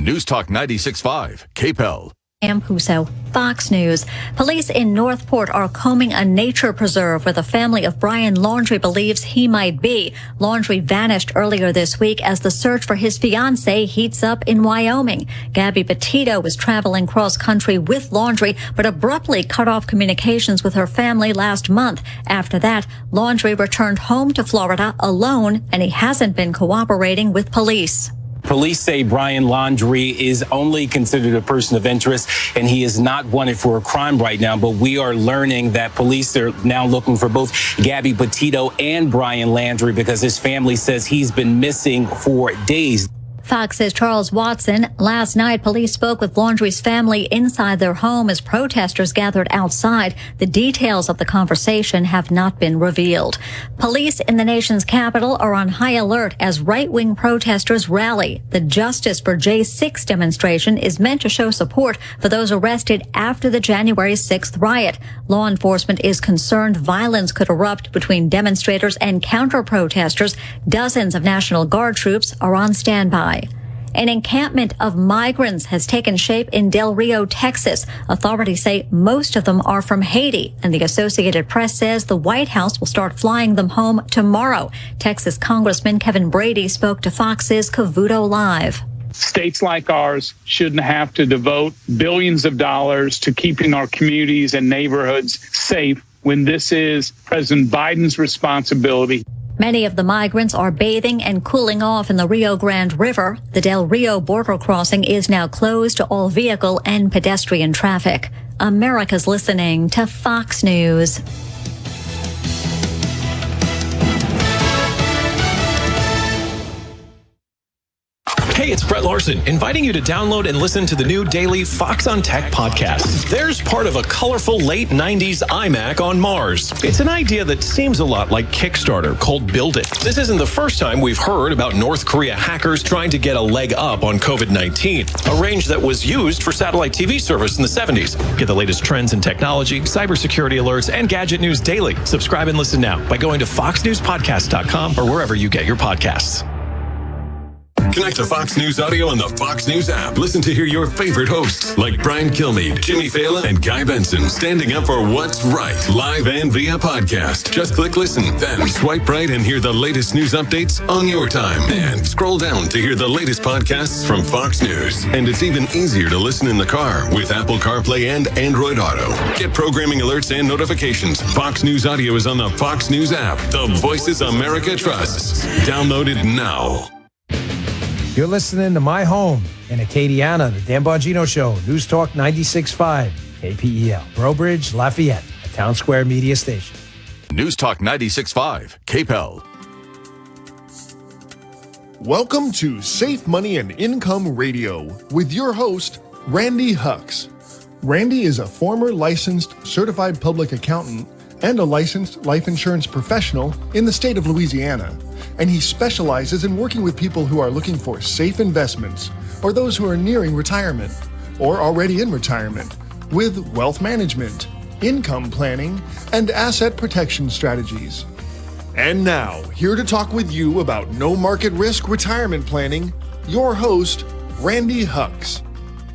News Talk 96.5, KPEL.
Am Puso, Fox News. Police in Northport are combing a nature preserve where the family of Brian Laundrie believes he might be. Laundrie vanished earlier this week as the search for his fiancée heats up in Wyoming. Gabby Petito was traveling cross country with Laundrie, but abruptly cut off communications with her family last month. After that, Laundrie returned home to Florida alone, and he hasn't been cooperating with police.
Police say Brian Laundrie is only considered a person of interest, and he is not wanted for a crime right now. But we are learning that police are now looking for both Gabby Petito and Brian Laundrie because his family says he's been missing for days.
Fox's Charles Watson. Last night, police spoke with Laundrie's family inside their home as protesters gathered outside. The details of the conversation have not been revealed. Police in the nation's capital are on high alert as right-wing protesters rally. The Justice for J6 demonstration is meant to show support for those arrested after the January 6th riot. Law enforcement is concerned violence could erupt between demonstrators and counter-protesters. Dozens of National Guard troops are on standby. An encampment of migrants has taken shape in Del Rio, Texas. Authorities say most of them are from Haiti, and the Associated Press says the White House will start flying them home tomorrow. Texas Congressman Kevin Brady spoke to Fox's Cavuto Live.
States like ours shouldn't have to devote billions of dollars to keeping our communities and neighborhoods safe when this is President Biden's responsibility.
Many of the migrants are bathing and cooling off in the Rio Grande River. The Del Rio border crossing is now closed to all vehicle and pedestrian traffic. America's listening to Fox News.
Hey, it's Brett Larson, inviting you to download and listen to the new daily Fox on Tech podcast. There's part of a colorful late 90s iMac on Mars. It's an idea that seems a lot like Kickstarter called Build It. This isn't the first time we've heard about North Korea hackers trying to get a leg up on COVID-19, a range that was used for satellite TV service in the 70s. Get the latest trends in technology, cybersecurity alerts, and gadget news daily. Subscribe and listen now by going to foxnewspodcast.com or wherever you get your podcasts.
Connect to Fox News Audio on the Fox News app. Listen to hear your favorite hosts like Brian Kilmeade, Jimmy Fallon, and Guy Benson standing up for what's right, live and via podcast. Just click listen, then swipe right and hear the latest news updates on your time. And scroll down to hear the latest podcasts from Fox News. And it's even easier to listen in the car with Apple CarPlay and Android Auto. Get programming alerts and notifications. Fox News Audio is on the Fox News app. The voices America trusts. Download it now.
You're listening to My Home in Acadiana, the Dan Bongino Show, News Talk 96.5, KPEL, Brobridge, Lafayette, a Town Square media station.
News Talk 96.5, KPEL.
Welcome to Safe Money and Income Radio with your host, Randy Hux. Randy is a former licensed certified public accountant and a licensed life insurance professional in the state of Louisiana, and he specializes in working with people who are looking for safe investments or those who are nearing retirement. or already in retirement with wealth management, income planning, and asset protection strategies. And now, here to talk with you about no market risk retirement planning, your host, Randy Hucks.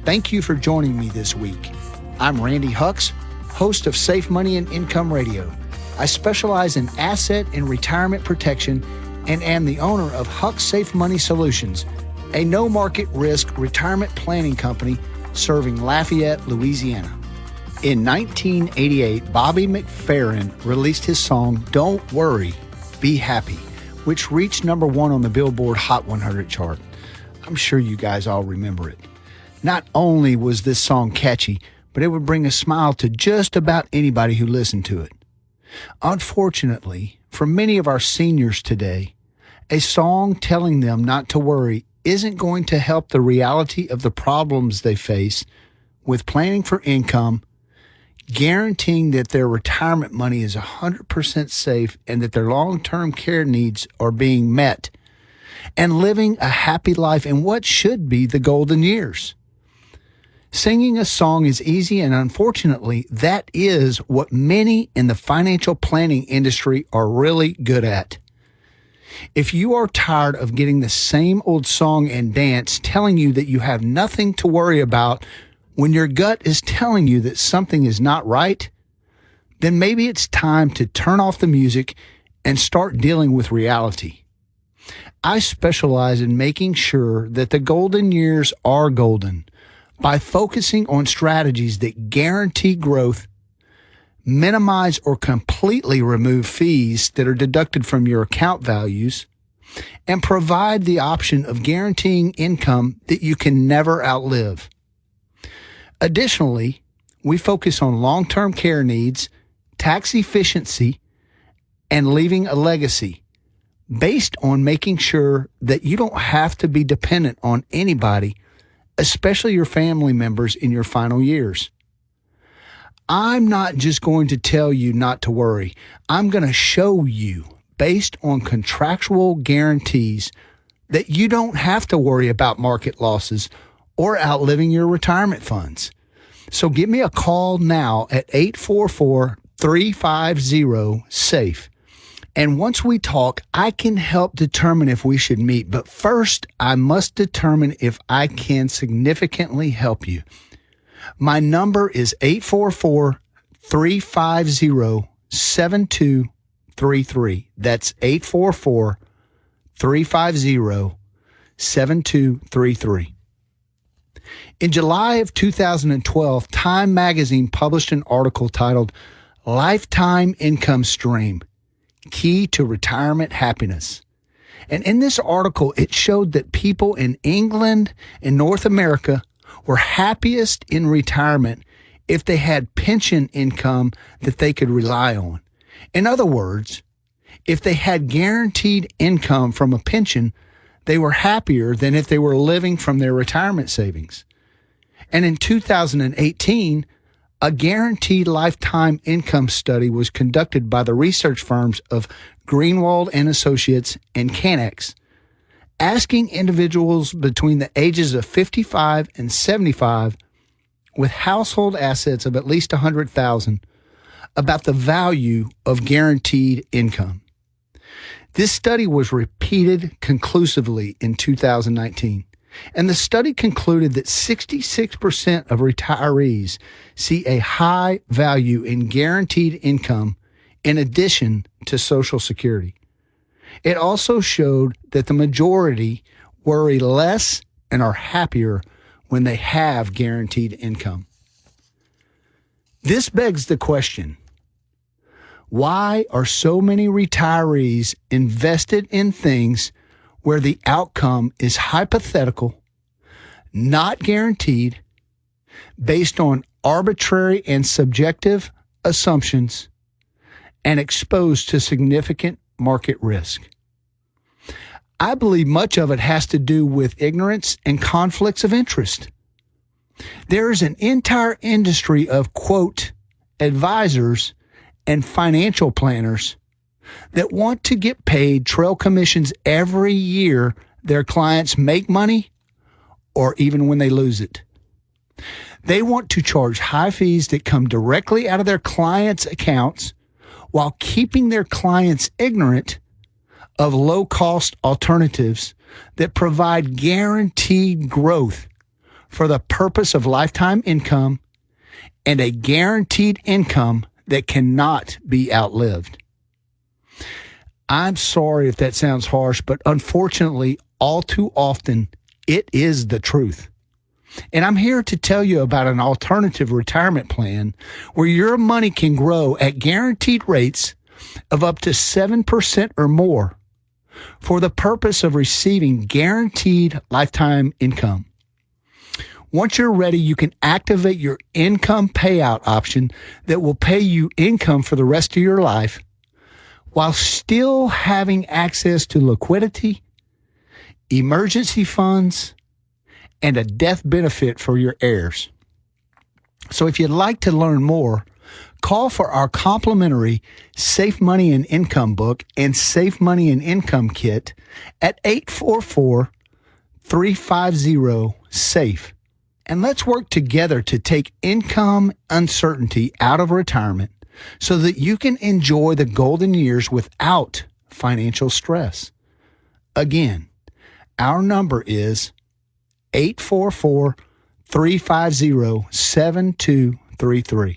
Thank you for joining me this week. I'm Randy Hucks, host of Safe Money and Income Radio. I specialize in asset and retirement protection and am the owner of Hucks Safe Money Solutions, a no market risk retirement planning company serving Lafayette, Louisiana. In 1988, Bobby McFerrin released his song, Don't Worry, Be Happy, which reached number 1 on the Billboard Hot 100 chart. I'm sure you guys all remember it. Not only was this song catchy, but it would bring a smile to just about anybody who listened to it. Unfortunately, for many of our seniors today, a song telling them not to worry isn't going to help the reality of the problems they face with planning for income, guaranteeing that their retirement money is 100% safe and that their long-term care needs are being met, and living a happy life in what should be the golden years. Singing a song is easy, and unfortunately, that is what many in the financial planning industry are really good at. If you are tired of getting the same old song and dance telling you that you have nothing to worry about when your gut is telling you that something is not right, then maybe it's time to turn off the music and start dealing with reality. I specialize in making sure that the golden years are golden by focusing on strategies that guarantee growth, minimize or completely remove fees that are deducted from your account values, and provide the option of guaranteeing income that you can never outlive. Additionally, we focus on long-term care needs, tax efficiency, and leaving a legacy based on making sure that you don't have to be dependent on anybody, especially your family members in your final years. I'm not just going to tell you not to worry. I'm going to show you, based on contractual guarantees, that you don't have to worry about market losses or outliving your retirement funds. So give me a call now at 844-350-SAFE. And once we talk, I can help determine if we should meet. But first, I must determine if I can significantly help you. My number is 844-350-7233. That's 844-350-7233. In July of 2012, Time magazine published an article titled Lifetime Income Stream, Key to Retirement Happiness. And in this article, it showed that people in England and North America were happiest in retirement if they had pension income that they could rely on. In other words, if they had guaranteed income from a pension, they were happier than if they were living from their retirement savings. And in 2018, a guaranteed lifetime income study was conducted by the research firms of Greenwald and Associates and Canex, asking individuals between the ages of 55 and 75 with household assets of at least $100,000 about the value of guaranteed income. This study was repeated conclusively in 2019. And the study concluded that 66% of retirees see a high value in guaranteed income in addition to Social Security. It also showed that the majority worry less and are happier when they have guaranteed income. This begs the question, why are so many retirees invested in things where the outcome is hypothetical, not guaranteed, based on arbitrary and subjective assumptions, and exposed to significant market risk? I believe much of it has to do with ignorance and conflicts of interest. There is an entire industry of, quote, advisors and financial planners that want to get paid trail commissions every year their clients make money or even when they lose it. They want to charge high fees that come directly out of their clients' accounts while keeping their clients ignorant of low-cost alternatives that provide guaranteed growth for the purpose of lifetime income and a guaranteed income that cannot be outlived. I'm sorry if that sounds harsh, but unfortunately, all too often, it is the truth. And I'm here to tell you about an alternative retirement plan where your money can grow at guaranteed rates of up to 7% or more for the purpose of receiving guaranteed lifetime income. Once you're ready, you can activate your income payout option that will pay you income for the rest of your life while still having access to liquidity, emergency funds, and a death benefit for your heirs. So if you'd like to learn more, call for our complimentary Safe Money and Income book and Safe Money and Income kit at 844-350-SAFE. And let's work together to take income uncertainty out of retirement so that you can enjoy the golden years without financial stress. Again, our number is 844-350-7233.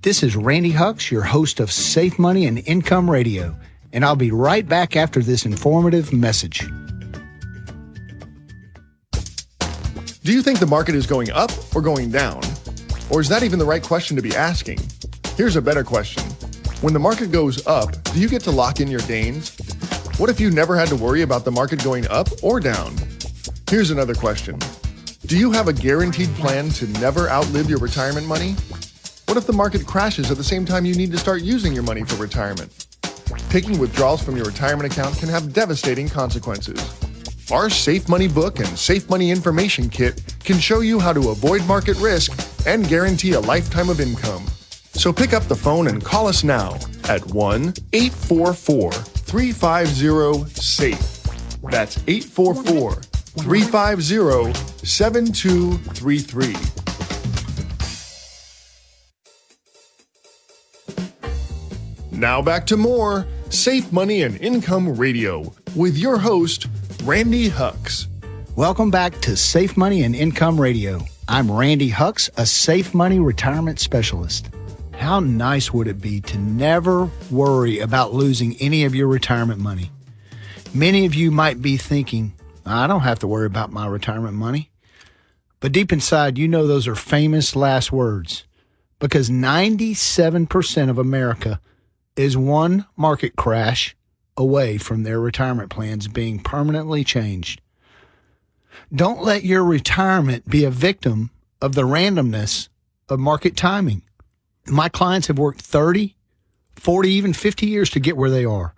This is Randy Hucks, your host of Safe Money and Income Radio, and I'll be right back after this informative message.
Do you think the market is going up or going down? Or is that even the right question to be asking? Here's a better question. When the market goes up, do you get to lock in your gains? What if you never had to worry about the market going up or down? Here's another question. Do you have a guaranteed plan to never outlive your retirement money? What if the market crashes at the same time you need to start using your money for retirement? Taking withdrawals from your retirement account can have devastating consequences. Our Safe Money book and Safe Money information kit can show you how to avoid market risk and guarantee a lifetime of income. So pick up the phone and call us now at 1-844-350-SAFE. That's 844-350-7233. Now back to more Safe Money and Income Radio with your host, Randy Hucks.
Welcome back to Safe Money and Income Radio. I'm Randy Hucks, a Safe Money retirement specialist. How nice would it be to never worry about losing any of your retirement money? Many of you might be thinking, I don't have to worry about my retirement money. But deep inside, you know those are famous last words, because 97% of America is one market crash away from their retirement plans being permanently changed. Don't let your retirement be a victim of the randomness of market timing. My clients have worked 30, 40, even 50 years to get where they are,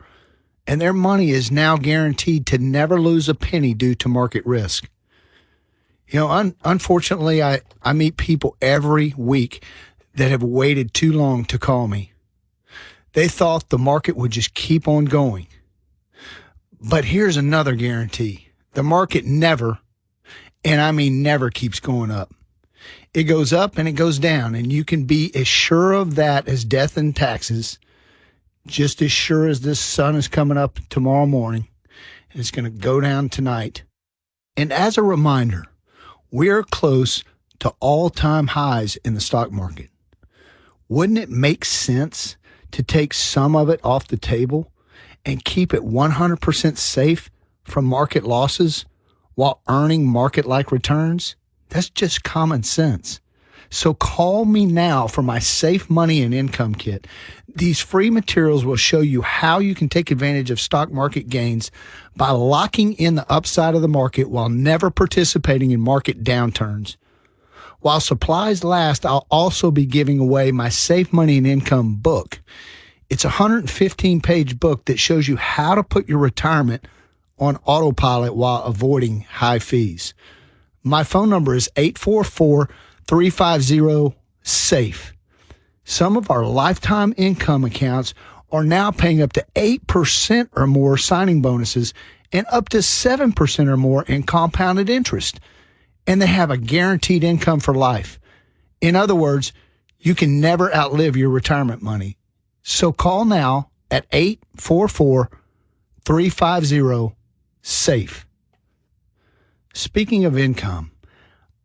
and their money is now guaranteed to never lose a penny due to market risk. You know, unfortunately, I meet people every week that have waited too long to call me. They thought the market would just keep on going. But here's another guarantee. The market never, and I mean never, keeps going up. It goes up and it goes down, and you can be as sure of that as death and taxes, just as sure as this sun is coming up tomorrow morning, and it's going to go down tonight. And as a reminder, we're close to all-time highs in the stock market. Wouldn't it make sense to take some of it off the table and keep it 100% safe from market losses while earning market-like returns? That's just common sense. So call me now for my Safe Money and Income kit. These free materials will show you how you can take advantage of stock market gains by locking in the upside of the market while never participating in market downturns. While supplies last, I'll also be giving away my Safe Money and Income book. It's a 115-page book that shows you how to put your retirement on autopilot while avoiding high fees. My phone number is 844-350-SAFE. Some of our lifetime income accounts are now paying up to 8% or more signing bonuses and up to 7% or more in compounded interest. and they have a guaranteed income for life. In other words, you can never outlive your retirement money. So call now at 844-350-SAFE. Speaking of income,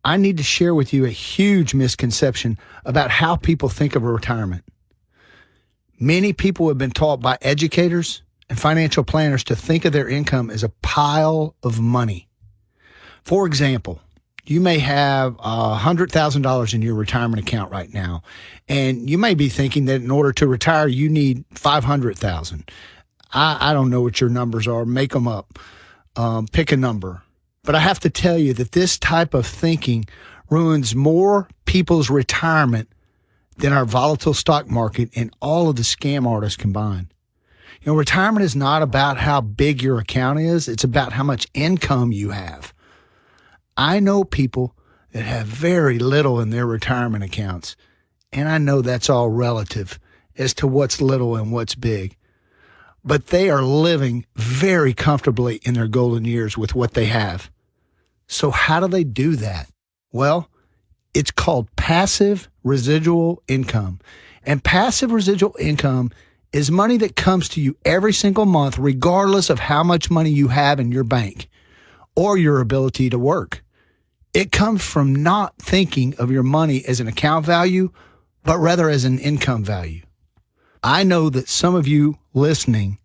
I need to share with you a huge misconception about how people think of a retirement. Many people have been taught by educators and financial planners to think of their income as a pile of money. For example, you may have $100,000 in your retirement account right now, and you may be thinking that in order to retire, you need $500,000. I don't know what your numbers are. Make them up. Pick a number. But I have to tell you that this type of thinking ruins more people's retirement than our volatile stock market and all of the scam artists combined. You know, retirement is not about how big your account is. It's about how much income you have. I know people that have very little in their retirement accounts, and I know that's all relative as to what's little and what's big. But they are living very comfortably in their golden years with what they have. So how do they do that? Well, it's called passive residual income. And passive residual income is money that comes to you every single month, regardless of how much money you have in your bank or your ability to work. It comes from not thinking of your money as an account value, but rather as an income value. I know that some of you listening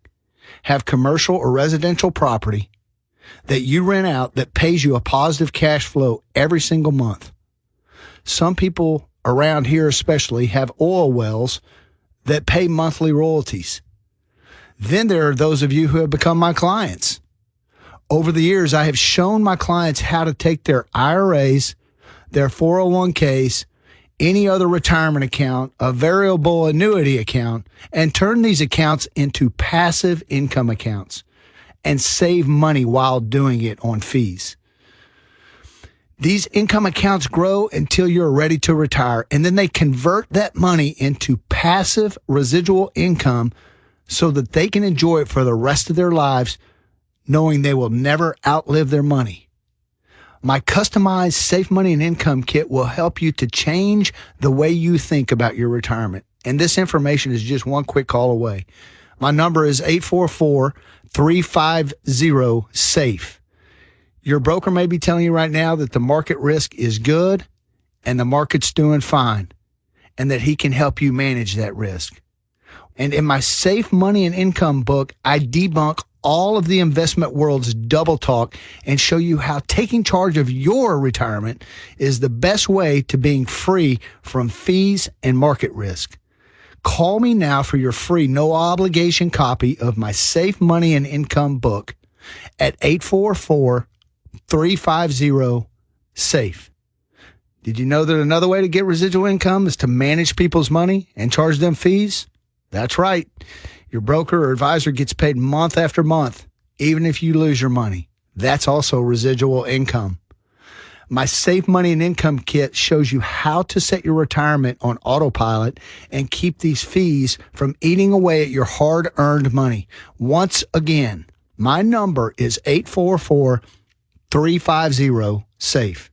have commercial or residential property that you rent out that pays you a positive cash flow every single month. Some people around here especially have oil wells that pay monthly royalties. Then there are those of you who have become my clients. Over the years, I have shown my clients how to take their IRAs, their 401ks, any other retirement account, a variable annuity account, and turn these accounts into passive income accounts and save money while doing it on fees. These income accounts grow until you're ready to retire, and then they convert that money into passive residual income so that they can enjoy it for the rest of their lives, knowing they will never outlive their money. My customized Safe Money and Income Kit will help you to change the way you think about your retirement. And this information is just one quick call away. My number is 844-350-SAFE. Your broker may be telling you right now that the market risk is good and the market's doing fine, and that he can help you manage that risk. And in my Safe Money and Income book, I debunk all of the investment world's double talk and show you how taking charge of your retirement is the best way to being free from fees and market risk. Call me now for your free, no obligation copy of my Safe Money and Income book at 844-350-SAFE. Did you know that another way to get residual income is to manage people's money and charge them fees? That's right. Your broker or advisor gets paid month after month, even if you lose your money. That's also residual income. My Safe Money and Income Kit shows you how to set your retirement on autopilot and keep these fees from eating away at your hard-earned money. Once again, my number is 844-350-SAFE.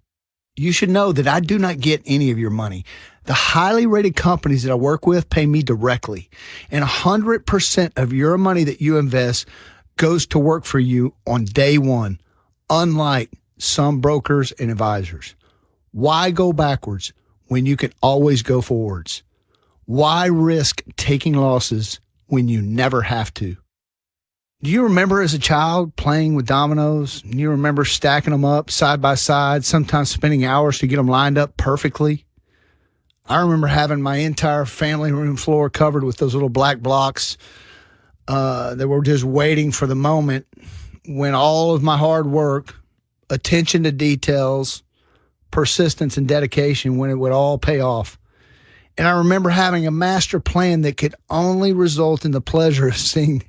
You should know that I do not get any of your money. The highly rated companies that I work with pay me directly, and 100% of your money that you invest goes to work for you on day one, unlike some brokers and advisors. Why go backwards when you can always go forwards? Why risk taking losses when you never have to? Do you remember as a child playing with dominoes? And you remember stacking them up side by side, sometimes spending hours to get them lined up perfectly? I remember having my entire family room floor covered with those little black blocks that were just waiting for the moment when all of my hard work, attention to details, persistence, and dedication, when it would all pay off. And I remember having a master plan that could only result in the pleasure of seeing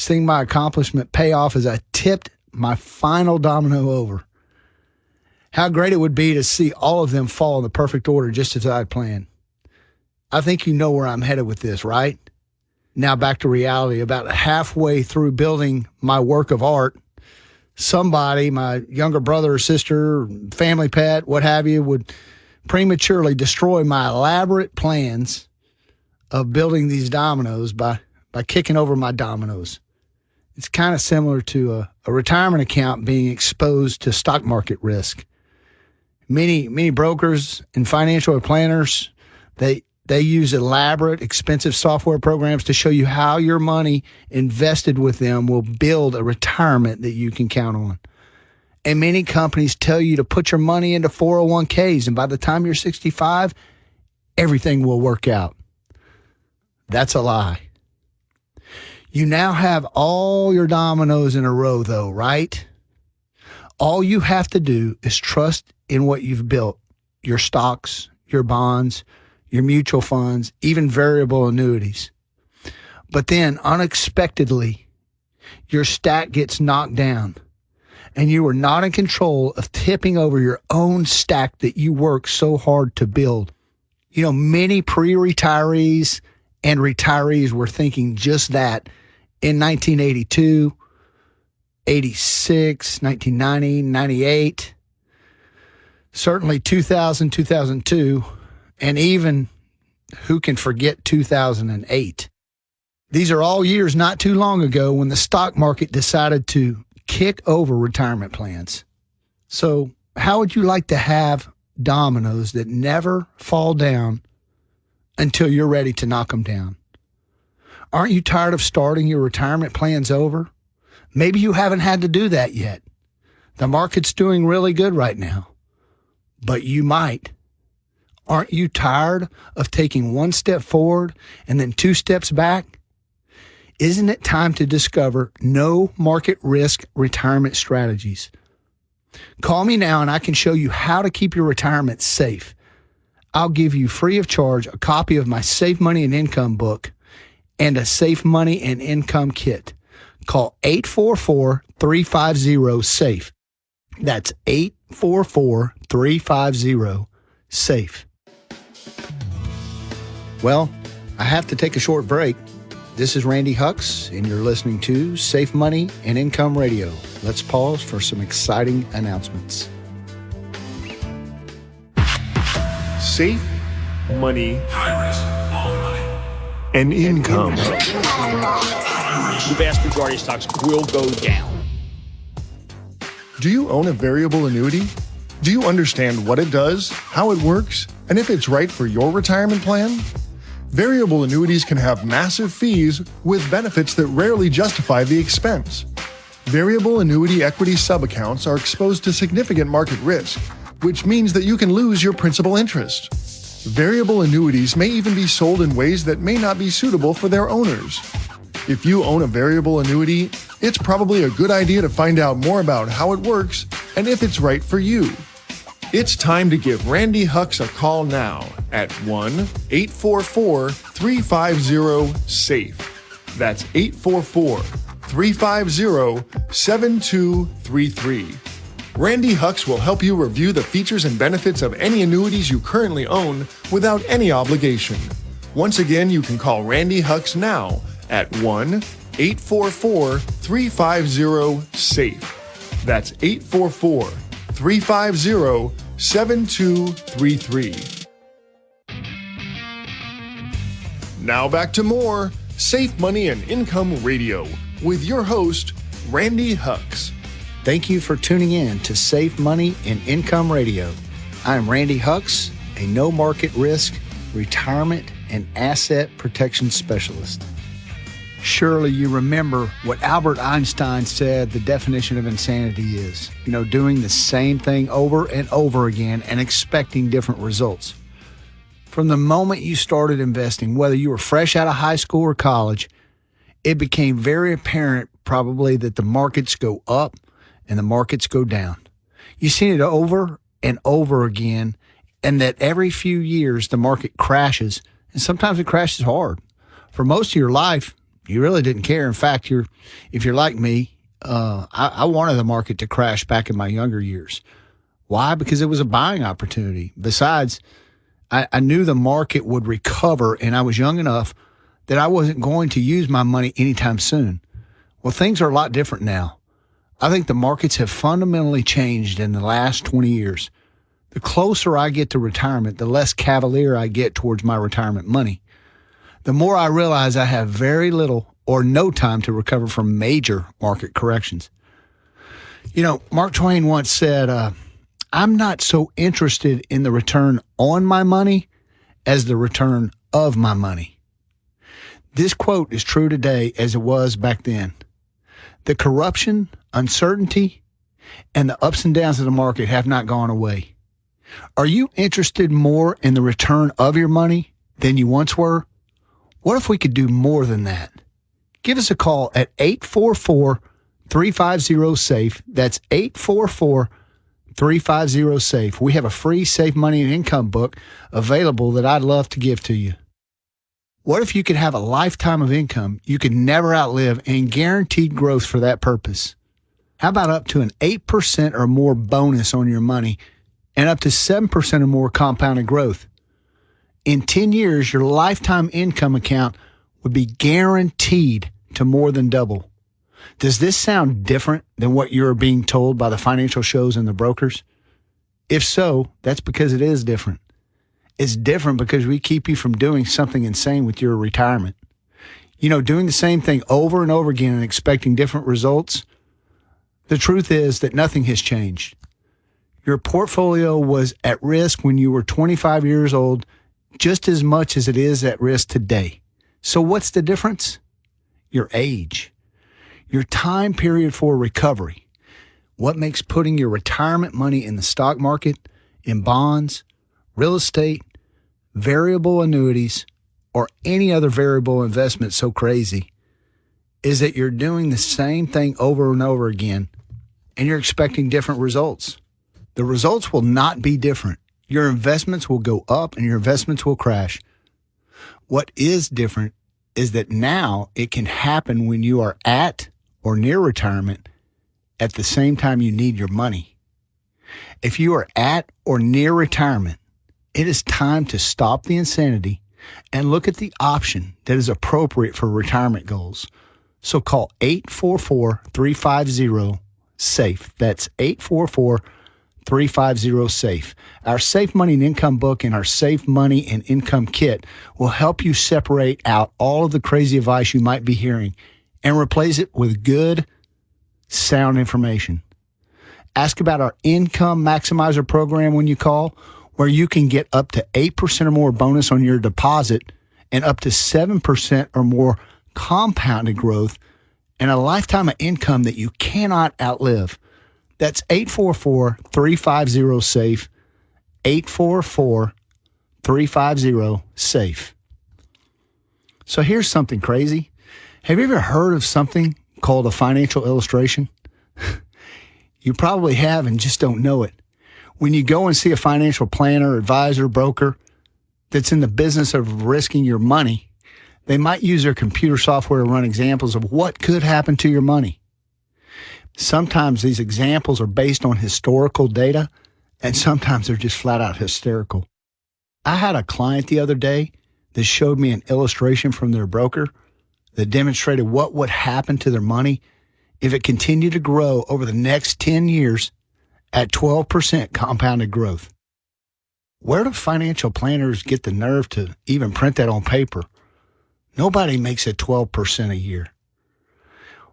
my accomplishment pay off as I tipped my final domino over. How great it would be to see all of them fall in the perfect order just as I had planned. I think you know where I'm headed with this, right? Now back to reality. About halfway through building my work of art, somebody, my younger brother or sister, family pet, what have you, would prematurely destroy my elaborate plans of building these dominoes by kicking over my dominoes. It's kind of similar to a retirement account being exposed to stock market risk. Many brokers and financial planners, they use elaborate, expensive software programs to show you how your money invested with them will build a retirement that you can count on. And many companies tell you to put your money into 401ks, and by the time you're 65, everything will work out. That's a lie. You now have all your dominoes in a row, though, right? All you have to do is trust in what you've built, your stocks, your bonds, your mutual funds, even variable annuities. But then, unexpectedly, your stack gets knocked down, and you are not in control of tipping over your own stack that you worked so hard to build. You know, many pre-retirees and retirees were thinking just that in 1982, 86, 1990, 98, certainly 2000, 2002, and even, who can forget 2008? These are all years not too long ago when the stock market decided to kick over retirement plans. So how would you like to have dominoes that never fall down until you're ready to knock them down? Aren't you tired of starting your retirement plans over? Maybe you haven't had to do that yet. The market's doing really good right now, but you might. Aren't you tired of taking one step forward and then two steps back? Isn't it time to discover no market risk retirement strategies? Call me now and I can show you how to keep your retirement safe. I'll give you free of charge a copy of my Save Money and Income book and a Safe Money and Income kit. Call 844-350-SAFE. That's 844-350-SAFE. Well, I have to take a short break. This is Randy Hux, and you're listening to Safe Money and Income Radio. Let's pause for some exciting announcements.
Safe money and income.
The vast majority of stocks will go down.
Do you own a variable annuity? Do you understand what it does, how it works, and if it's right for your retirement plan? Variable annuities can have massive fees with benefits that rarely justify the expense. Variable annuity equity subaccounts are exposed to significant market risk, which means that you can lose your principal interest. Variable annuities may even be sold in ways that may not be suitable for their owners. If you own a variable annuity, it's probably a good idea to find out more about how it works and if it's right for you. It's time to give Randy Hux a call now at 1-844-350-SAFE. That's 844-350-7233. Randy Hux will help you review the features and benefits of any annuities you currently own without any obligation. Once again, you can call Randy Hux now at 1-844-350-SAFE. That's 844-350-7233. Now back to more Safe Money and Income Radio with your host, Randy Hux.
Thank you for tuning in to Safe Money and Income Radio. I'm Randy Hux, a no market risk retirement and asset protection specialist. Surely you remember what Albert Einstein said the definition of insanity is. You know, doing the same thing over and over again and expecting different results. From the moment you started investing, whether you were fresh out of high school or college, it became very apparent probably that the markets go up and the markets go down. You've seen it over and over again, and that every few years the market crashes, and sometimes it crashes hard. For most of your life, you really didn't care. In fact, if you're like me, I wanted the market to crash back in my younger years. Why? Because it was a buying opportunity. Besides, I knew the market would recover, and I was young enough that I wasn't going to use my money anytime soon. Well, things are a lot different now. I think the markets have fundamentally changed in the last 20 years. The closer I get to retirement, the less cavalier I get towards my retirement money. The more I realize I have very little or no time to recover from major market corrections. You know, Mark Twain once said, I'm not so interested in the return on my money as the return of my money. This quote is true today as it was back then. The corruption, uncertainty, and the ups and downs of the market have not gone away. Are you interested more in the return of your money than you once were? What if we could do more than that? Give us a call at 844-350-SAFE. That's 844-350-SAFE. We have a free Safe Money and Income book available that I'd love to give to you. What if you could have a lifetime of income you could never outlive and guaranteed growth for that purpose? How about up to an 8% or more bonus on your money and up to 7% or more compounded growth? In 10 years, your lifetime income account would be guaranteed to more than double. Does this sound different than what you're being told by the financial shows and the brokers? If so, that's because it is different. It's different because we keep you from doing something insane with your retirement. You know, doing the same thing over and over again and expecting different results. The truth is that nothing has changed. Your portfolio was at risk when you were 25 years old, just as much as it is at risk today. So what's the difference? Your age, your time period for recovery. What makes putting your retirement money in the stock market, in bonds, real estate, variable annuities, or any other variable investment so crazy is that you're doing the same thing over and over again and you're expecting different results. The results will not be different. Your investments will go up and your investments will crash. What is different is that now it can happen when you are at or near retirement at the same time you need your money. If you are at or near retirement, it is time to stop the insanity and look at the option that is appropriate for retirement goals. So call 844-350-SAFE. That's 844-350-SAFE. Our Safe Money and Income book and our Safe Money and Income kit will help you separate out all of the crazy advice you might be hearing and replace it with good, sound information. Ask about our Income Maximizer program when you call, where you can get up to 8% or more bonus on your deposit and up to 7% or more compounded growth and a lifetime of income that you cannot outlive. That's 844-350-SAFE, 844-350-SAFE. So here's something crazy. Have you ever heard of something called a financial illustration? You probably have and just don't know it. When you go and see a financial planner, advisor, broker that's in the business of risking your money, they might use their computer software to run examples of what could happen to your money. Sometimes these examples are based on historical data, and sometimes they're just flat out hysterical. I had a client the other day that showed me an illustration from their broker that demonstrated what would happen to their money if it continued to grow over the next 10 years at 12% compounded growth. Where do financial planners get the nerve to even print that on paper? Nobody makes it 12% a year.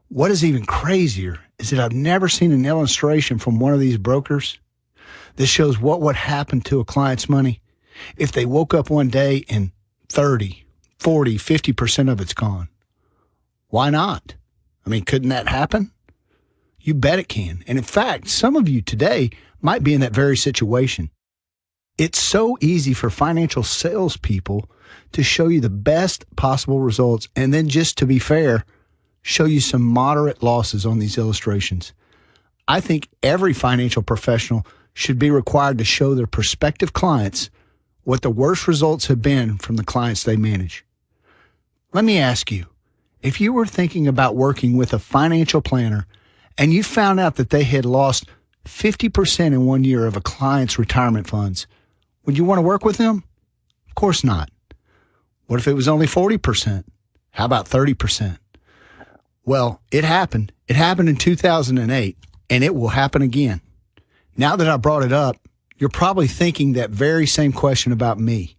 What is even crazier is that I've never seen an illustration from one of these brokers that shows what would happen to a client's money if they woke up one day and 30, 40, 50% of it's gone. Why not? I mean, couldn't that happen? You bet it can. And in fact, some of you today might be in that very situation. It's so easy for financial salespeople to show you the best possible results and then, just to be fair, show you some moderate losses on these illustrations. I think every financial professional should be required to show their prospective clients what the worst results have been from the clients they manage. Let me ask you, if you were thinking about working with a financial planner and you found out that they had lost 50% in 1 year of a client's retirement funds, would you want to work with them? Of course not. What if it was only 40%? How about 30%? Well, it happened, It happened in 2008, and it will happen again. Now that I brought it up, you're probably thinking that very same question about me.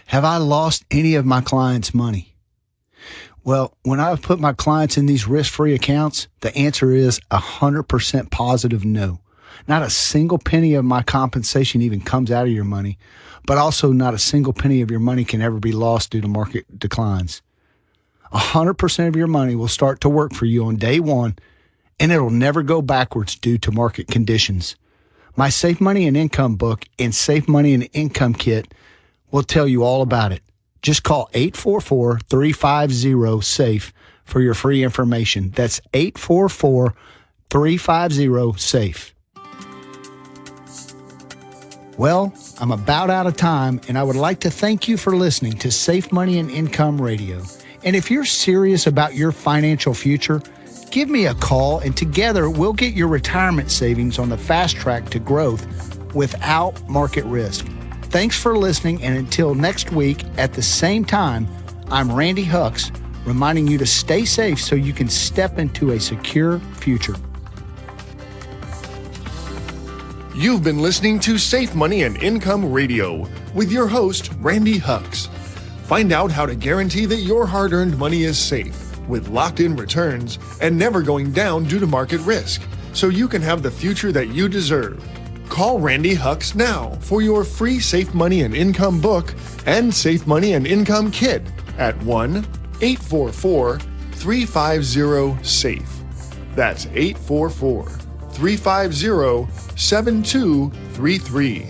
Have I lost any of my clients' money? Well, when I put my clients in these risk-free accounts, the answer is 100% positive no. Not a single penny of my compensation even comes out of your money, but also not a single penny of your money can ever be lost due to market declines. 100% of your money will start to work for you on day one, and it'll never go backwards due to market conditions. My Safe Money and Income book and Safe Money and Income kit will tell you all about it. Just call 844-350-SAFE for your free information. That's 844-350-SAFE. Well, I'm about out of time, and I would like to thank you for listening to Safe Money and Income Radio. And if you're serious about your financial future, give me a call, and together we'll get your retirement savings on the fast track to growth without market risk. Thanks for listening, and until next week at the same time, I'm Randy Hucks, reminding you to stay safe so you can step into a secure future.
You've been listening to Safe Money and Income Radio with your host, Randy Hucks. Find out how to guarantee that your hard-earned money is safe with locked-in returns and never going down due to market risk, so you can have the future that you deserve. Call Randy Hucks now for your free Safe Money and Income book and Safe Money and Income kit at 1-844-350-SAFE. That's 844-350-7233.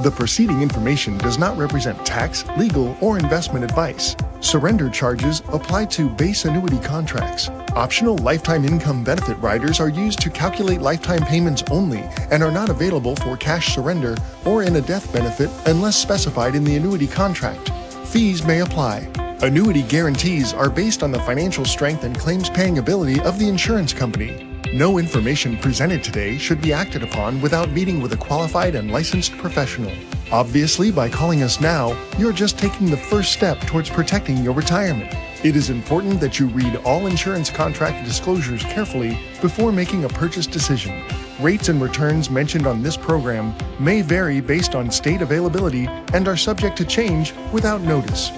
The preceding information does not represent tax, legal, or investment advice. Surrender charges apply to base annuity contracts. Optional lifetime income benefit riders are used to calculate lifetime payments only and are not available for cash surrender or in a death benefit unless specified in the annuity contract. Fees may apply. Annuity guarantees are based on the financial strength and claims paying ability of the insurance company. No information presented today should be acted upon without meeting with a qualified and licensed professional. Obviously, by calling us now, you're just taking the first step towards protecting your retirement. It is important that you read all insurance contract disclosures carefully before making a purchase decision. Rates and returns mentioned on this program may vary based on state availability and are subject to change without notice.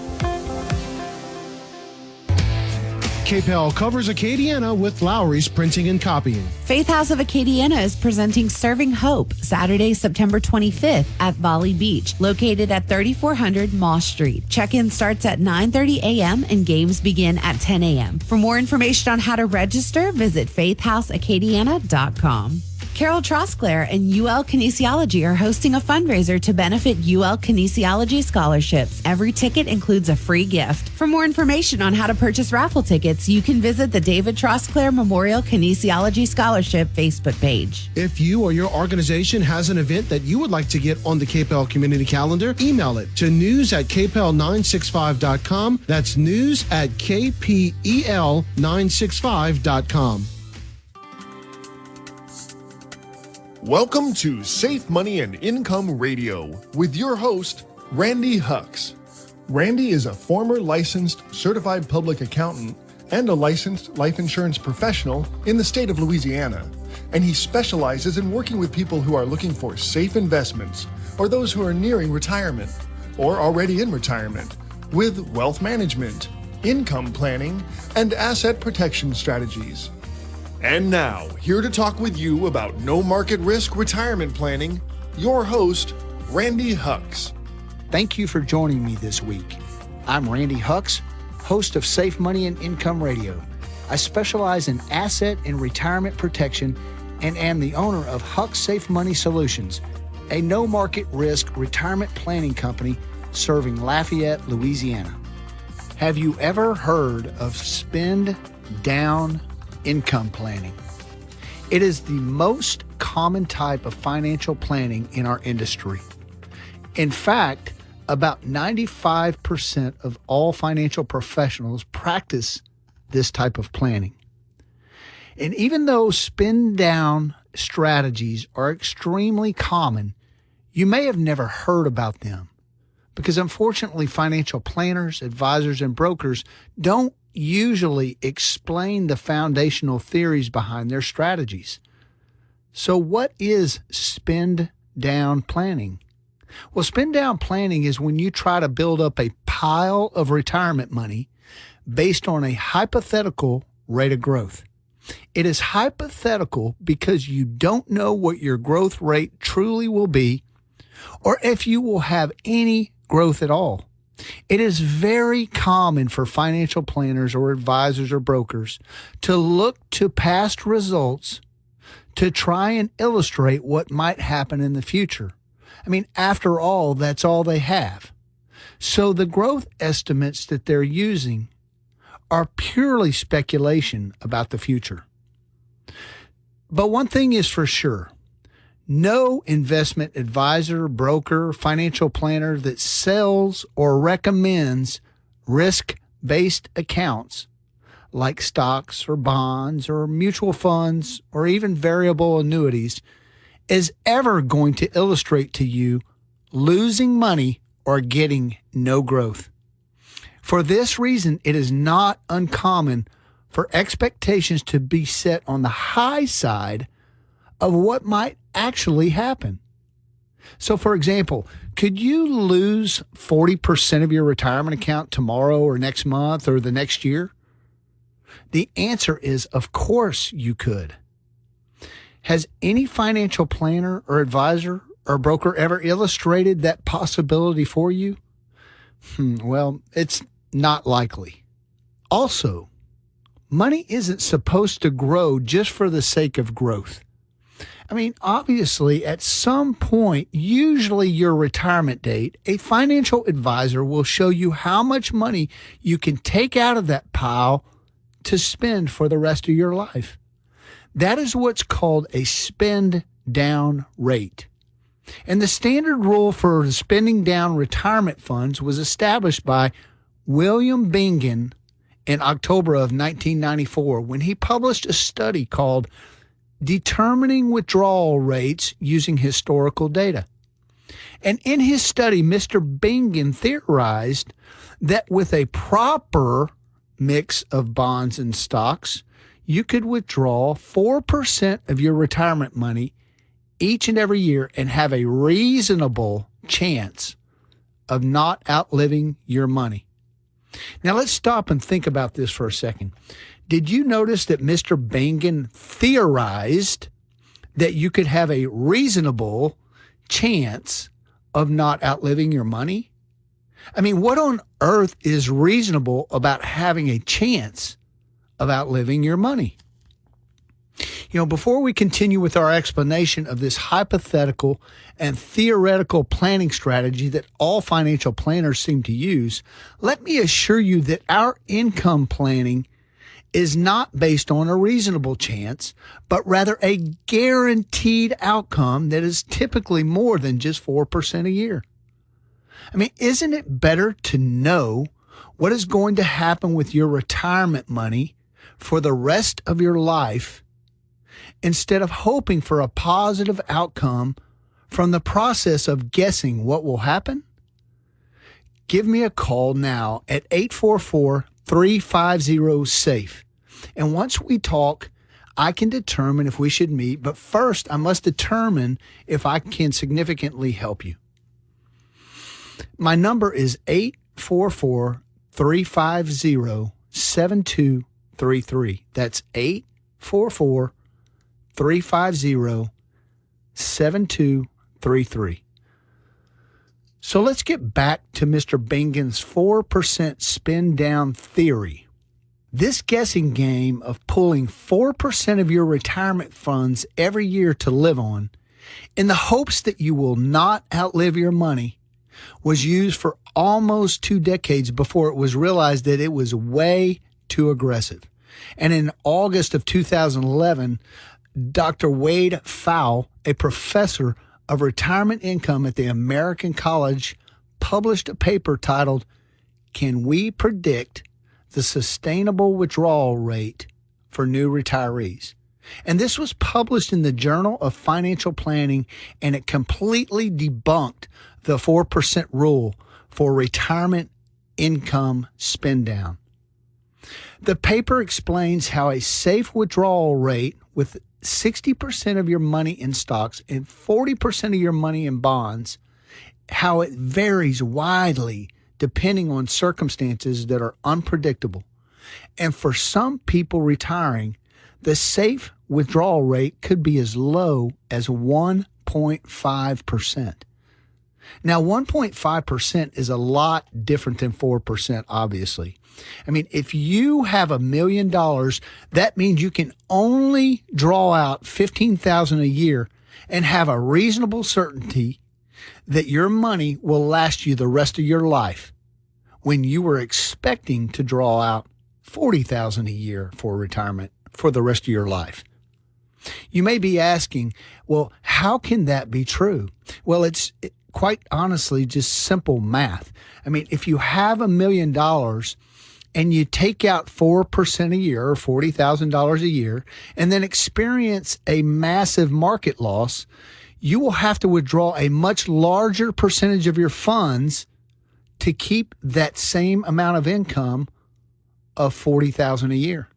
KPEL covers Acadiana with Lowry's Printing and Copying.
Faith House of Acadiana is presenting Serving Hope Saturday, September 25th at Volley Beach, located at 3400 Moss Street. Check-in starts at 9:30 a.m. and games begin at 10 a.m. For more information on how to register, visit faithhouseacadiana.com. Carol Trosclair and UL Kinesiology are hosting a fundraiser to benefit UL Kinesiology scholarships. Every ticket includes a free gift. For more information on how to purchase raffle tickets, you can visit the David Trosclair Memorial Kinesiology Scholarship Facebook page.
If you or your organization has an event that you would like to get on the KPEL community calendar, email it to news@kpel965.com. That's news@kpel965.com.
Welcome to Safe Money and Income Radio with your host, Randy Hucks. Randy is a former licensed certified public accountant and a licensed life insurance professional in the state of Louisiana, and he specializes in working with people who are looking for safe investments or those who are nearing retirement or already in retirement with wealth management, income planning, and asset protection strategies. And now, here to talk with you about no market risk retirement planning, your host, Randy Hucks.
Thank you for joining me this week. I'm Randy Hucks, host of Safe Money and Income Radio. I specialize in asset and retirement protection and am the owner of Hucks Safe Money Solutions, a no market risk retirement planning company serving Lafayette, Louisiana. Have you ever heard of spend down income planning? It is the most common type of financial planning in our industry. In fact, about 95% of all financial professionals practice this type of planning. And even though spend down strategies are extremely common, you may have never heard about them because unfortunately financial planners, advisors, and brokers don't usually explain the foundational theories behind their strategies. So what is spend down planning? Well, spend down planning is when you try to build up a pile of retirement money based on a hypothetical rate of growth. It is hypothetical because you don't know what your growth rate truly will be or if you will have any growth at all. It is very common for financial planners or advisors or brokers to look to past results to try and illustrate what might happen in the future. I mean, after all, that's all they have. So the growth estimates that they're using are purely speculation about the future. But one thing is for sure, no investment advisor, broker, financial planner that sells or recommends risk-based accounts like stocks or bonds or mutual funds or even variable annuities is ever going to illustrate to you losing money or getting no growth. For this reason, it is not uncommon for expectations to be set on the high side of what might actually happen. So, for example, could you lose 40% of your retirement account tomorrow or next month or the next year? The answer is, of course you could. Has any financial planner or advisor or broker ever illustrated that possibility for you? Well, it's not likely. Also, money isn't supposed to grow just for the sake of growth. I mean, obviously, at some point, usually your retirement date, a financial advisor will show you how much money you can take out of that pile to spend for the rest of your life. That is what's called a spend down rate. And the standard rule for spending down retirement funds was established by William Bingen in October of 1994 when he published a study called Determining Withdrawal Rates Using Historical Data. And in his study, Mr. Bingen theorized that with a proper mix of bonds and stocks, you could withdraw 4% of your retirement money each and every year and have a reasonable chance of not outliving your money. Now let's stop and think about this for a second. Did you notice that Mr. Bingen theorized that you could have a reasonable chance of not outliving your money? I mean, what on earth is reasonable about having a chance of outliving your money? You know, before we continue with our explanation of this hypothetical and theoretical planning strategy that all financial planners seem to use, let me assure you that our income planning is not based on a reasonable chance, but rather a guaranteed outcome that is typically more than just 4% a year. I mean, isn't it better to know what is going to happen with your retirement money for the rest of your life instead of hoping for a positive outcome from the process of guessing what will happen? Give me a call now at 844-350-SAFE. And once we talk, I can determine if we should meet, but first I must determine if I can significantly help you. My number is 844-350-7233. That's 844-350-7233. So let's get back to Mr. Bingen's 4% spend down theory. This guessing game of pulling 4% of your retirement funds every year to live on in the hopes that you will not outlive your money was used for almost 2 decades before it was realized that it was way too aggressive. And in August of 2011, Dr. Wade Pfau, a professor of retirement income at the American College, published a paper titled, "Can We Predict the Sustainable Withdrawal Rate for New Retirees?" And this was published in the Journal of Financial Planning, and it completely debunked the 4% rule for retirement income spend down. The paper explains how a safe withdrawal rate with 60% of your money in stocks and 40% of your money in bonds, how it varies widely depending on circumstances that are unpredictable. And for some people retiring, the safe withdrawal rate could be as low as 1.5%. Now, 1.5% is a lot different than 4%, obviously. I mean, if you have $1 million, that means you can only draw out $15,000 a year and have a reasonable certainty that your money will last you the rest of your life, when you were expecting to draw out $40,000 a year for retirement for the rest of your life. You may be asking, well, how can that be true? Well, it's quite honestly just simple math. I mean, if you have $1 million and you take out 4% a year or $40,000 a year and then experience a massive market loss, you will have to withdraw a much larger percentage of your funds to keep that same amount of income of $40,000 a year.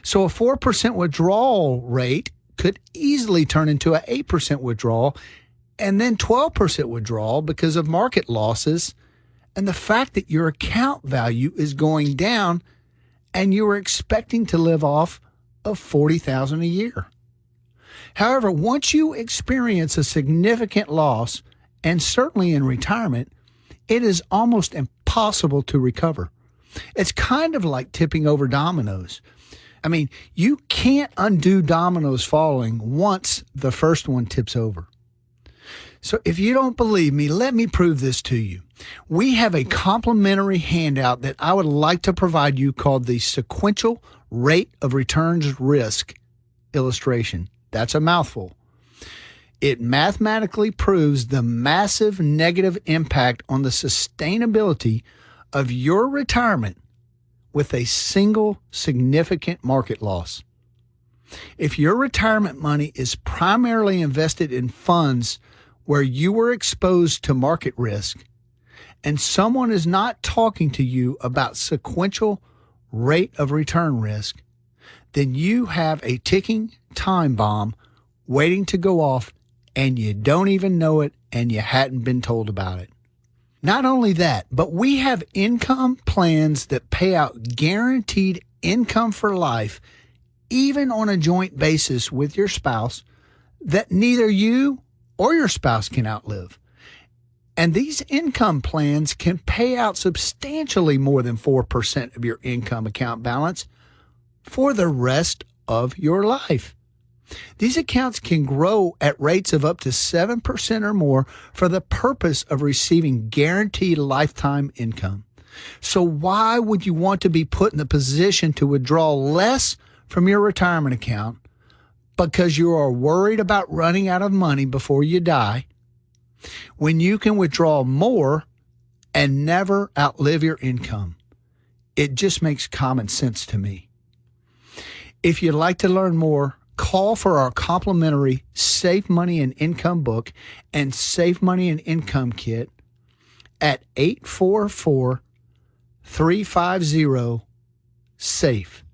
So a 4% withdrawal rate could easily turn into an 8% withdrawal and then 12% withdrawal because of market losses and the fact that your account value is going down and you are expecting to live off of $40,000 a year. However, once you experience a significant loss, and certainly in retirement, it is almost impossible to recover. It's kind of like tipping over dominoes. I mean, you can't undo dominoes falling once the first one tips over. So if you don't believe me, let me prove this to you. We have a complimentary handout that I would like to provide you called the Sequential Rate of Returns Risk Illustration. That's a mouthful. It mathematically proves the massive negative impact on the sustainability of your retirement with a single significant market loss. If your retirement money is primarily invested in funds where you were exposed to market risk, and someone is not talking to you about sequential rate of return risk, then you have a ticking time bomb waiting to go off, and you don't even know it, and you hadn't been told about it. Not only that, but we have income plans that pay out guaranteed income for life, even on a joint basis with your spouse, that neither you or your spouse can outlive. And these income plans can pay out substantially more than 4% of your income account balance for the rest of your life. These accounts can grow at rates of up to 7% or more for the purpose of receiving guaranteed lifetime income. So why would you want to be put in the position to withdraw less from your retirement account because you are worried about running out of money before you die, when you can withdraw more and never outlive your income? It just makes common sense to me. If you'd like to learn more, call for our complimentary Save Money and Income book and Save Money and Income kit at 844-350-SAFE.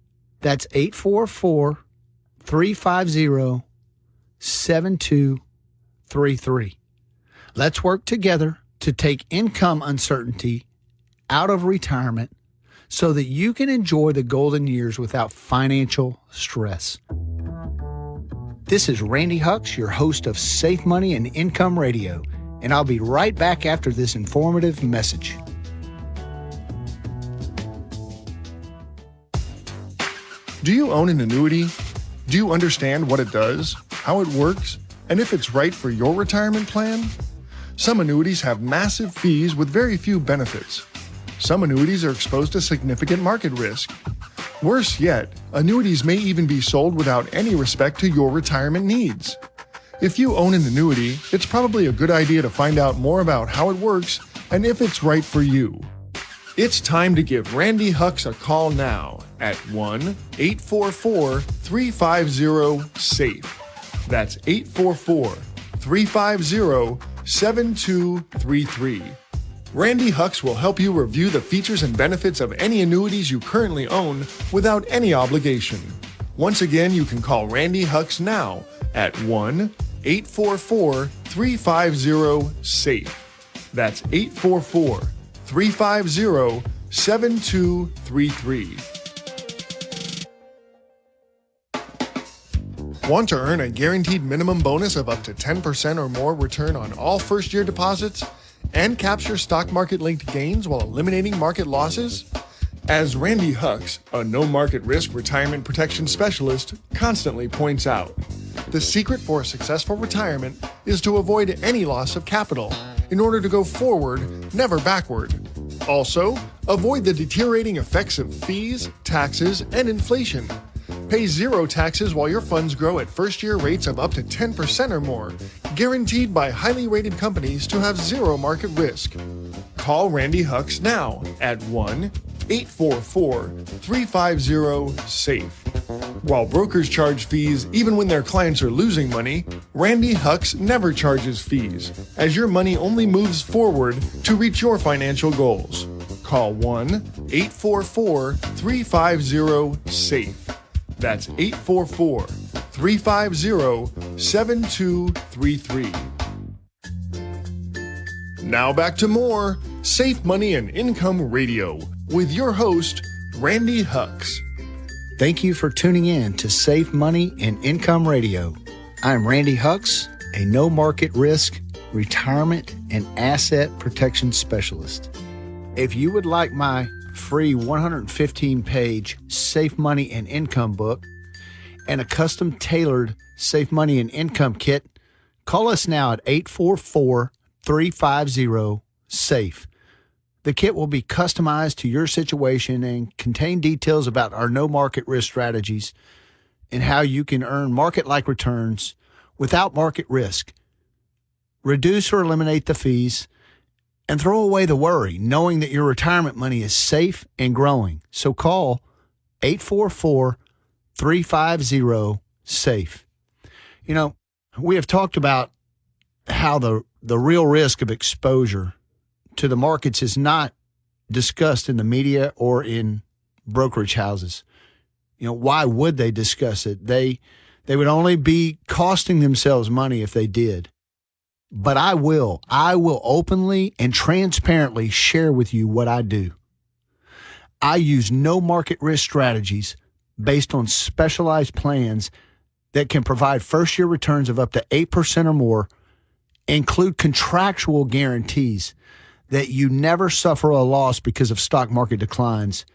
That's 844-350-7233. Let's work together to take income uncertainty out of retirement so that you can enjoy the golden years without financial stress. This is Randy Hucks, your host of Safe Money and Income Radio, and I'll be right back after this informative message.
Do you own an annuity? Do you understand what it does, how it works, and if it's right for your retirement plan? Some annuities have massive fees with very few benefits. Some annuities are exposed to significant market risk. Worse yet, annuities may even be sold without any respect to your retirement needs. If you own an annuity, it's probably a good idea to find out more about how it works and if it's right for you. It's time to give Randy Hucks a call now at 1-844-350-SAFE. That's 844-350-7233. Randy Hucks will help you review the features and benefits of any annuities you currently own without any obligation. Once again, you can call Randy Hucks now at 1-844-350-SAFE. That's 844-350-7233. Want to earn a guaranteed minimum bonus of up to 10% or more return on all first-year deposits and capture stock market-linked gains while eliminating market losses? As Randy Hucks, a no-market risk retirement protection specialist, constantly points out, the secret for a successful retirement is to avoid any loss of capital in order to go forward, never backward. Also, avoid the deteriorating effects of fees, taxes, and inflation. Pay zero taxes while your funds grow at first-year rates of up to 10% or more, guaranteed by highly rated companies to have zero market risk. Call Randy Hucks now at 1-844-350-SAFE. While brokers charge fees even when their clients are losing money, Randy Hucks never charges fees, as your money only moves forward to reach your financial goals. Call 1-844-350-SAFE. That's 844-350-7233. Now back to more Safe Money and Income Radio with your host, Randy Hucks.
Thank you for tuning in to Safe Money and Income Radio. I'm Randy Hucks, a no market risk retirement and asset protection specialist. If you would like my free 115-page Safe Money and Income book and a custom tailored Safe Money and Income kit, call us now at 844-350-SAFE. The kit will be customized to your situation and contain details about our no market risk strategies and how you can earn market-like returns without market risk. Reduce or eliminate the fees and throw away the worry, knowing that your retirement money is safe and growing. So call 844-350-SAFE. You know, we have talked about how the real risk of exposure to the markets is not discussed in the media or in brokerage houses. You know, why would they discuss it? They would only be costing themselves money if they did. But I will openly and transparently share with you what I do. I use no market risk strategies based on specialized plans that can provide first-year returns of up to 8% or more, include contractual guarantees that you never suffer a loss because of stock market declines,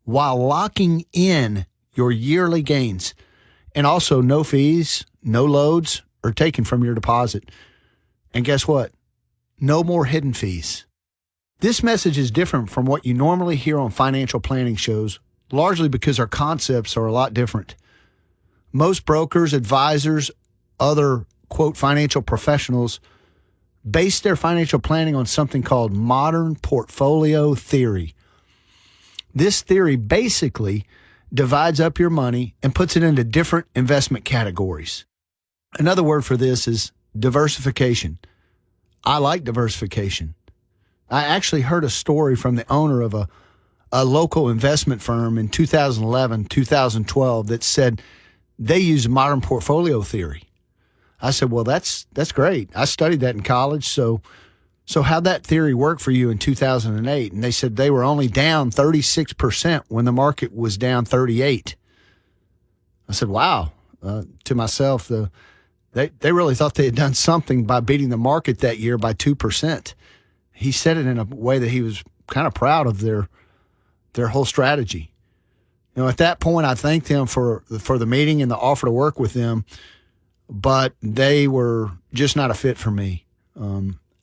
while locking in your yearly gains, and also no fees, no loads are taken from your deposit. And guess what? No more hidden fees. This message is different from what you normally hear on financial planning shows, largely because our concepts are a lot different. Most brokers, advisors, other, quote, financial professionals base their financial planning on something called modern portfolio theory. This theory basically divides up your money and puts it into different investment categories. Another word for this is diversification. I like diversification. I actually heard a story from the owner of a local investment firm in 2011, 2012 that said they use modern portfolio theory. I said, well, that's great. I studied that in college. So how'd that theory work for you in 2008? And they said they were only down 36% when the market was down 38%. I said, wow. To myself, they really thought they had done something by beating the market that year by 2%. He said it in a way that he was kind of proud of their whole strategy. You know, at that point, I thanked him for the meeting and the offer to work with them, but they were just not a fit for me.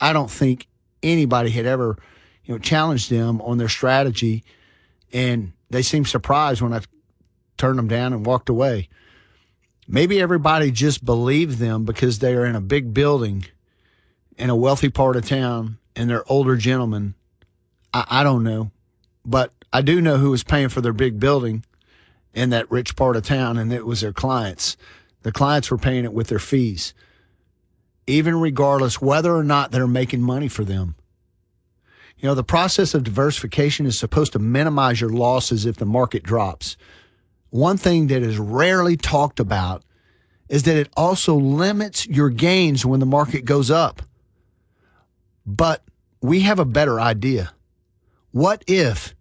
I don't think anybody had ever, challenged them on their strategy, and they seemed surprised when I turned them down and walked away. Maybe everybody just believed them because they are in a big building in a wealthy part of town and they're older gentlemen. I don't know, but I do know who was paying for their big building in that rich part of town, and it was their clients. The clients were paying it with their fees, even regardless whether or not they're making money for them. You know, the process of diversification is supposed to minimize your losses if the market drops. One thing that is rarely talked about is that it also limits your gains when the market goes up. But we have a better idea. What if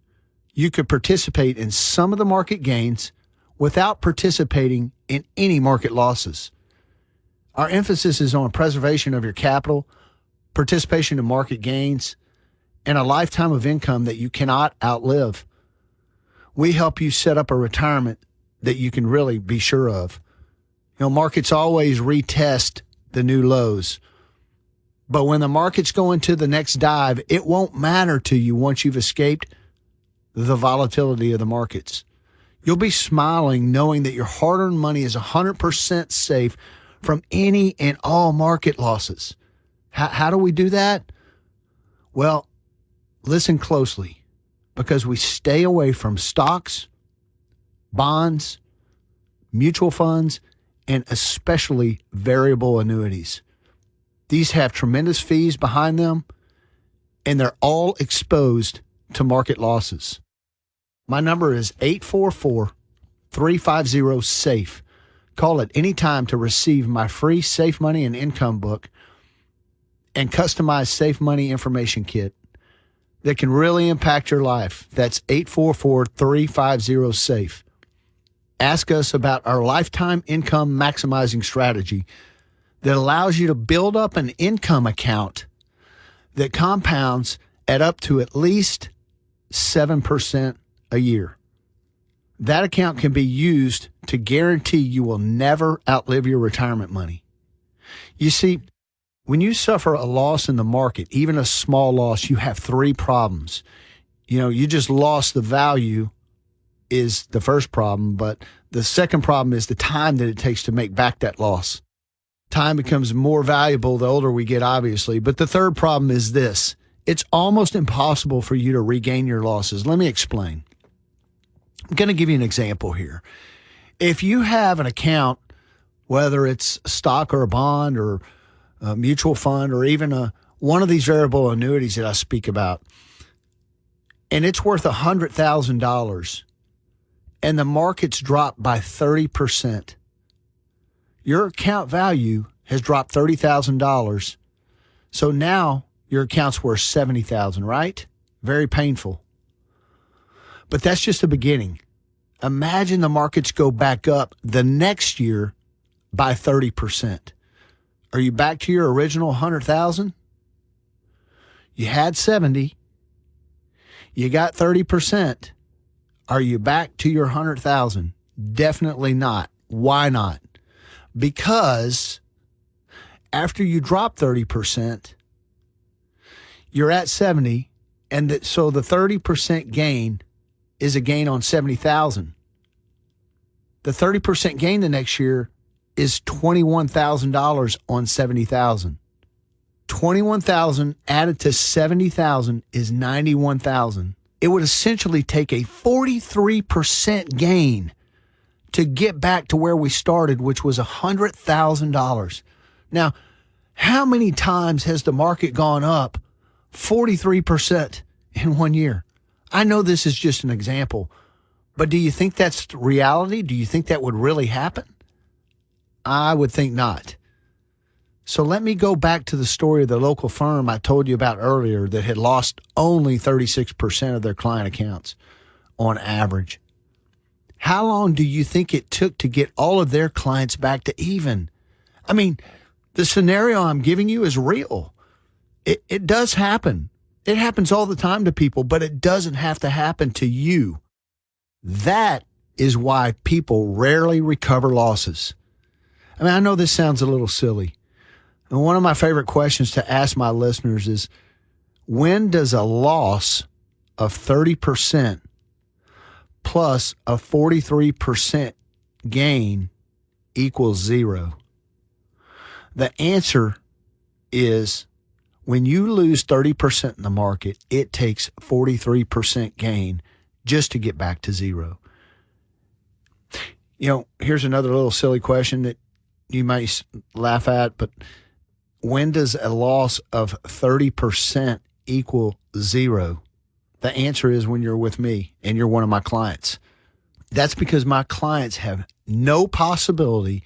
you could participate in some of the market gains without participating in any market losses? Our emphasis is on preservation of your capital, participation in market gains, and a lifetime of income that you cannot outlive. We help you set up a retirement that you can really be sure of. You know, markets always retest the new lows. But when the market's going to the next dive, it won't matter to you once you've escaped the volatility of the markets. You'll be smiling knowing that your hard-earned money is 100% safe from any and all market losses. How do we do that? Well, listen closely, because we stay away from stocks, bonds, mutual funds, and especially variable annuities. These have tremendous fees behind them, and they're all exposed to market losses. My number is 844-350-SAFE. Call at any time to receive my free Safe Money and Income book and customized Safe Money information kit that can really impact your life. That's 844-350-SAFE. Ask us about our lifetime income maximizing strategy that allows you to build up an income account that compounds at up to at least 7% a year. That account can be used to guarantee you will never outlive your retirement money. You see, when you suffer a loss in the market, even a small loss, you have three problems. You know, you just lost the value is the first problem, but the second problem is the time that it takes to make back that loss. Time becomes more valuable the older we get, obviously. But the third problem is this. It's almost impossible for you to regain your losses. Let me explain. I'm going to give you an example here. If you have an account, whether it's a stock or a bond or a mutual fund or even one of these variable annuities that I speak about, and it's worth $100,000 and the market's dropped by 30%, your account value has dropped $30,000. So now your account's worth $70,000, right? Very painful. But that's just the beginning. Imagine the markets go back up the next year by 30%. Are you back to your original 100,000? You had 70. You got 30%. Are you back to your 100,000? Definitely not. Why not? Because after you drop 30%, you're at 70, and so the 30% gain is a gain on 70,000. The 30% gain the next year is $21,000 on 70,000. 21,000 added to 70,000 is 91,000. It would essentially take a 43% gain to get back to where we started, which was $100,000. Now, how many times has the market gone up 43% in 1 year? I know this is just an example, but do you think that's reality? Do you think that would really happen? I would think not. So let me go back to the story of the local firm I told you about earlier that had lost only 36% of their client accounts on average. How long do you think it took to get all of their clients back to even? I mean, the scenario I'm giving you is real. It does happen. It happens all the time to people, but it doesn't have to happen to you. That is why people rarely recover losses. I mean, I know this sounds a little silly. And one of my favorite questions to ask my listeners is, when does a loss of 30% plus a 43% gain equal zero? The answer is when you lose 30% in the market, it takes 43% gain just to get back to zero. You know, here's another little silly question that you might laugh at, but when does a loss of 30% equal zero? The answer is when you're with me and you're one of my clients. That's because my clients have no possibility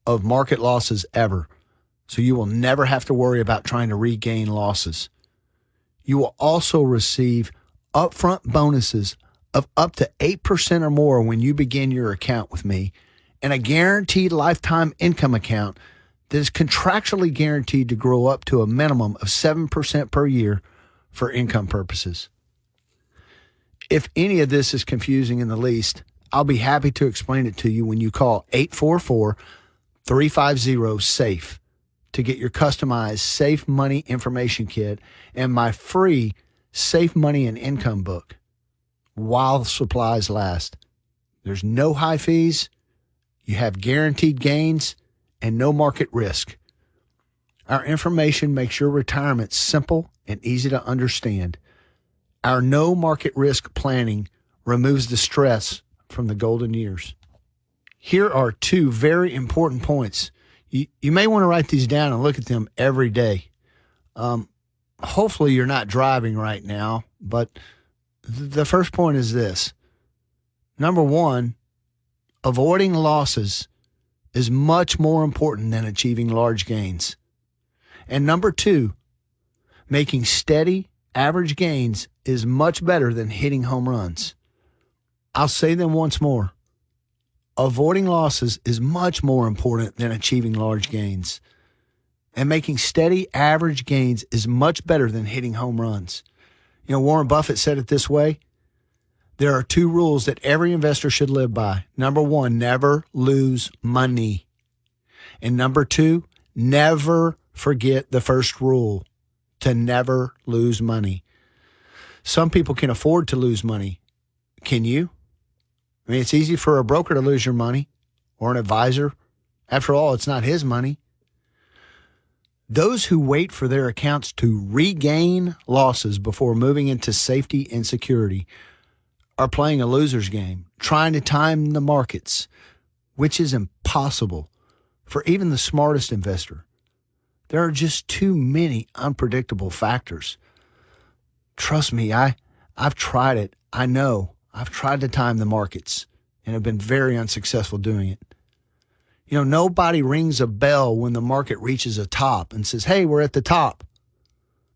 of market losses ever. So you will never have to worry about trying to regain losses. You will also receive upfront bonuses of up to 8% or more when you begin your account with me, and a guaranteed lifetime income account that is contractually guaranteed to grow up to a minimum of 7% per year for income purposes. If any of this is confusing in the least, I'll be happy to explain it to you when you call 844-350-SAFE to get your customized Safe Money Information Kit and my free Safe Money and Income book while supplies last. There's no high fees, you have guaranteed gains, and no market risk. Our information makes your retirement simple and easy to understand. Our no market risk planning removes the stress from the golden years. Here are two very important points. You may want to write these down and look at them every day. Hopefully you're not driving right now, but the first point is this. Number one, avoiding losses is much more important than achieving large gains. And number two, making steady, average gains is much better than hitting home runs. I'll say them once more. Avoiding losses is much more important than achieving large gains. And making steady, average gains is much better than hitting home runs. You know, Warren Buffett said it this way. There are two rules that every investor should live by. Number one, never lose money. And number two, never forget the first rule, to never lose money. Some people can afford to lose money. Can you? I mean, it's easy for a broker to lose your money or an advisor. After all, it's not his money. Those who wait for their accounts to regain losses before moving into safety and security are playing a loser's game, trying to time the markets, which is impossible for even the smartest investor. There are just too many unpredictable factors. Trust me, I've tried it. I know. I've tried to time the markets and have been very unsuccessful doing it. You know, nobody rings a bell when the market reaches a top and says, hey, we're at the top.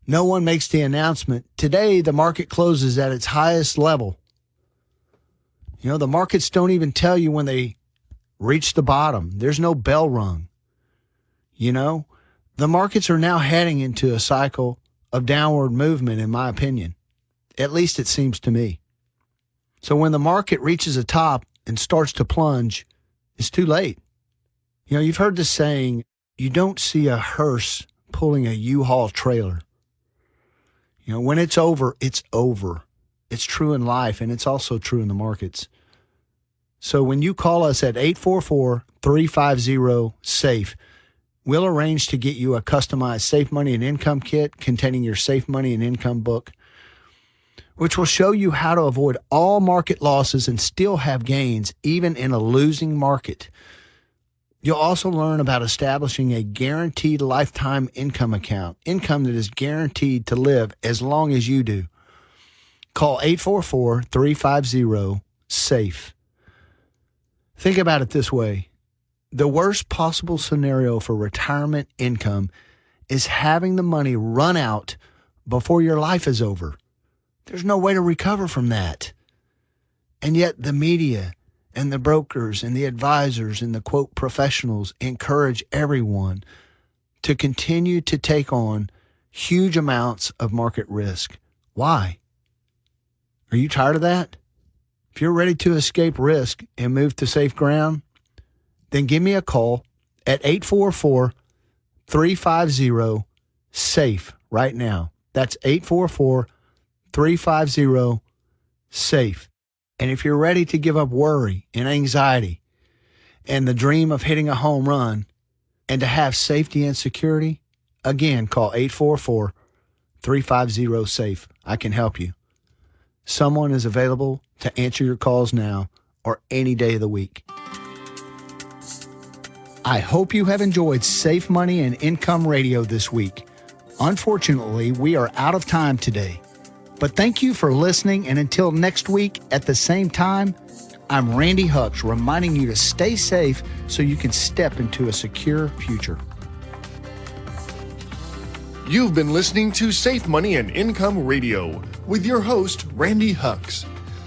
No one makes the announcement, today the market closes at its highest level. You know, the markets don't even tell you when they reach the bottom. There's no bell rung. You know, the markets are now heading into a cycle of downward movement, in my opinion. At least it seems to me. So when the market reaches a top and starts to plunge, it's too late. You know, you've heard the saying, you don't see a hearse pulling a U-Haul trailer. You know, when it's over, it's over. It's true in life, and it's also true in the markets. So when you call us at 844-350-SAFE, we'll arrange to get you a customized Safe Money and Income Kit containing your Safe Money and Income book, which will show you how to avoid all market losses and still have gains, even in a losing market. You'll also learn about establishing a guaranteed lifetime income account, income that is guaranteed to live as long as you do. Call 844-350-SAFE. Think about it this way. The worst possible scenario for retirement income is having the money run out before your life is over. There's no way to recover from that. And yet the media and the brokers and the advisors and the, quote, professionals encourage everyone to continue to take on huge amounts of market risk. Why? Are you tired of that? If you're ready to escape risk and move to safe ground, then give me a call at 844-350-SAFE right now. That's 844-350-SAFE. And if you're ready to give up worry and anxiety and the dream of hitting a home run and to have safety and security, again, call 844-350-SAFE. I can help you. Someone is available to answer your calls now or any day of the week. I hope you have enjoyed Safe Money and Income Radio this week. Unfortunately, we are out of time today. But thank you for listening, and until next week at the same time, I'm Randy Hucks, reminding you to stay safe so you can step into a secure future.
You've been listening to Safe Money and Income Radio with your host, Randy Hucks.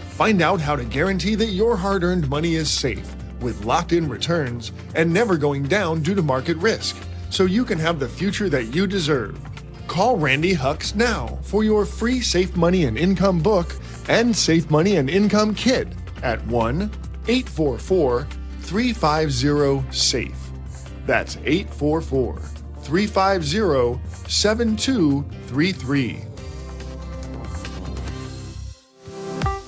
Find out how to guarantee that your hard-earned money is safe with locked-in returns and never going down due to market risk, so you can have the future that you deserve. Call Randy Hucks now for your free Safe Money and Income book and Safe Money and Income kit at 1-844-350-SAFE. That's 844-350-7233.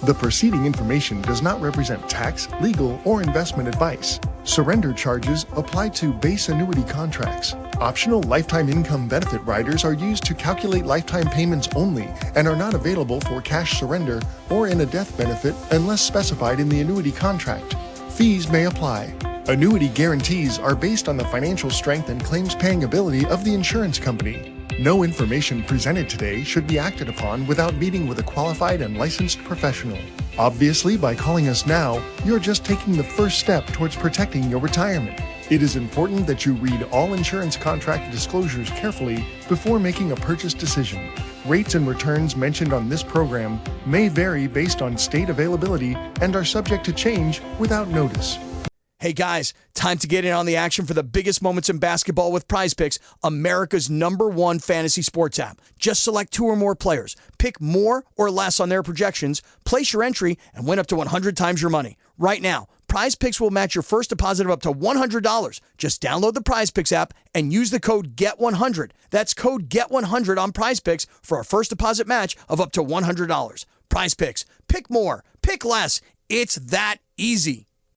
The preceding information does not represent tax, legal, or investment advice. Surrender charges apply to base annuity contracts. Optional lifetime income benefit riders are used to calculate lifetime payments only and are not available for cash surrender or in a death benefit unless specified in the annuity contract. Fees may apply. Annuity guarantees are based on the financial strength and claims paying ability of the insurance company. No information presented today should be acted upon without meeting with a qualified and licensed professional. Obviously, by calling us now, you're just taking the first step towards protecting your retirement. It is important that you read all insurance contract disclosures carefully before making a purchase decision. Rates and returns mentioned on this program may vary based on state availability and are subject to change without notice.
Hey guys, time to get in on the action for the biggest moments in basketball with Prize Picks, America's #1 fantasy sports app. Just select 2 or more players, pick more or less on their projections, place your entry, and win up to 100 times your money. Right now, Prize Picks will match your first deposit of up to $100. Just download the Prize Picks app and use the code GET100. That's code GET100 on Prize Picks for a first deposit match of up to $100. Prize Picks. Pick more. Pick less. It's that easy.